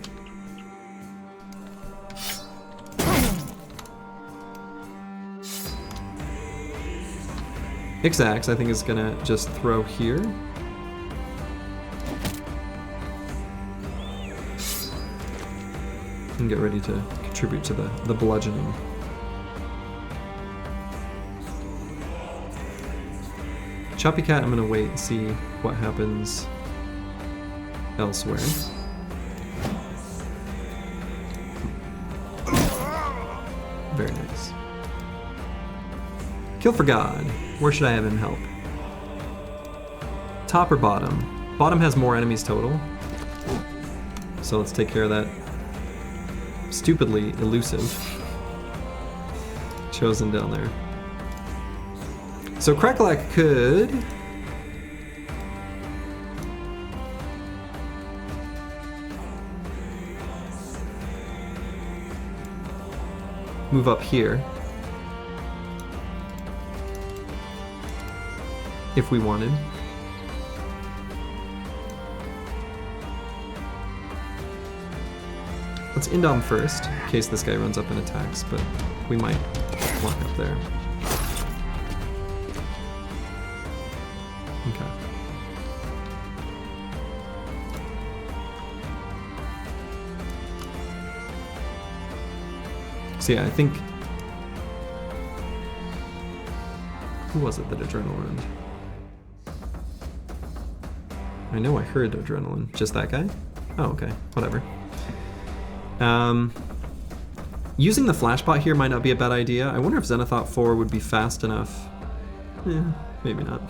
Ixax, I think, is gonna just throw here. And get ready to contribute to the bludgeoning. Choppy Cat, I'm gonna wait and see what happens elsewhere. Very nice. Kill for God. Where should I have him help? Top or bottom? Bottom has more enemies total. So let's take care of that stupidly elusive Chosen down there. So Crackalack could... move up here. If we wanted. Let's Indom first, in case this guy runs up and attacks, but we might block up there. Okay. So yeah, I think... who was it that adrenaline? I know I heard adrenaline. Just that guy? Oh, okay. Whatever. Using the flashbot here might not be a bad idea. I wonder if Zenithot 4 would be fast enough. Yeah, maybe not.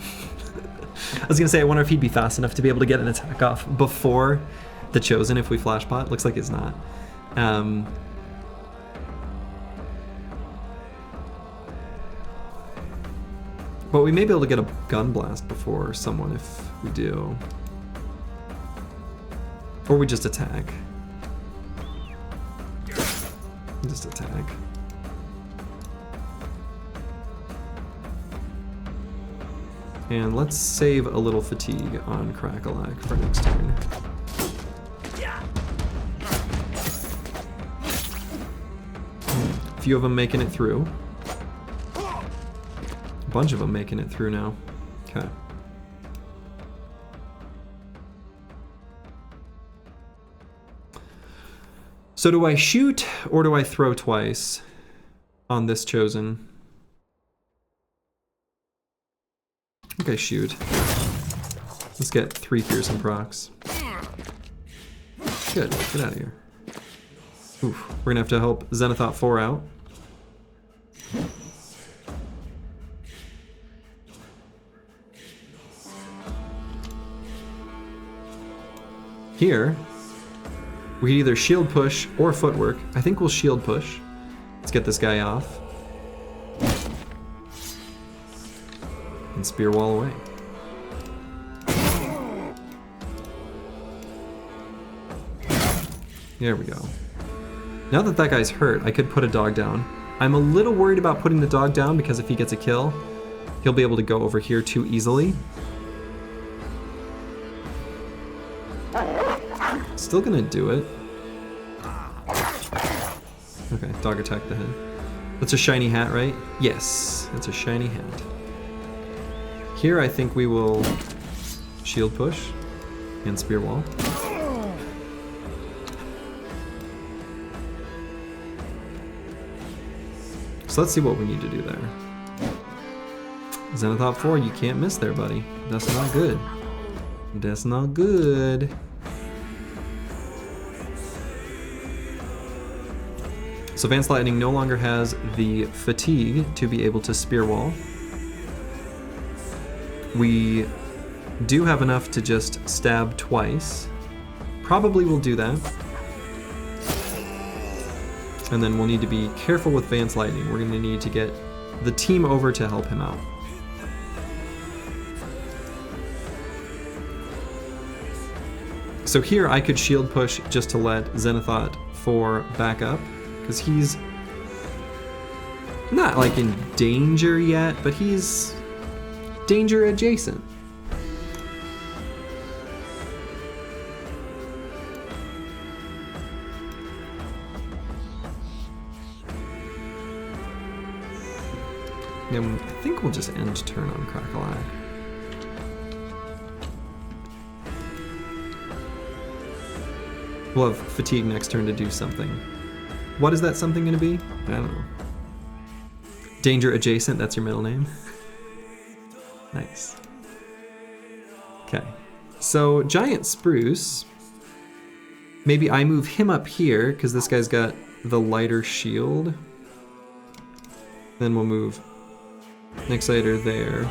I was gonna say, I wonder if he'd be fast enough to be able to get an attack off before the Chosen if we flashbot. Looks like it's not. But we may be able to get a gun blast before someone if we do. Or we just attack. Just attack. And let's save a little fatigue on Crackalack for next turn. A few of them making it through. A bunch of them making it through now. Okay. So do I shoot or do I throw twice on this Chosen? Okay, shoot. Let's get 3 fearsome procs. Good, get out of here. Oof, we're gonna have to help Zenithot 4 out. Here, we can either shield push or footwork. I think we'll shield push. Let's get this guy off. And spear wall away. There we go. Now that that guy's hurt, I could put a dog down. I'm a little worried about putting the dog down because if he gets a kill, he'll be able to go over here too easily. Still gonna do it. Okay, dog attack the head. That's a shiny hat, right? Yes, it's a shiny hat. Here I think we will shield push and spear wall. So let's see what we need to do there. Zenithot 4, you can't miss there, buddy. That's not good. That's not good. So Vance Lightning no longer has the fatigue to be able to spear wall. We do have enough to just stab twice. Probably will do that. And then we'll need to be careful with Vance Lightning. We're gonna need to get the team over to help him out. So here I could shield push just to let Zenithot 4 back up, because he's not like in danger yet, but he's danger adjacent. And I think we'll just end turn on Crackalack. We'll have fatigue next turn to do something. What is that something gonna be? I don't know. Danger adjacent, that's your middle name. Nice. Okay, so Giant Spruce. Maybe I move him up here, because this guy's got the lighter shield. Then we'll move Nexiter there,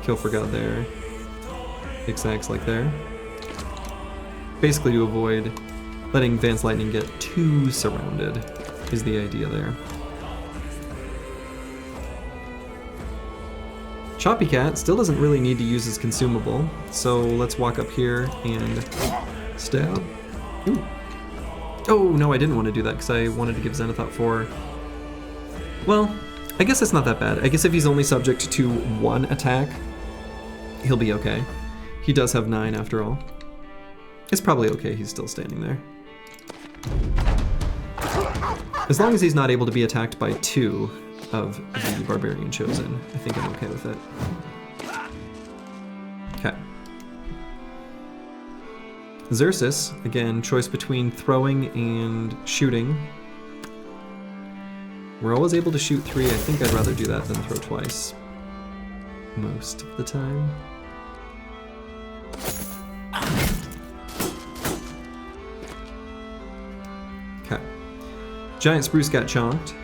Kill Forgot there, Ixax like there. Basically to avoid letting Vance Lightning get too surrounded is the idea there. Choppy Cat still doesn't really need to use his consumable, so let's walk up here and stab. Ooh. Oh, no, I didn't want to do that because I wanted to give Zenithot 4. Well, I guess it's not that bad. I guess if he's only subject to 1 attack, he'll be okay. He does have 9 after all. It's probably okay he's still standing there. As long as he's not able to be attacked by 2 of the Barbarian Chosen, I think I'm okay with it. Okay. Xerxes, again, choice between throwing and shooting. We're always able to shoot 3. I think I'd rather do that than throw twice. Most of the time. Okay. Giant Spruce got chonked.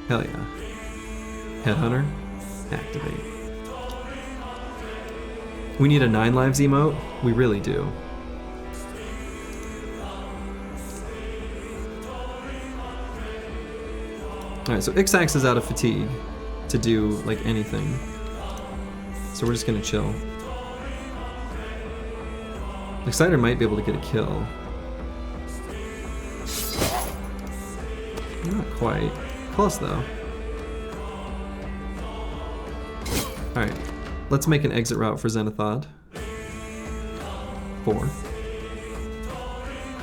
Hell yeah. Headhunter, activate. We need a 9 lives emote? We really do. Alright, so Ixax is out of fatigue to do, like, anything. So we're just gonna chill. Exciter might be able to get a kill. Not quite. Close, though. Alright, let's make an exit route for Zenithod. 4.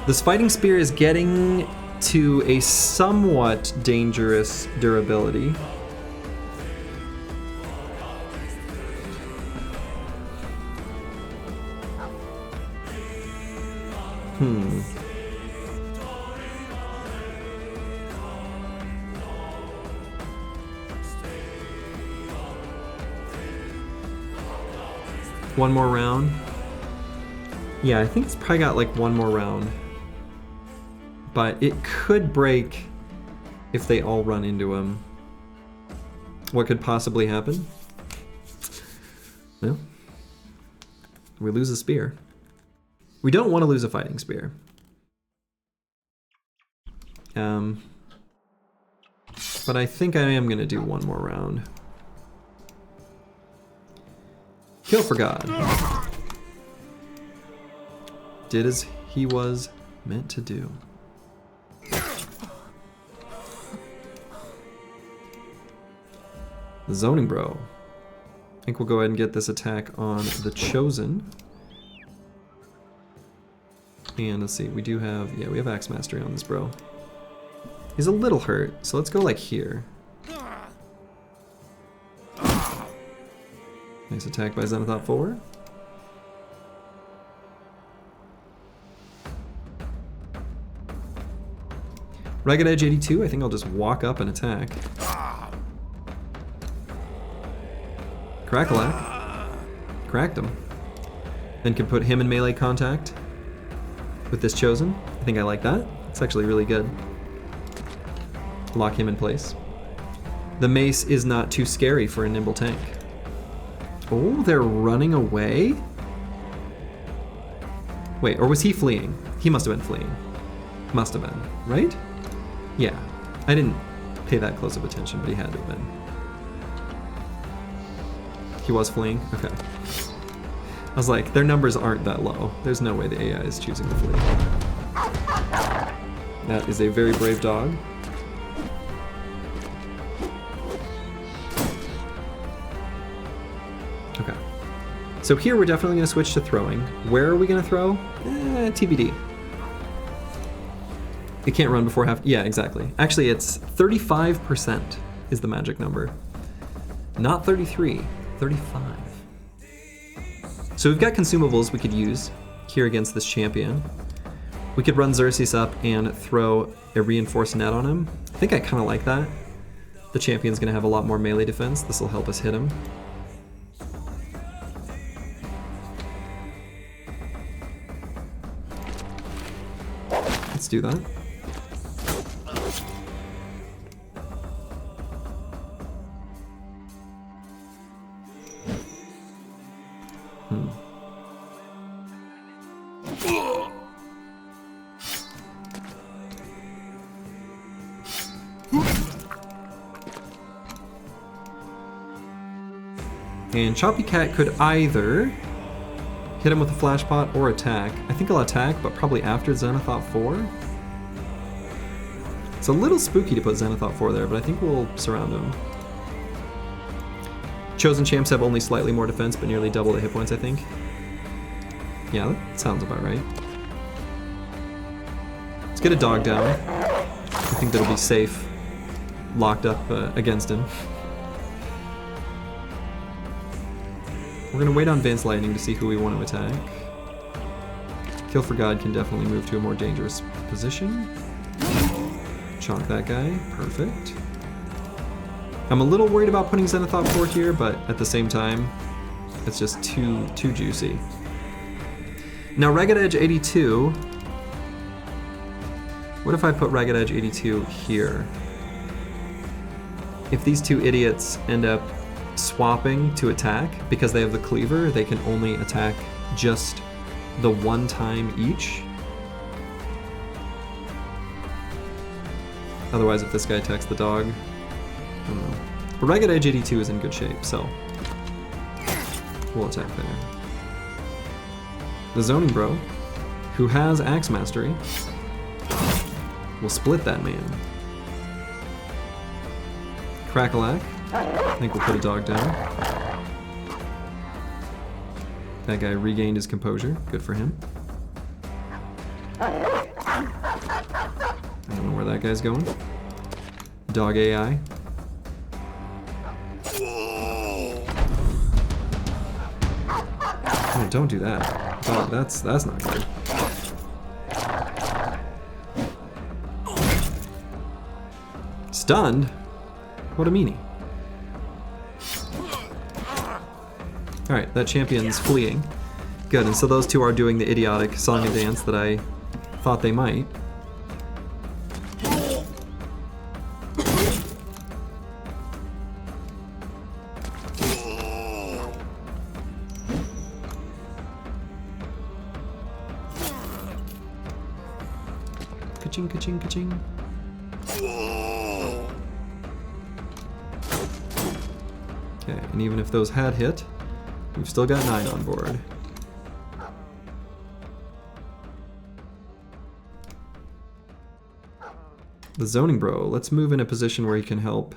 This Fighting Spear is getting to a somewhat dangerous durability. One more round? Yeah, I think it's probably got like one more round. But it could break if they all run into him. What could possibly happen? Well, we lose a spear. We don't want to lose a fighting spear. But I think I am going to do one more round. Kill for God. Did as he was meant to do. The Zoning Bro. I think we'll go ahead and get this attack on the Chosen. And let's see, we do have, yeah, we have Axe Mastery on this bro. He's a little hurt, so let's go like here. Nice attack by Zenithot 4. Ragged Edge 82, I think I'll just walk up and attack. Crackalack. Cracked him. Then can put him in melee contact with this Chosen. I think I like that. It's actually really good. Lock him in place. The mace is not too scary for a nimble tank. Oh, they're running away? Wait, or was he fleeing? He must have been fleeing. Must have been, right? Yeah. I didn't pay that close of attention, but he had to have been. He was fleeing? Okay. I was like, their numbers aren't that low. There's no way the AI is choosing to flee. That is a very brave dog. Okay. So here we're definitely going to switch to throwing. Where are we going to throw? TBD. It can't run before half... Yeah, exactly. Actually, it's 35% is the magic number. Not 33, 35. So we've got consumables we could use here against this champion. We could run Xerxes up and throw a reinforced net on him. I think I kind of like that. The champion's going to have a lot more melee defense. This will help us hit him. Let's do that. And Choppy Cat could either hit him with a flash pot or attack. I think I'll attack, but probably after Xanathop 4. It's a little spooky to put Xanathop 4 there, but I think we'll surround him. Chosen champs have only slightly more defense, but nearly double the hit points, I think. Yeah, that sounds about right. Let's get a dog down. I think that'll be safe, locked up against him. We're gonna wait on Vance Lightning to see who we want to attack. Kill for God can definitely move to a more dangerous position. Chonk that guy, perfect. I'm a little worried about putting Xanathop 4 here, but at the same time, it's just too juicy. Now Ragged Edge 82. What if I put Ragged Edge 82 here? If these two idiots end up swapping to attack, because they have the cleaver, they can only attack just the one time each. Otherwise, if this guy attacks the dog, I don't know. But Ragged Edge 82 is in good shape, so we'll attack there. The Zoning Bro, who has Axe Mastery, will split that man. Crackalack, I think we'll put a dog down. That guy regained his composure, good for him. I don't know where that guy's going. Dog AI. Oh, don't do that. Oh, that's not good. Stunned? What a meanie. Alright, that champion's fleeing. Good, and so those two are doing the idiotic song and dance that I thought they might. Ka-ching, ka-ching, ka-ching. Okay, and even if those had hit, we've still got 9 on board. The Zoning Bro, let's move in a position where he can help.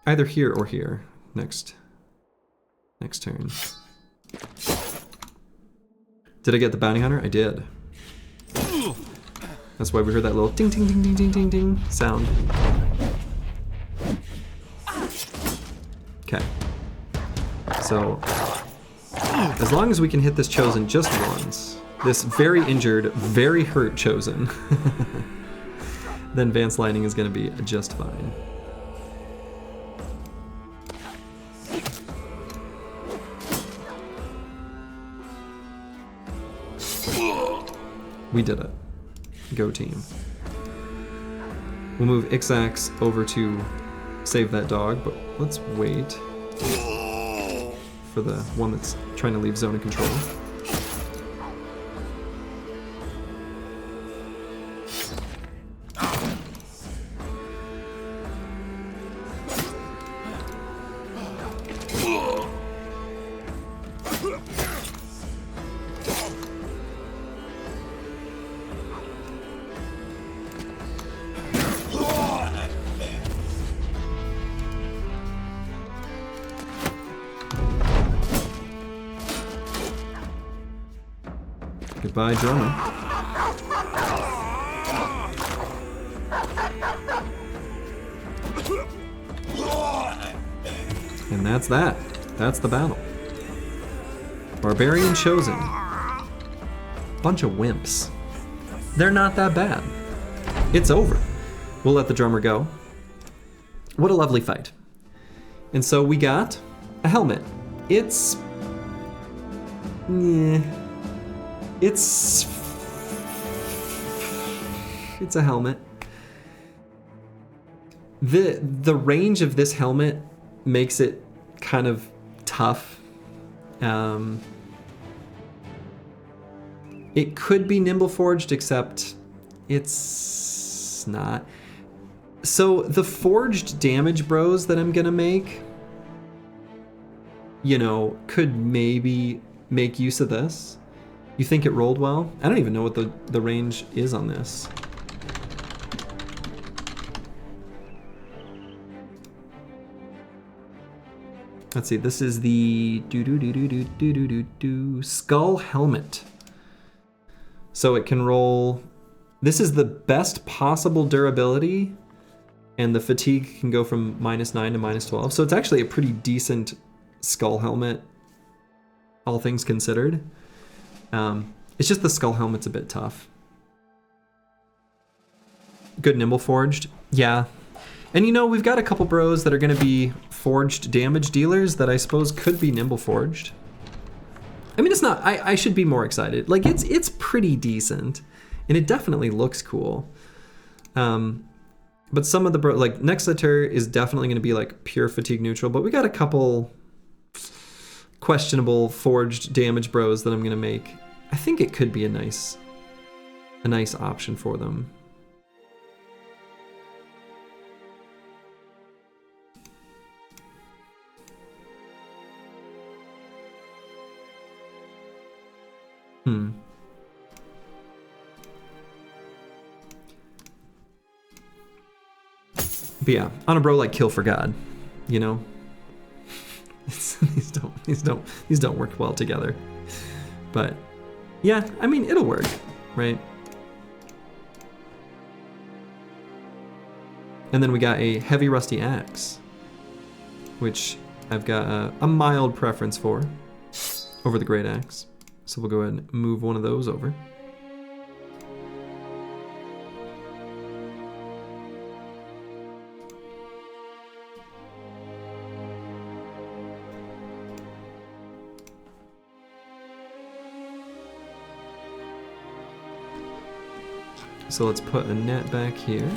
Either here or here. Next turn. Did I get the Bounty Hunter? I did. That's why we heard that little ding ding ding ding ding ding ding sound. Okay. So, as long as we can hit this Chosen just once, this very injured, very hurt Chosen, then Vance Lightning is going to be just fine. We did it. Go team. We'll move Ixax over to save that dog, but let's wait for the one that's trying to leave zone of control. Goodbye, drummer. And that's that. That's the battle. Barbarian chosen. Bunch of wimps. They're not that bad. It's over. We'll let the drummer go. What a lovely fight. And so we got a helmet. It's a helmet. The range of this helmet makes it kind of tough. It could be nimble forged, except it's not. So the forged damage bros that I'm gonna make, you know, could maybe make use of this. You think it rolled well? I don't even know what the range is on this. Let's see, this is the Skull Helmet. So it can roll, this is the best possible durability, and the fatigue can go from -9 to -12. So it's actually a pretty decent Skull Helmet, all things considered. It's just the Skull Helmet's a bit tough. Good Nimble Forged, yeah. And you know, we've got a couple bros that are gonna be forged damage dealers that I suppose could be Nimble Forged. I mean, it's not, I should be more excited. Like, it's pretty decent, and it definitely looks cool. But some of the bro, like Nexliter is definitely gonna be like pure fatigue neutral, but we got a couple questionable forged damage bros that I'm gonna make. I think it could be a nice option for them. But yeah, on a bro like Kill for God, you know? these don't work well together. But yeah, I mean, it'll work, right? And then we got a Heavy Rusty Axe, which I've got a mild preference for over the Great Axe. So we'll go ahead and move one of those over. So let's put a net back here.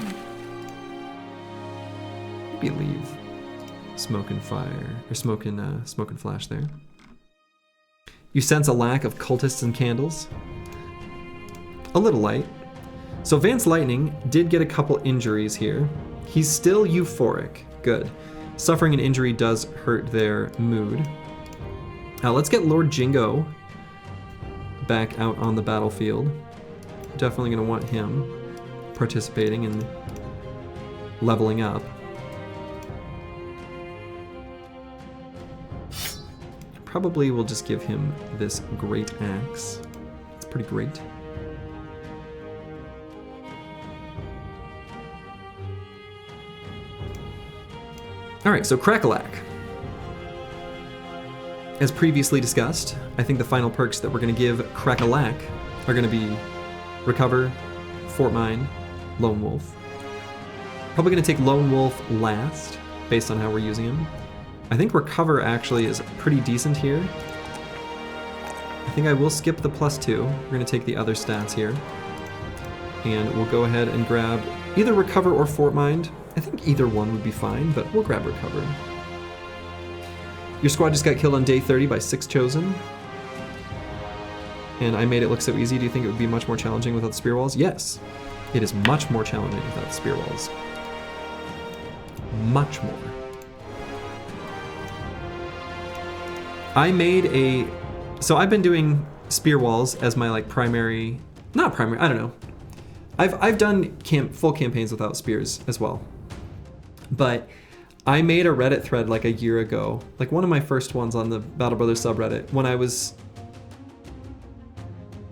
Maybe leave smoke and fire, or smoke and flash there. You sense a lack of cultists and candles. A little light. So Vance Lightning did get a couple injuries here. He's still euphoric. Good. Suffering an injury does hurt their mood. Now let's get Lord Jingo back out on the battlefield. Definitely going to want him participating and leveling up. Probably we'll just give him this Great Axe. It's pretty great. Alright, so Crackalack. As previously discussed, I think the final perks that we're going to give Crackalack are going to be Recover, Fort Mine, Lone Wolf. Probably going to take Lone Wolf last, based on how we're using him. I think Recover actually is pretty decent here. I think I will skip the +2. We're going to take the other stats here. And we'll go ahead and grab either Recover or Fort Mine. I think either one would be fine, but we'll grab Recover. Your squad just got killed on day 30 by 6 Chosen. And I made it look so easy. Do you think it would be much more challenging without the spear walls? Yes. It is much more challenging without the spear walls. Much more. I made a... So I've been doing spear walls as my like primary... Not primary, I don't know. I've done full campaigns without spears as well. But I made a Reddit thread like a year ago. Like one of my first ones on the Battle Brothers subreddit when I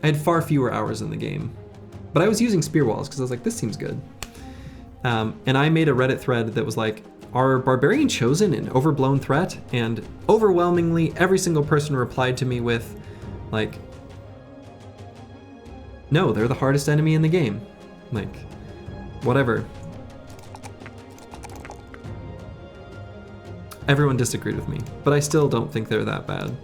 had far fewer hours in the game. But I was using spear walls because I was like, this seems good. And I made a Reddit thread that was like, are Barbarian Chosen an overblown threat? And overwhelmingly, every single person replied to me with, like, no, they're the hardest enemy in the game. Like, whatever. Everyone disagreed with me, but I still don't think they're that bad.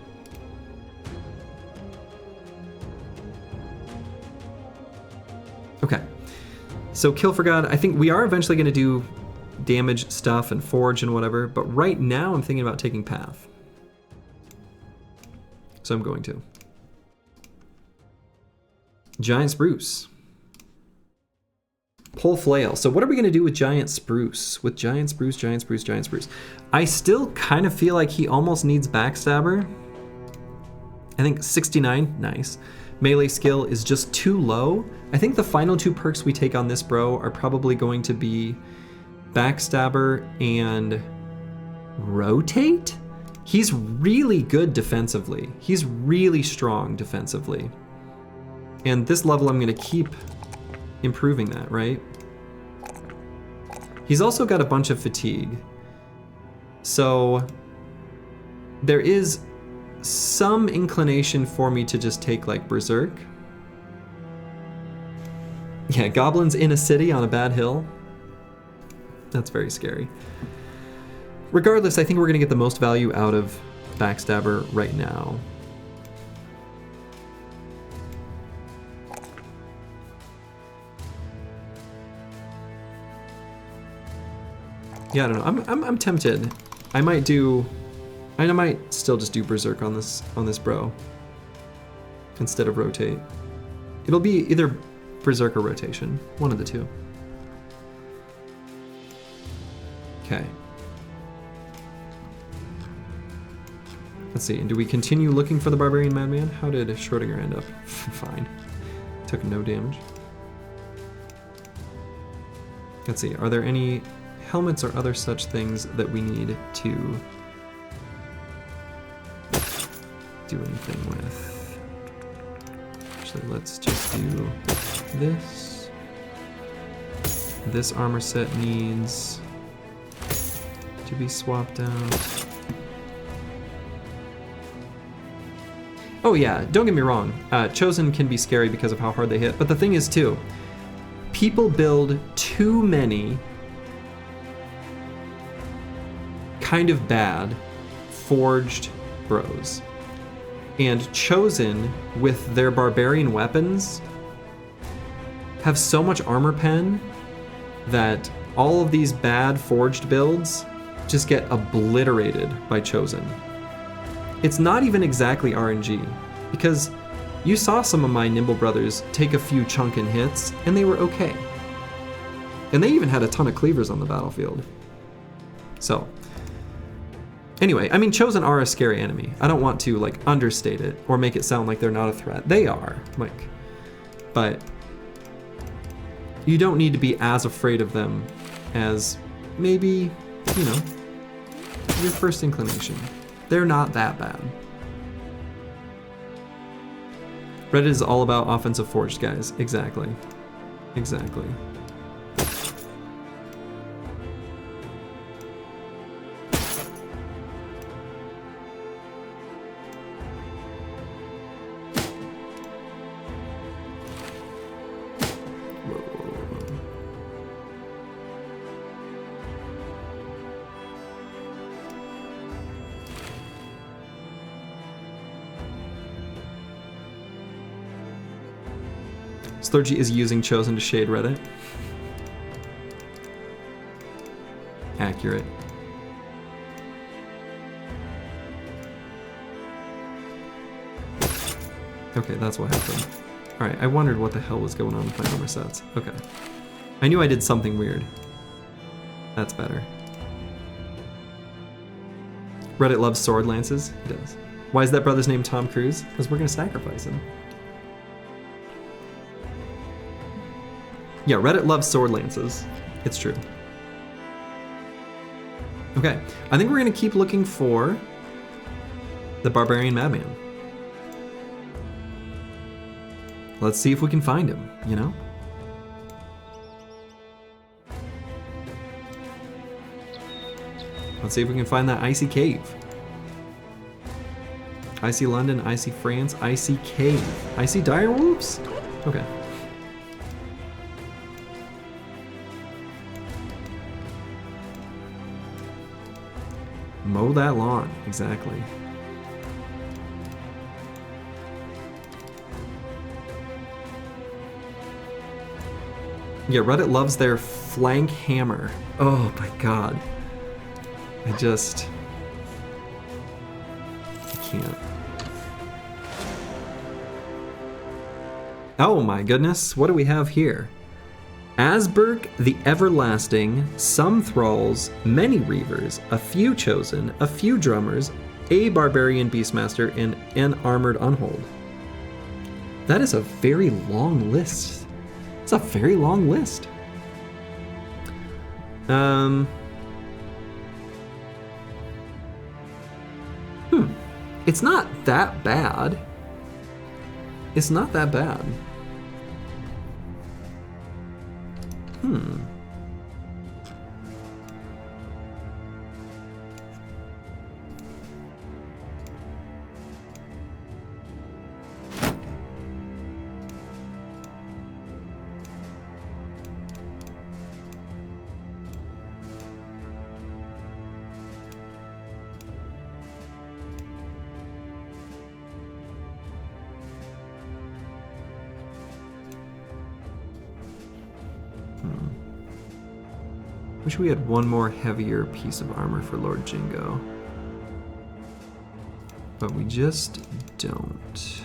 Okay, so Kill for God, I think we are eventually going to do damage stuff and forge and whatever, but right now I'm thinking about taking Path. So I'm going to. Giant Spruce. Pole Flail. So what are we going to do with Giant Spruce? With Giant Spruce, Giant Spruce, Giant Spruce. I still kind of feel like he almost needs Backstabber. I think 69, nice. Melee skill is just too low. I think the final 2 perks we take on this bro are probably going to be Backstabber and Rotate? He's really good defensively. He's really strong defensively. And this level I'm going to keep improving that, right? He's also got a bunch of fatigue. So there is some inclination for me to just take like Berserk. Yeah, goblins in a city on a bad hill. That's very scary. Regardless, I think we're going to get the most value out of Backstabber right now. Yeah, I don't know. I'm tempted. I might still just do Berserk on this bro instead of Rotate. It'll be either Berserk or Rotation, one of the two. Okay. Let's see, do we continue looking for the Barbarian Madman? How did Schrodinger end up? Fine. Took no damage. Let's see, are there any helmets or other such things that we need to do anything with? Actually, let's just do this. This armor set needs to be swapped out. Oh yeah, don't get me wrong, Chosen can be scary because of how hard they hit, but the thing is too, people build too many kind of bad forged bros. And Chosen, with their barbarian weapons, have so much armor pen that all of these bad forged builds just get obliterated by Chosen. It's not even exactly RNG, because you saw some of my Nimble brothers take a few chunkin' hits, and they were okay. And they even had a ton of cleavers on the battlefield. So, anyway, I mean, Chosen are a scary enemy. I don't want to, like, understate it, or make it sound like they're not a threat. They are, like, but you don't need to be as afraid of them as maybe, you know, your first inclination. They're not that bad. Reddit is all about offensive forged guys. Exactly. Exactly. Slurgy is using Chosen to shade Reddit. Accurate. Okay, that's what happened. Alright, I wondered what the hell was going on with my armor sets. Okay. I knew I did something weird. That's better. Reddit loves sword lances? He does. Why is that brother's name Tom Cruise? Because we're gonna sacrifice him. Yeah, Reddit loves sword lances. It's true. Okay, I think we're gonna keep looking for the Barbarian Madman. Let's see if we can find him, you know? Let's see if we can find that icy cave. Icy London, icy France, icy cave. Icy direwolves? Okay. Mow that lawn, exactly. Yeah, Reddit loves their flank hammer. Oh my god. I can't. Oh my goodness, what do we have here? Asberg the Everlasting, some thralls, many reavers, a few chosen, a few drummers, a barbarian beastmaster, and an armored unhold. That is a very long list. It's a very long list. It's not that bad. It's not that bad. Wish we had one more heavier piece of armor for Lord Jingo. But we just don't.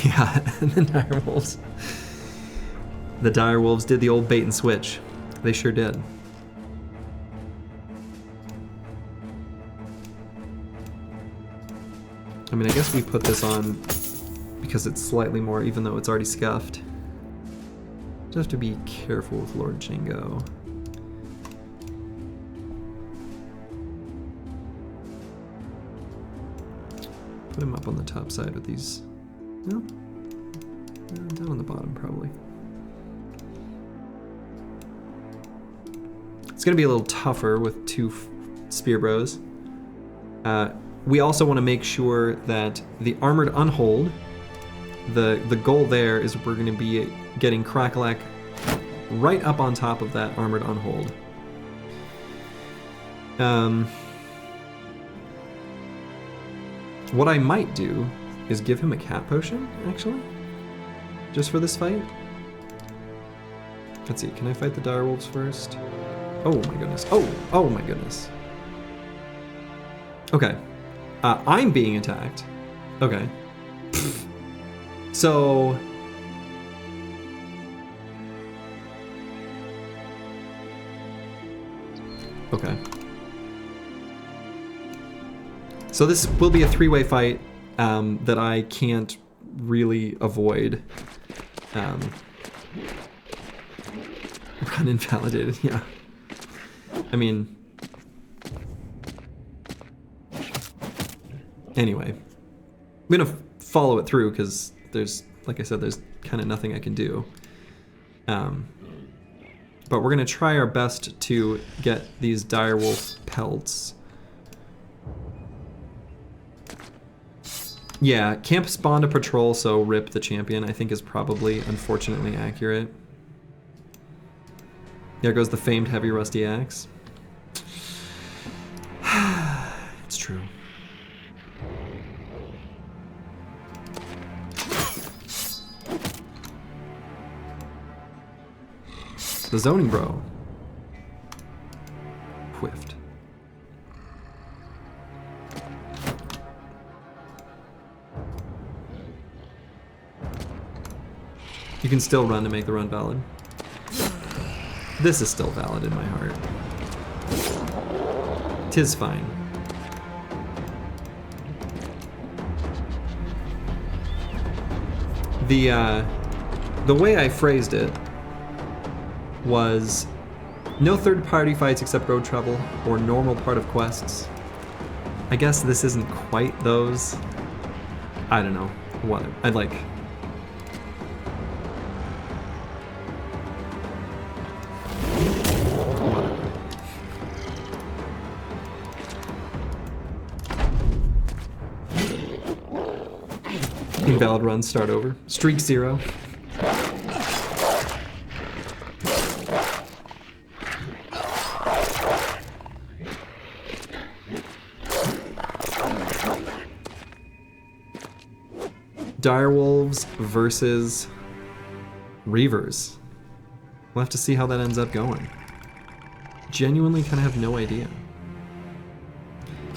Yeah, and the direwolves. The direwolves did the old bait and switch. They sure did. I mean, I guess we put this on because it's slightly more, even though it's already scuffed. Just have to be careful with Lord Jingo. Put him up on the top side with these. No? Down on the bottom, probably. It's going to be a little tougher with two spear bros. We also want to make sure that the armored unhold, the goal there is we're going to be getting Crackalack right up on top of that armored unhold. What I might do is give him a cat potion, actually, just for this fight. Let's see, can I fight the direwolves first? Oh my goodness. Oh my goodness. Okay. I'm being attacked. Okay. So... Okay. So this will be a three-way fight that I can't really avoid. Run invalidated, yeah. I mean... Anyway. I'm gonna follow it through because there's, like I said, there's kind of nothing I can do. But we're gonna try our best to get these direwolf pelts. Yeah, camp spawned a patrol, so rip the champion, I think is probably, unfortunately, accurate. There goes the famed heavy rusty axe. It's true. The zoning bro. Whiffed. You can still run to make the run valid. This is still valid in my heart. 'Tis fine. The way I phrased it was no third-party fights except road travel or normal part of quests. I guess this isn't quite those. I don't know. What I'd like. Invalid run, start over. Streak 0. Direwolves versus Reavers. We'll have to see how that ends up going. Genuinely kind of have no idea.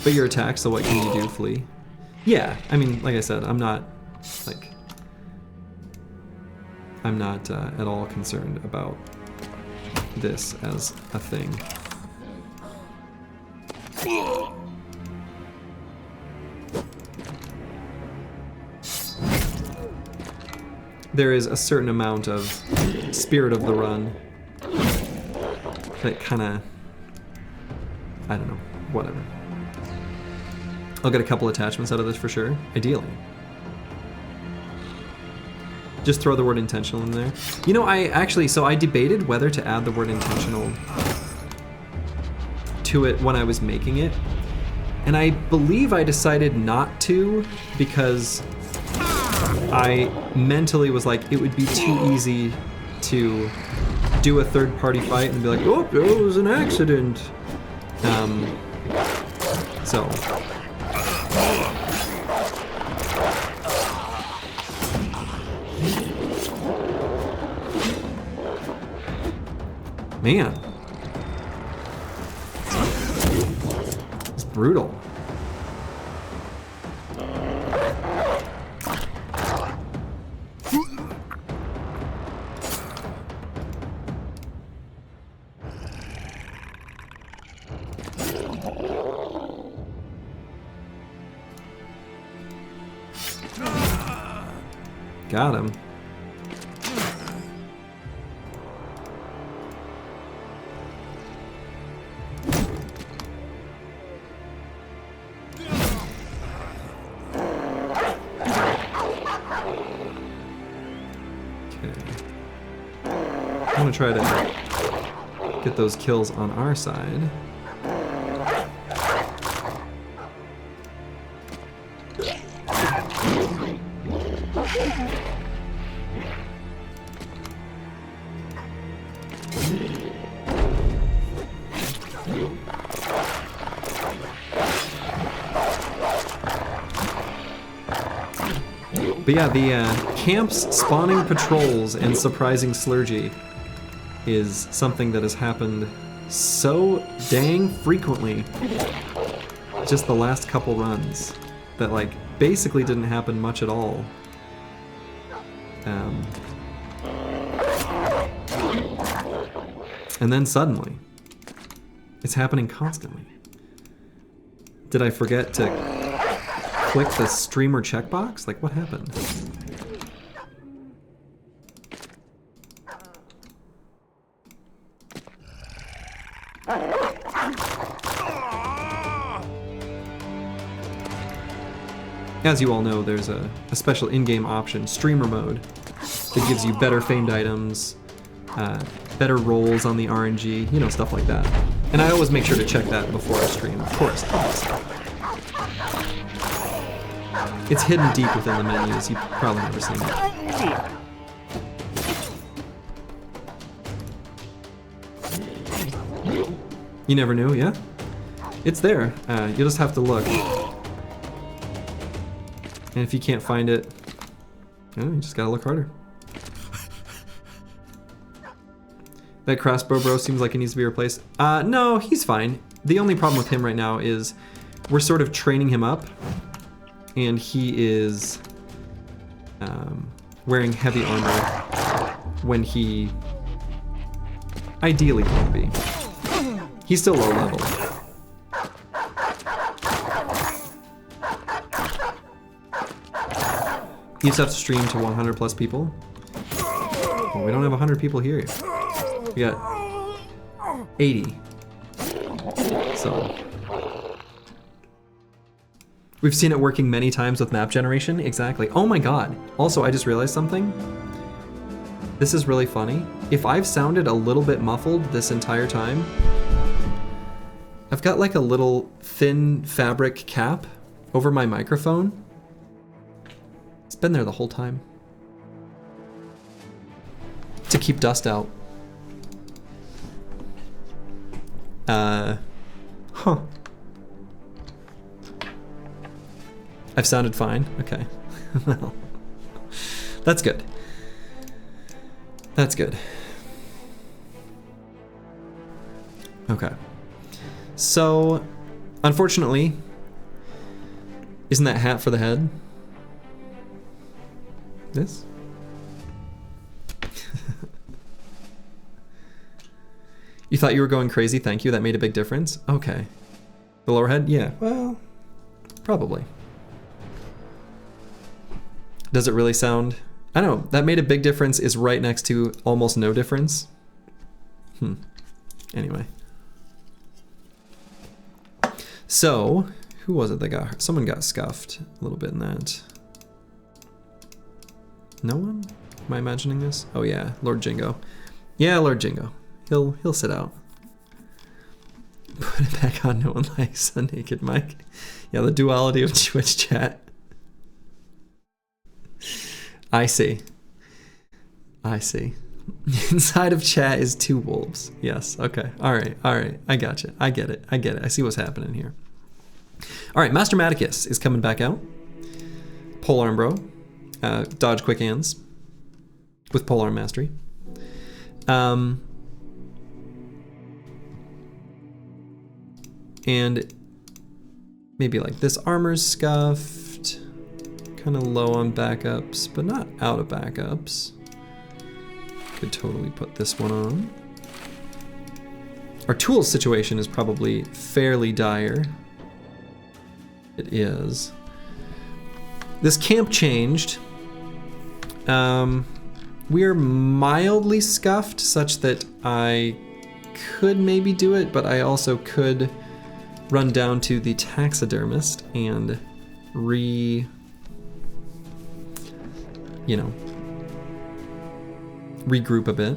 But your attack, so what can you do, flee? Yeah, I mean, like I said, I'm not Like, I'm not at all concerned about this as a thing. There is a certain amount of spirit of the run that kind of, I don't know, whatever. I'll get a couple attachments out of this for sure, ideally. Just throw the word intentional in there. You know, so I debated whether to add the word intentional to it when I was making it. And I believe I decided not to because I mentally was like, it would be too easy to do a third-party fight and be like, oh, it was an accident. So. Man. It's brutal. Got him. I'm gonna try to get those kills on our side. But yeah, the camps spawning patrols and surprising Slurgy is something that has happened so dang frequently just the last couple runs that like basically didn't happen much at all. And then suddenly it's happening constantly. Did I forget to click the streamer checkbox? Like, what happened? As you all know, there's a special in-game option, streamer mode, that gives you better famed items, better rolls on the RNG, you know, stuff like that. And I always make sure to check that before I stream, of course. It's hidden deep within the menus, you've probably never seen it. You never knew, yeah? It's there, you just have to look. And if you can't find it, you just gotta look harder. That crossbow bro seems like he needs to be replaced. No, he's fine. The only problem with him right now is we're sort of training him up, and he is wearing heavy armor when he ideally can be. He's still low level. You just have to stream to 100 plus people. Well, we don't have 100 people here. We got 80. So we've seen it working many times with map generation. Exactly. Oh my god. Also, I just realized something. This is really funny. If I've sounded a little bit muffled this entire time, I've got like a little thin fabric cap over my microphone. It's been there the whole time. To keep dust out. Huh. I've sounded fine. Okay. Well, that's good. That's good. Okay. So, unfortunately, isn't that hat for the head? This? You thought you were going crazy, thank you, that made a big difference? Okay. The lower head? Yeah, well, probably. Does it really sound? I don't know, that made a big difference is right next to almost no difference. Anyway. So, who was it that got hurt? Someone got scuffed a little bit in that. No one? Am I imagining this? Oh yeah, Lord Jingo. Yeah, Lord Jingo. He'll sit out. Put it back on, no one likes a naked mic. Yeah, the duality of Twitch chat. I see. I see. Inside of chat is 2 wolves. Yes, okay. Alright, I gotcha. I get it. I see what's happening here. Alright, Master Maticus is coming back out. Polearm Bro. Dodge quick hands. With Polearm Mastery. And maybe like this armor's scuffed. Kind of low on backups, but not out of backups. Could totally put this one on. Our tools situation is probably fairly dire. It is. This camp changed. We're mildly scuffed such that I could maybe do it, but I also could run down to the taxidermist and regroup a bit.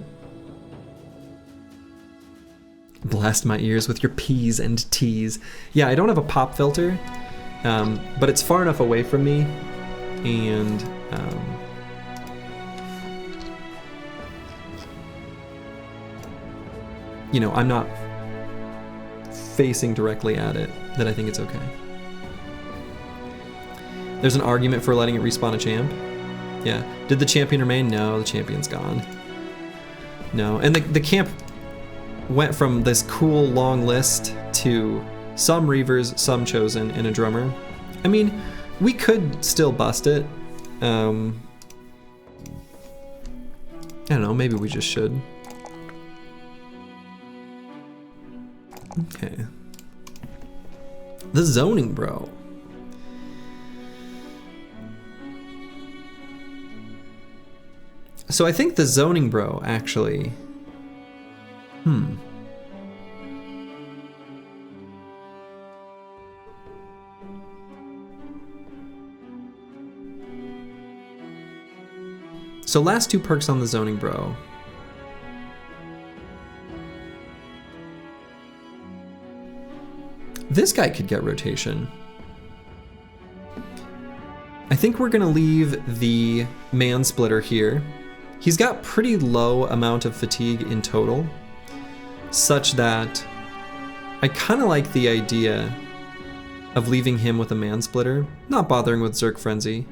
Blast my ears with your P's and T's. Yeah, I don't have a pop filter, but it's far enough away from me, and you know, I'm not facing directly at it, that I think it's okay. There's an argument for letting it respawn a champ. Yeah. Did the champion remain? No, the champion's gone. No. And the camp went from this cool long list to some Reavers, some Chosen, and a drummer. I mean, we could still bust it. I don't know, maybe we just should. Okay. The zoning bro. So I think the zoning bro actually. So last 2 perks on the zoning bro. This guy could get rotation. I think we're gonna leave the man splitter here. He's got pretty low amount of fatigue in total, such that I kind of like the idea of leaving him with a man splitter, not bothering with Zerk Frenzy.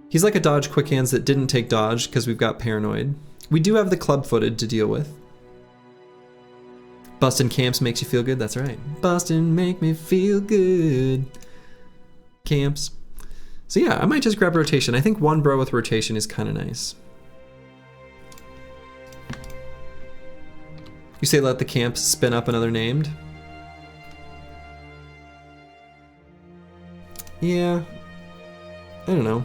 He's like a dodge quick hands that didn't take dodge because we've got paranoid. We do have the club-footed to deal with. Bustin' camps makes you feel good, that's right. Bustin' make me feel good. Camps. So yeah, I might just grab rotation. I think 1 bro with rotation is kind of nice. You say let the camps spin up another named? Yeah, I don't know.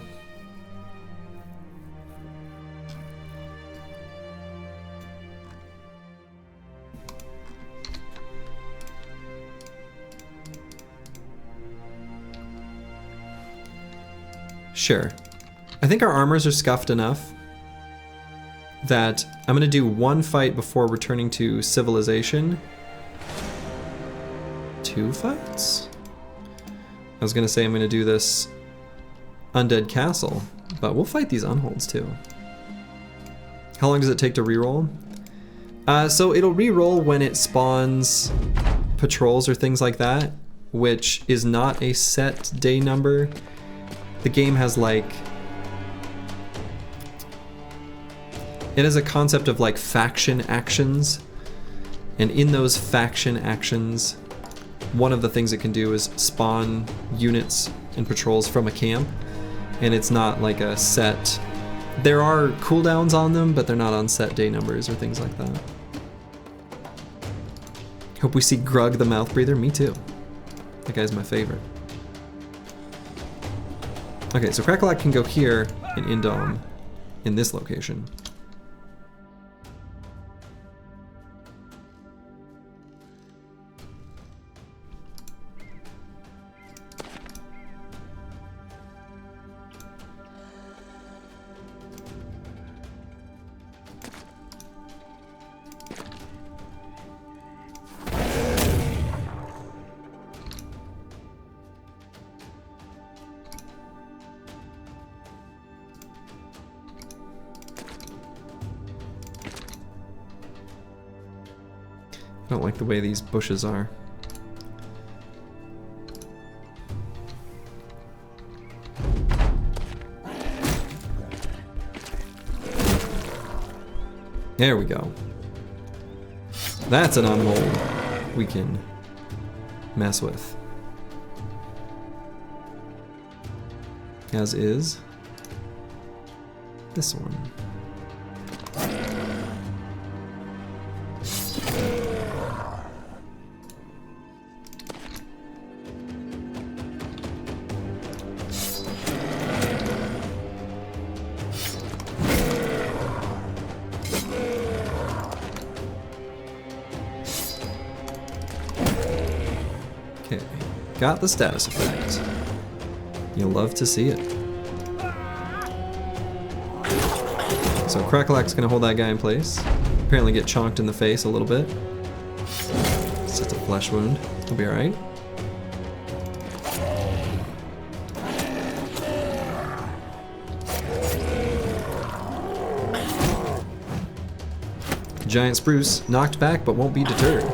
Sure. I think our armors are scuffed enough that I'm gonna do 1 fight before returning to civilization. 2 fights? I was gonna say I'm gonna do this undead castle, but we'll fight these unholds too. How long does it take to reroll? So it'll reroll when it spawns patrols or things like that, which is not a set day number. The game has like, it has a concept of like faction actions, and in those faction actions, one of the things it can do is spawn units and patrols from a camp, and it's not like a set There are cooldowns on them, but they're not on set day numbers or things like that. Hope we see Grug the Mouth Breather. Me too. That guy's my favorite. Okay, so Crackalack can go here in Indom in this location. I don't like the way these bushes are. There we go. That's an Unhold we can mess with. As is this one. Got the status effect. You'll love to see it. So Crackalack's gonna hold that guy in place. Apparently get chonked in the face a little bit. It's just a flesh wound. He'll be alright. Giant Spruce knocked back but won't be deterred.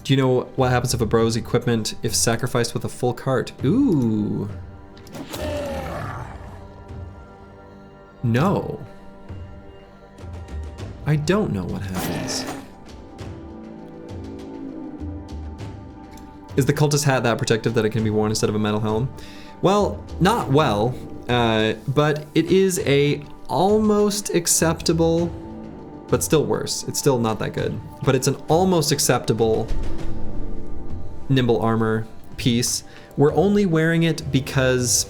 Do you know what happens if a bro's equipment if sacrificed with a full cart? Ooh. No. I don't know what happens. Is the cultist hat that protective that it can be worn instead of a metal helm? Well, not well, but it is a almost acceptable, but still worse. It's still not that good, but it's an almost acceptable nimble armor piece. We're only wearing it because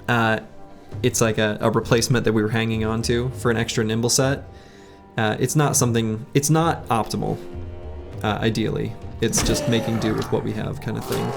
it's like a replacement that we were hanging on to for an extra nimble set. It's not something, it's not optimal, ideally. It's just making do with what we have kind of thing.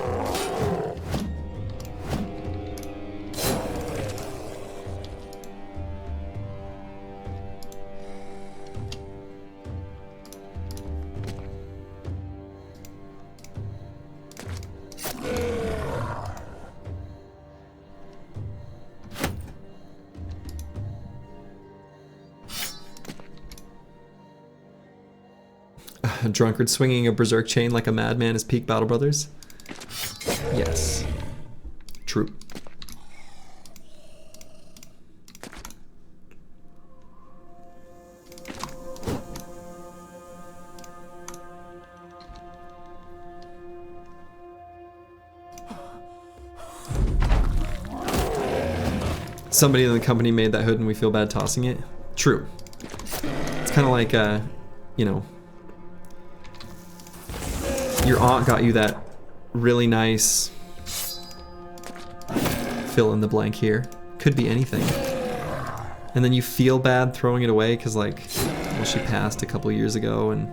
A drunkard swinging a berserk chain like a madman is peak Battle Brothers? Yes. True. Somebody in the company made that hood and we feel bad tossing it? True. It's kind of like, you know, your aunt got you that really nice fill in the blank here. Could be anything. And then you feel bad throwing it away because, like, well, she passed a couple years ago and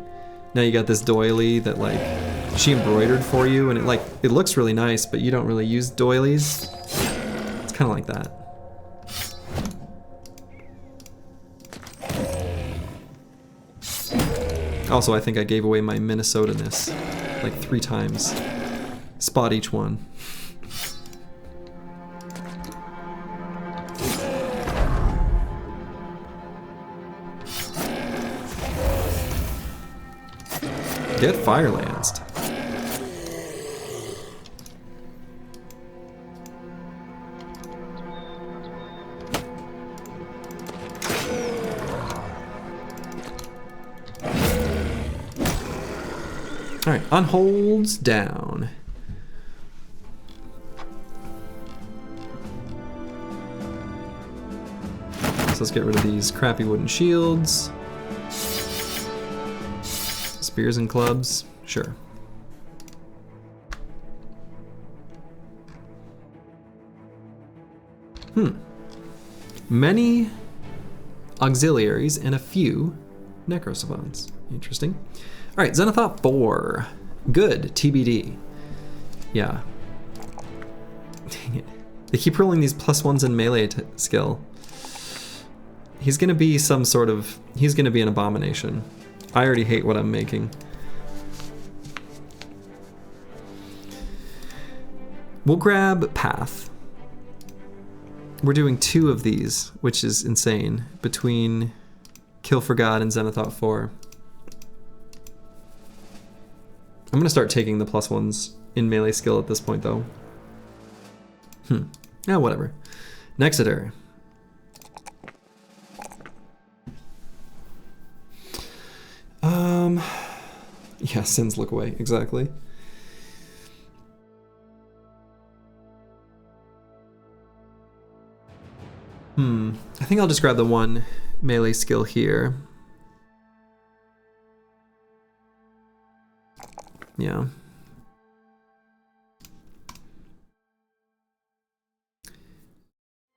now you got this doily that, like, she embroidered for you and it looks really nice, but you don't really use doilies. It's kind of like that. Also, I think I gave away my Minnesota-ness like 3 times. Spot each one. get fire lanced. All right, Unhold's down. So let's get rid of these crappy wooden shields. Spears and clubs, sure. Many auxiliaries and a few necrosavants. Interesting. All right, Zenithop 4. Good, TBD. Yeah. Dang it. They keep rolling these +1s in melee skill. He's gonna be some sort of, he's gonna be an abomination. I already hate what I'm making. We'll grab Path. We're doing 2 of these, which is insane, between Kill for God and Zenithop 4. I'm gonna start taking the +1s in melee skill at this point though. Yeah, whatever. Nexeter. Yeah, sins look away, exactly. I think I'll just grab the 1 melee skill here. Yeah.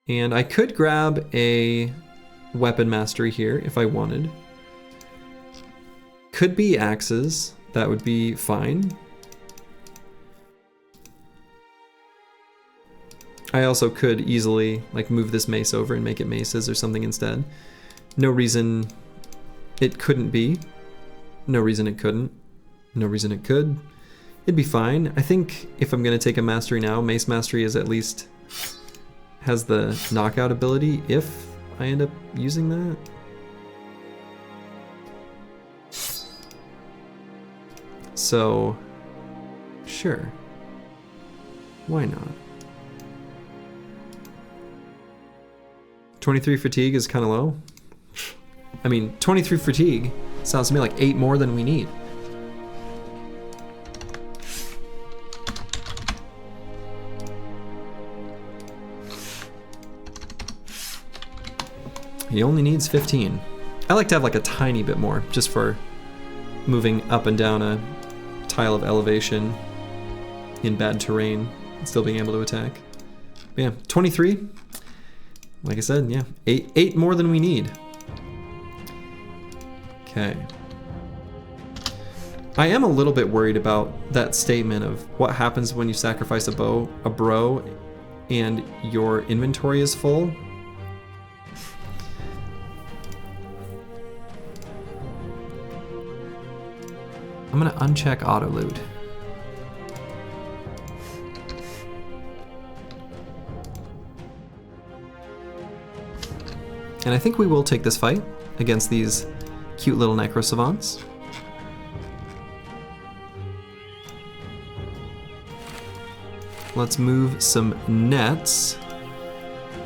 And I could grab a weapon mastery here if I wanted. Could be axes, that would be fine. I also could easily like move this mace over and make it maces or something instead. No reason it couldn't be. No reason it couldn't. No reason it could. It'd be fine. I think if I'm gonna take a mastery now, Mace Mastery is at least has the knockout ability if I end up using that. So, sure. Why not? 23 fatigue is kind of low. I mean, 23 fatigue sounds to me like 8 more than we need. He only needs 15. I like to have like a tiny bit more, just for moving up and down a tile of elevation in bad terrain and still being able to attack. But yeah, 23. Like I said, yeah, 8 more than we need. Okay. I am a little bit worried about that statement of what happens when you sacrifice a bro, and your inventory is full. I'm gonna uncheck auto loot. And I think we will take this fight against these cute little necrosavants. Let's move some nets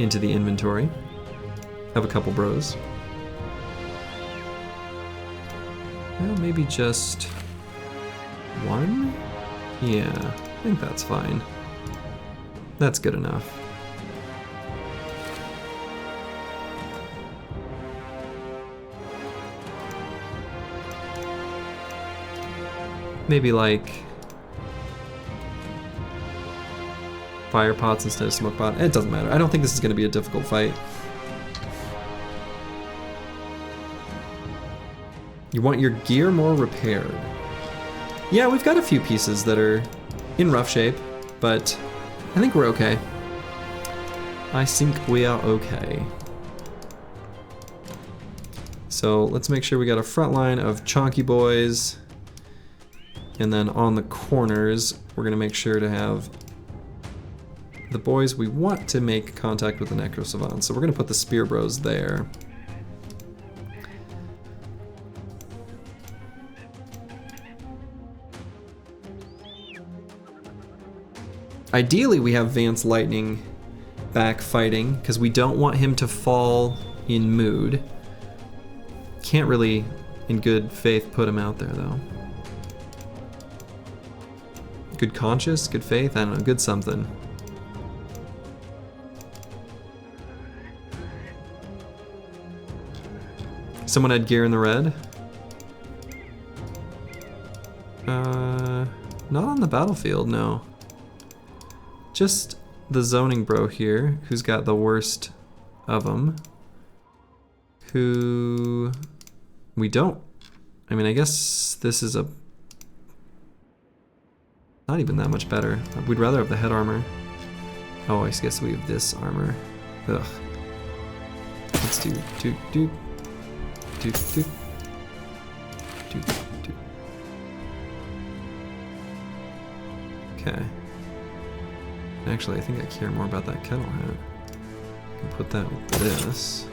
into the inventory. Have a couple bros. Well, maybe just 1? Yeah, I think that's fine. That's good enough. Maybe like fire pots instead of smoke pot. It doesn't matter. I don't think this is going to be a difficult fight. You want your gear more repaired. Yeah, we've got a few pieces that are in rough shape, but I think we're okay. I think we are okay. So let's make sure we got a front line of chonky boys. And then on the corners, we're gonna make sure to have the boys we want to make contact with the necrosavants. So we're gonna put the spear bros there. Ideally, we have Vance Lightning back fighting, because we don't want him to fall in mood. Can't really, in good faith, put him out there, though. Good conscience, good faith, I don't know, good something. Someone had gear in the red? Not on the battlefield, no. Just the zoning bro here, who's got the worst of them. Who... we don't. I mean, I guess this is a... not even that much better. We'd rather have the head armor. Oh, I guess we have this armor. Ugh. Let's do... Okay. Actually, I think I care more about that kettle hat. I can put that with this.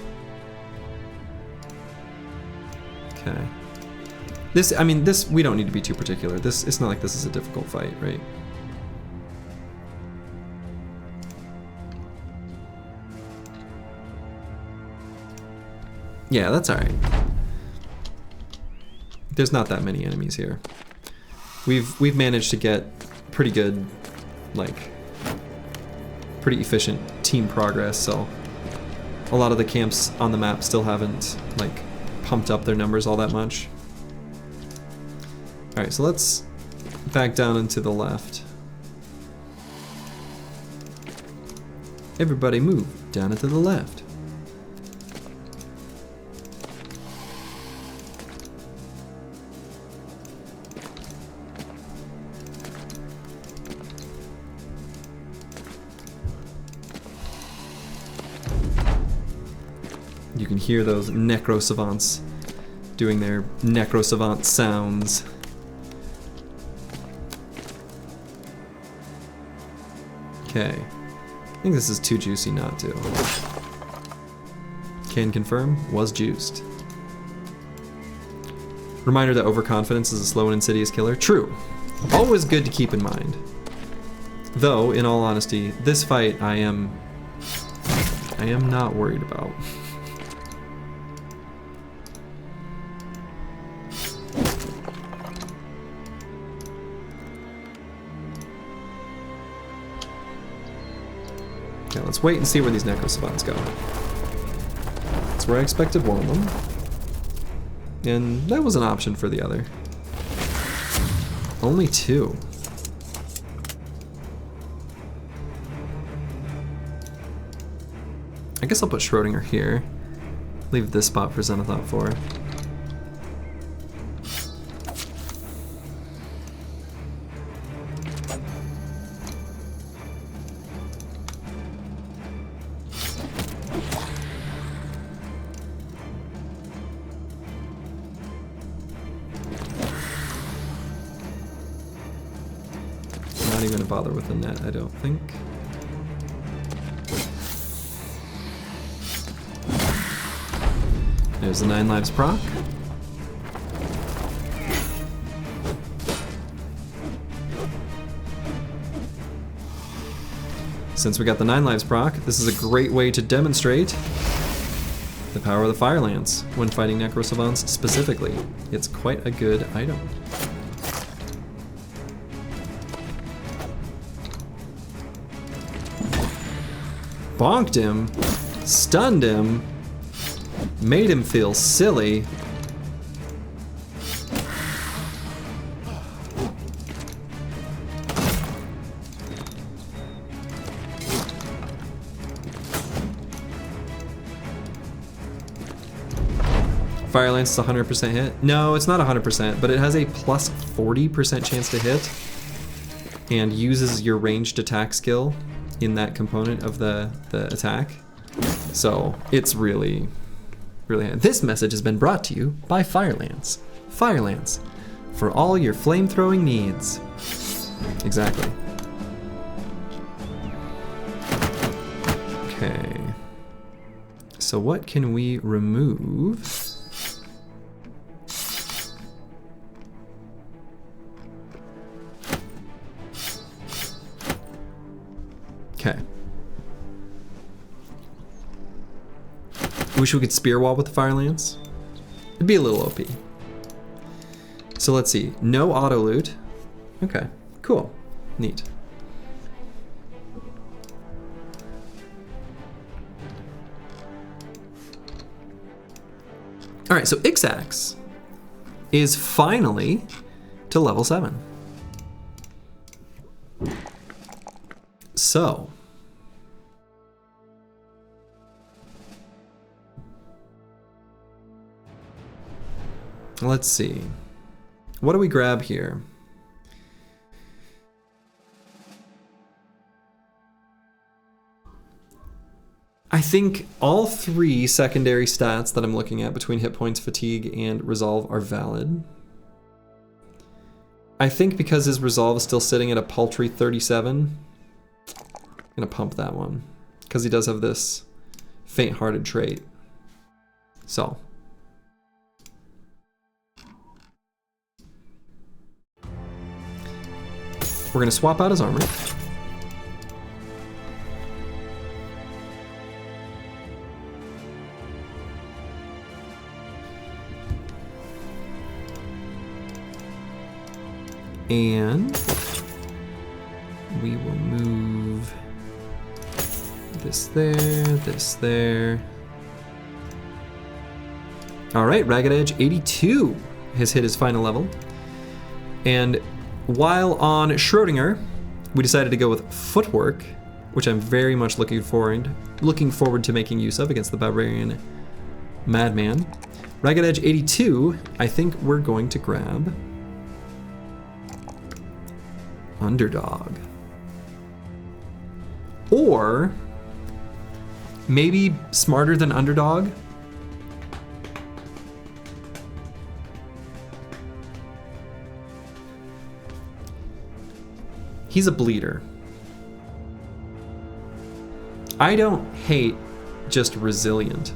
Okay. This, I mean, this, we don't need to be too particular. This, it's not like this is a difficult fight, right? Yeah, that's alright. There's not that many enemies here. We've managed to get pretty good, like, pretty efficient team progress, so a lot of the camps on the map still haven't, like, pumped up their numbers all that much. Alright, so let's back down and to the left. Everybody move down and to the left. You can hear those Necrosavants doing their Necrosavant sounds. Okay. I think this is too juicy not to. Can confirm, was juiced. Reminder that overconfidence is a slow and insidious killer. True. Always good to keep in mind. Though, in all honesty, this fight I am not worried about. Okay, let's wait and see where these Necrosavants go. That's where I expected one of them. And that was an option for the other. Only two. I guess I'll put Schrodinger here. Leave this spot for Zenithot 4. Not even gonna bother with the net, I don't think. There's the 9 lives proc. Since we got the 9 lives proc, this is a great way to demonstrate the power of the Fire Lance when fighting Necrosavants specifically. It's quite a good item. Bonked him, stunned him, made him feel silly. Fire Lance is 100% hit. No, it's not 100%, but it has a plus 40% chance to hit and uses your ranged attack skill in that component of the attack. So it's really... This message has been brought to you by Fire Lance. Fire Lance, for all your flame-throwing needs. Exactly. Okay. So what can we remove? Wish we could spear wall with the fire lance. It'd be a little OP. So let's see. No auto loot. Okay, cool. Neat. All right, so Ixax is finally to level 7. So let's see. What do we grab here? I think all 3 secondary stats that I'm looking at between hit points, fatigue, and resolve are valid. I think because his resolve is still sitting at a paltry 37, I'm gonna pump that one. Because he does have this faint-hearted trait. So. We're gonna swap out his armor. And we will move this there, this there. All right, Ragged Edge 82 has hit his final level. And while on Schrodinger, we decided to go with Footwork, which I'm very much looking forward to making use of against the Barbarian Madman. Ragged Edge 82, I think we're going to grab Underdog. Or maybe smarter than Underdog. He's a bleeder. I don't hate just resilient.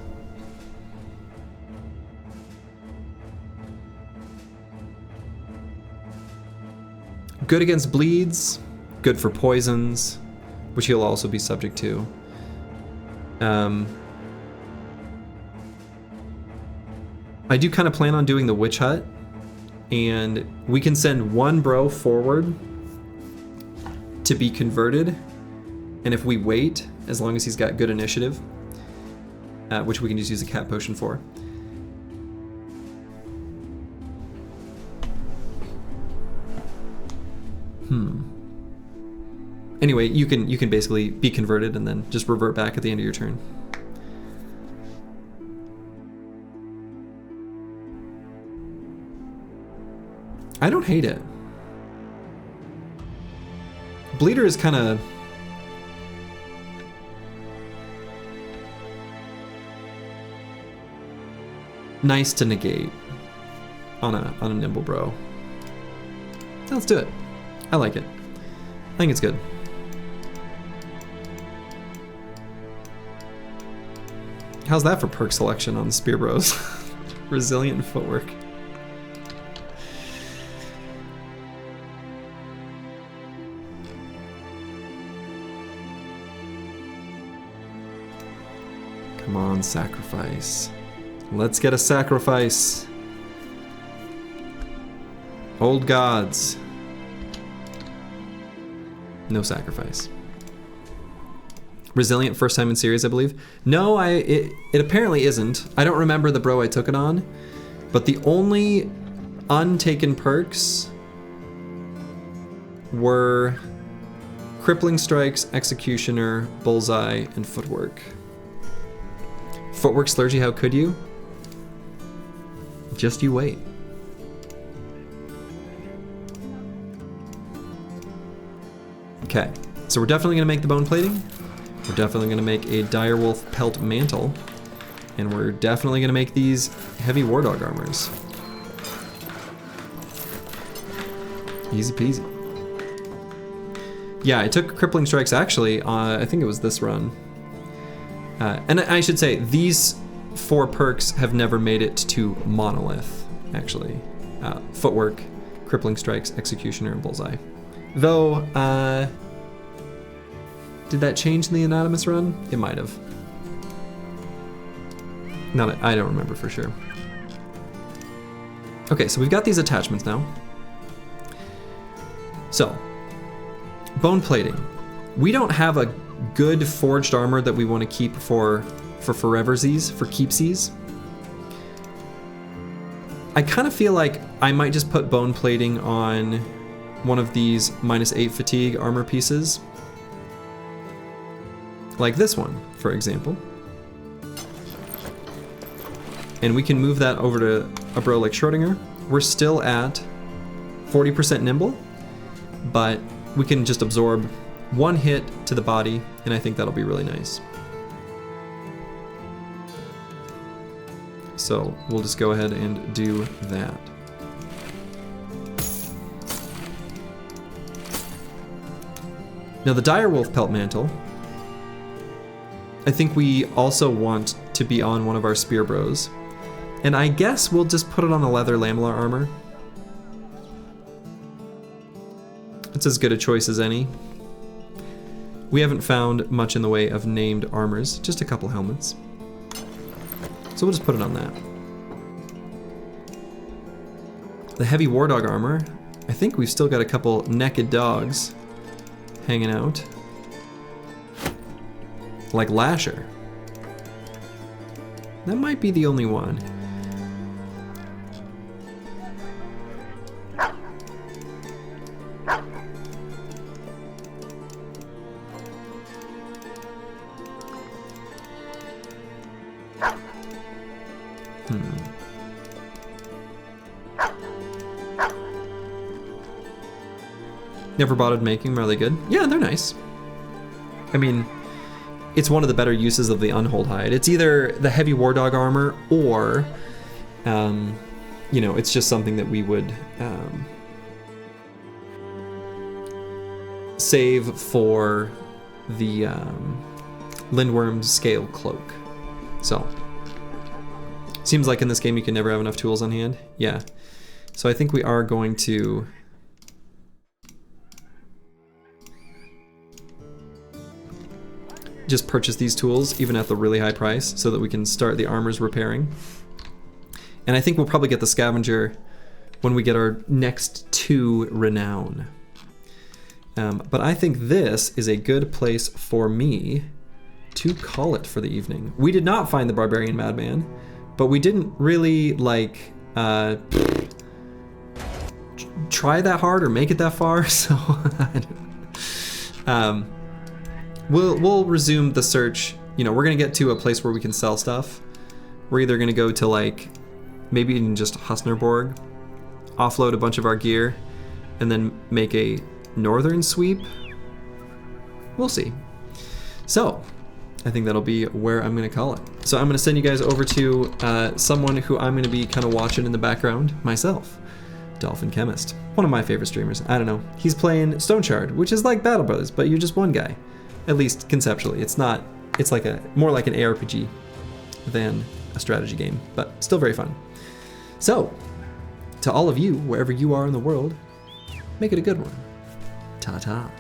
Good against bleeds, good for poisons, which he'll also be subject to. I do kind of plan on doing the Witch Hut, and we can send one bro forward to be converted, and if we wait, as long as he's got good initiative, which we can just use a cat potion for. Anyway, you can basically be converted and then just revert back at the end of your turn. I don't hate it. Bleeder is kind of nice to negate on a nimble bro. Let's do it. I like it. I think it's good. How's that for perk selection on the Spear Bros? Resilient footwork. Come on, sacrifice. Let's get a sacrifice. Old gods. No sacrifice. Resilient first time in series, I believe. No, it apparently isn't. I don't remember the bro I took it on, but the only untaken perks were Crippling Strikes, Executioner, Bullseye, and Footwork. Footwork Slurgy, how could you? Just you wait. Okay, so we're definitely gonna make the bone plating. We're definitely gonna make a Direwolf Pelt Mantle. And we're definitely gonna make these heavy War Dog armors. Easy peasy. Yeah, I took Crippling Strikes actually, I think it was this run. And I should say, these 4 perks have never made it to Monolith, actually. Footwork, Crippling Strikes, Executioner, and Bullseye. Though, did that change in the Anonymous run? It might have. I don't remember for sure. Okay, so we've got these attachments now. So, bone plating. We don't have a good forged armor that we want to keep for foreversies, for keepsies. I kind of feel like I might just put bone plating on one of these -8 fatigue armor pieces. Like this one, for example. And we can move that over to a bro like Schrodinger. We're still at 40% nimble, but we can just absorb one hit to the body, and I think that'll be really nice. So we'll just go ahead and do that. Now the Direwolf Pelt Mantle, I think we also want to be on one of our Spear Bros. And I guess we'll just put it on the leather lamellar armor. It's as good a choice as any. We haven't found much in the way of named armors, just a couple helmets. So we'll just put it on that. The heavy war dog armor, I think we've still got a couple naked dogs hanging out. Like Lasher. That might be the only one. Never bothered making them. Are they good? Yeah, they're nice. I mean, it's one of the better uses of the Unhold hide. It's either the heavy war dog armor or, you know, it's just something that we would save for the Lindworm's scale cloak. So, seems like in this game you can never have enough tools on hand. Yeah. So I think we are going to just purchase these tools even at the really high price so that we can start the armor's repairing. And I think we'll probably get the scavenger when we get our next 2 renown. But I think this is a good place for me to call it for the evening. We did not find the Barbarian Madman, but we didn't really like try that hard or make it that far, so I don't know. We'll resume the search. You know, we're gonna get to a place where we can sell stuff. We're either gonna go to like maybe even just Husnerborg, offload a bunch of our gear, and then make a northern sweep. We'll see. So I think that'll be where I'm gonna call it. So I'm gonna send you guys over to someone who I'm gonna be kind of watching in the background myself. Dolphin Chemist, one of my favorite streamers. I don't know. He's playing Stone Shard, which is like Battle Brothers, but you're just one guy. At least conceptually. It's not, it's like more like an ARPG than a strategy game, but still very fun. So, to all of you, wherever you are in the world, make it a good one. Ta-ta.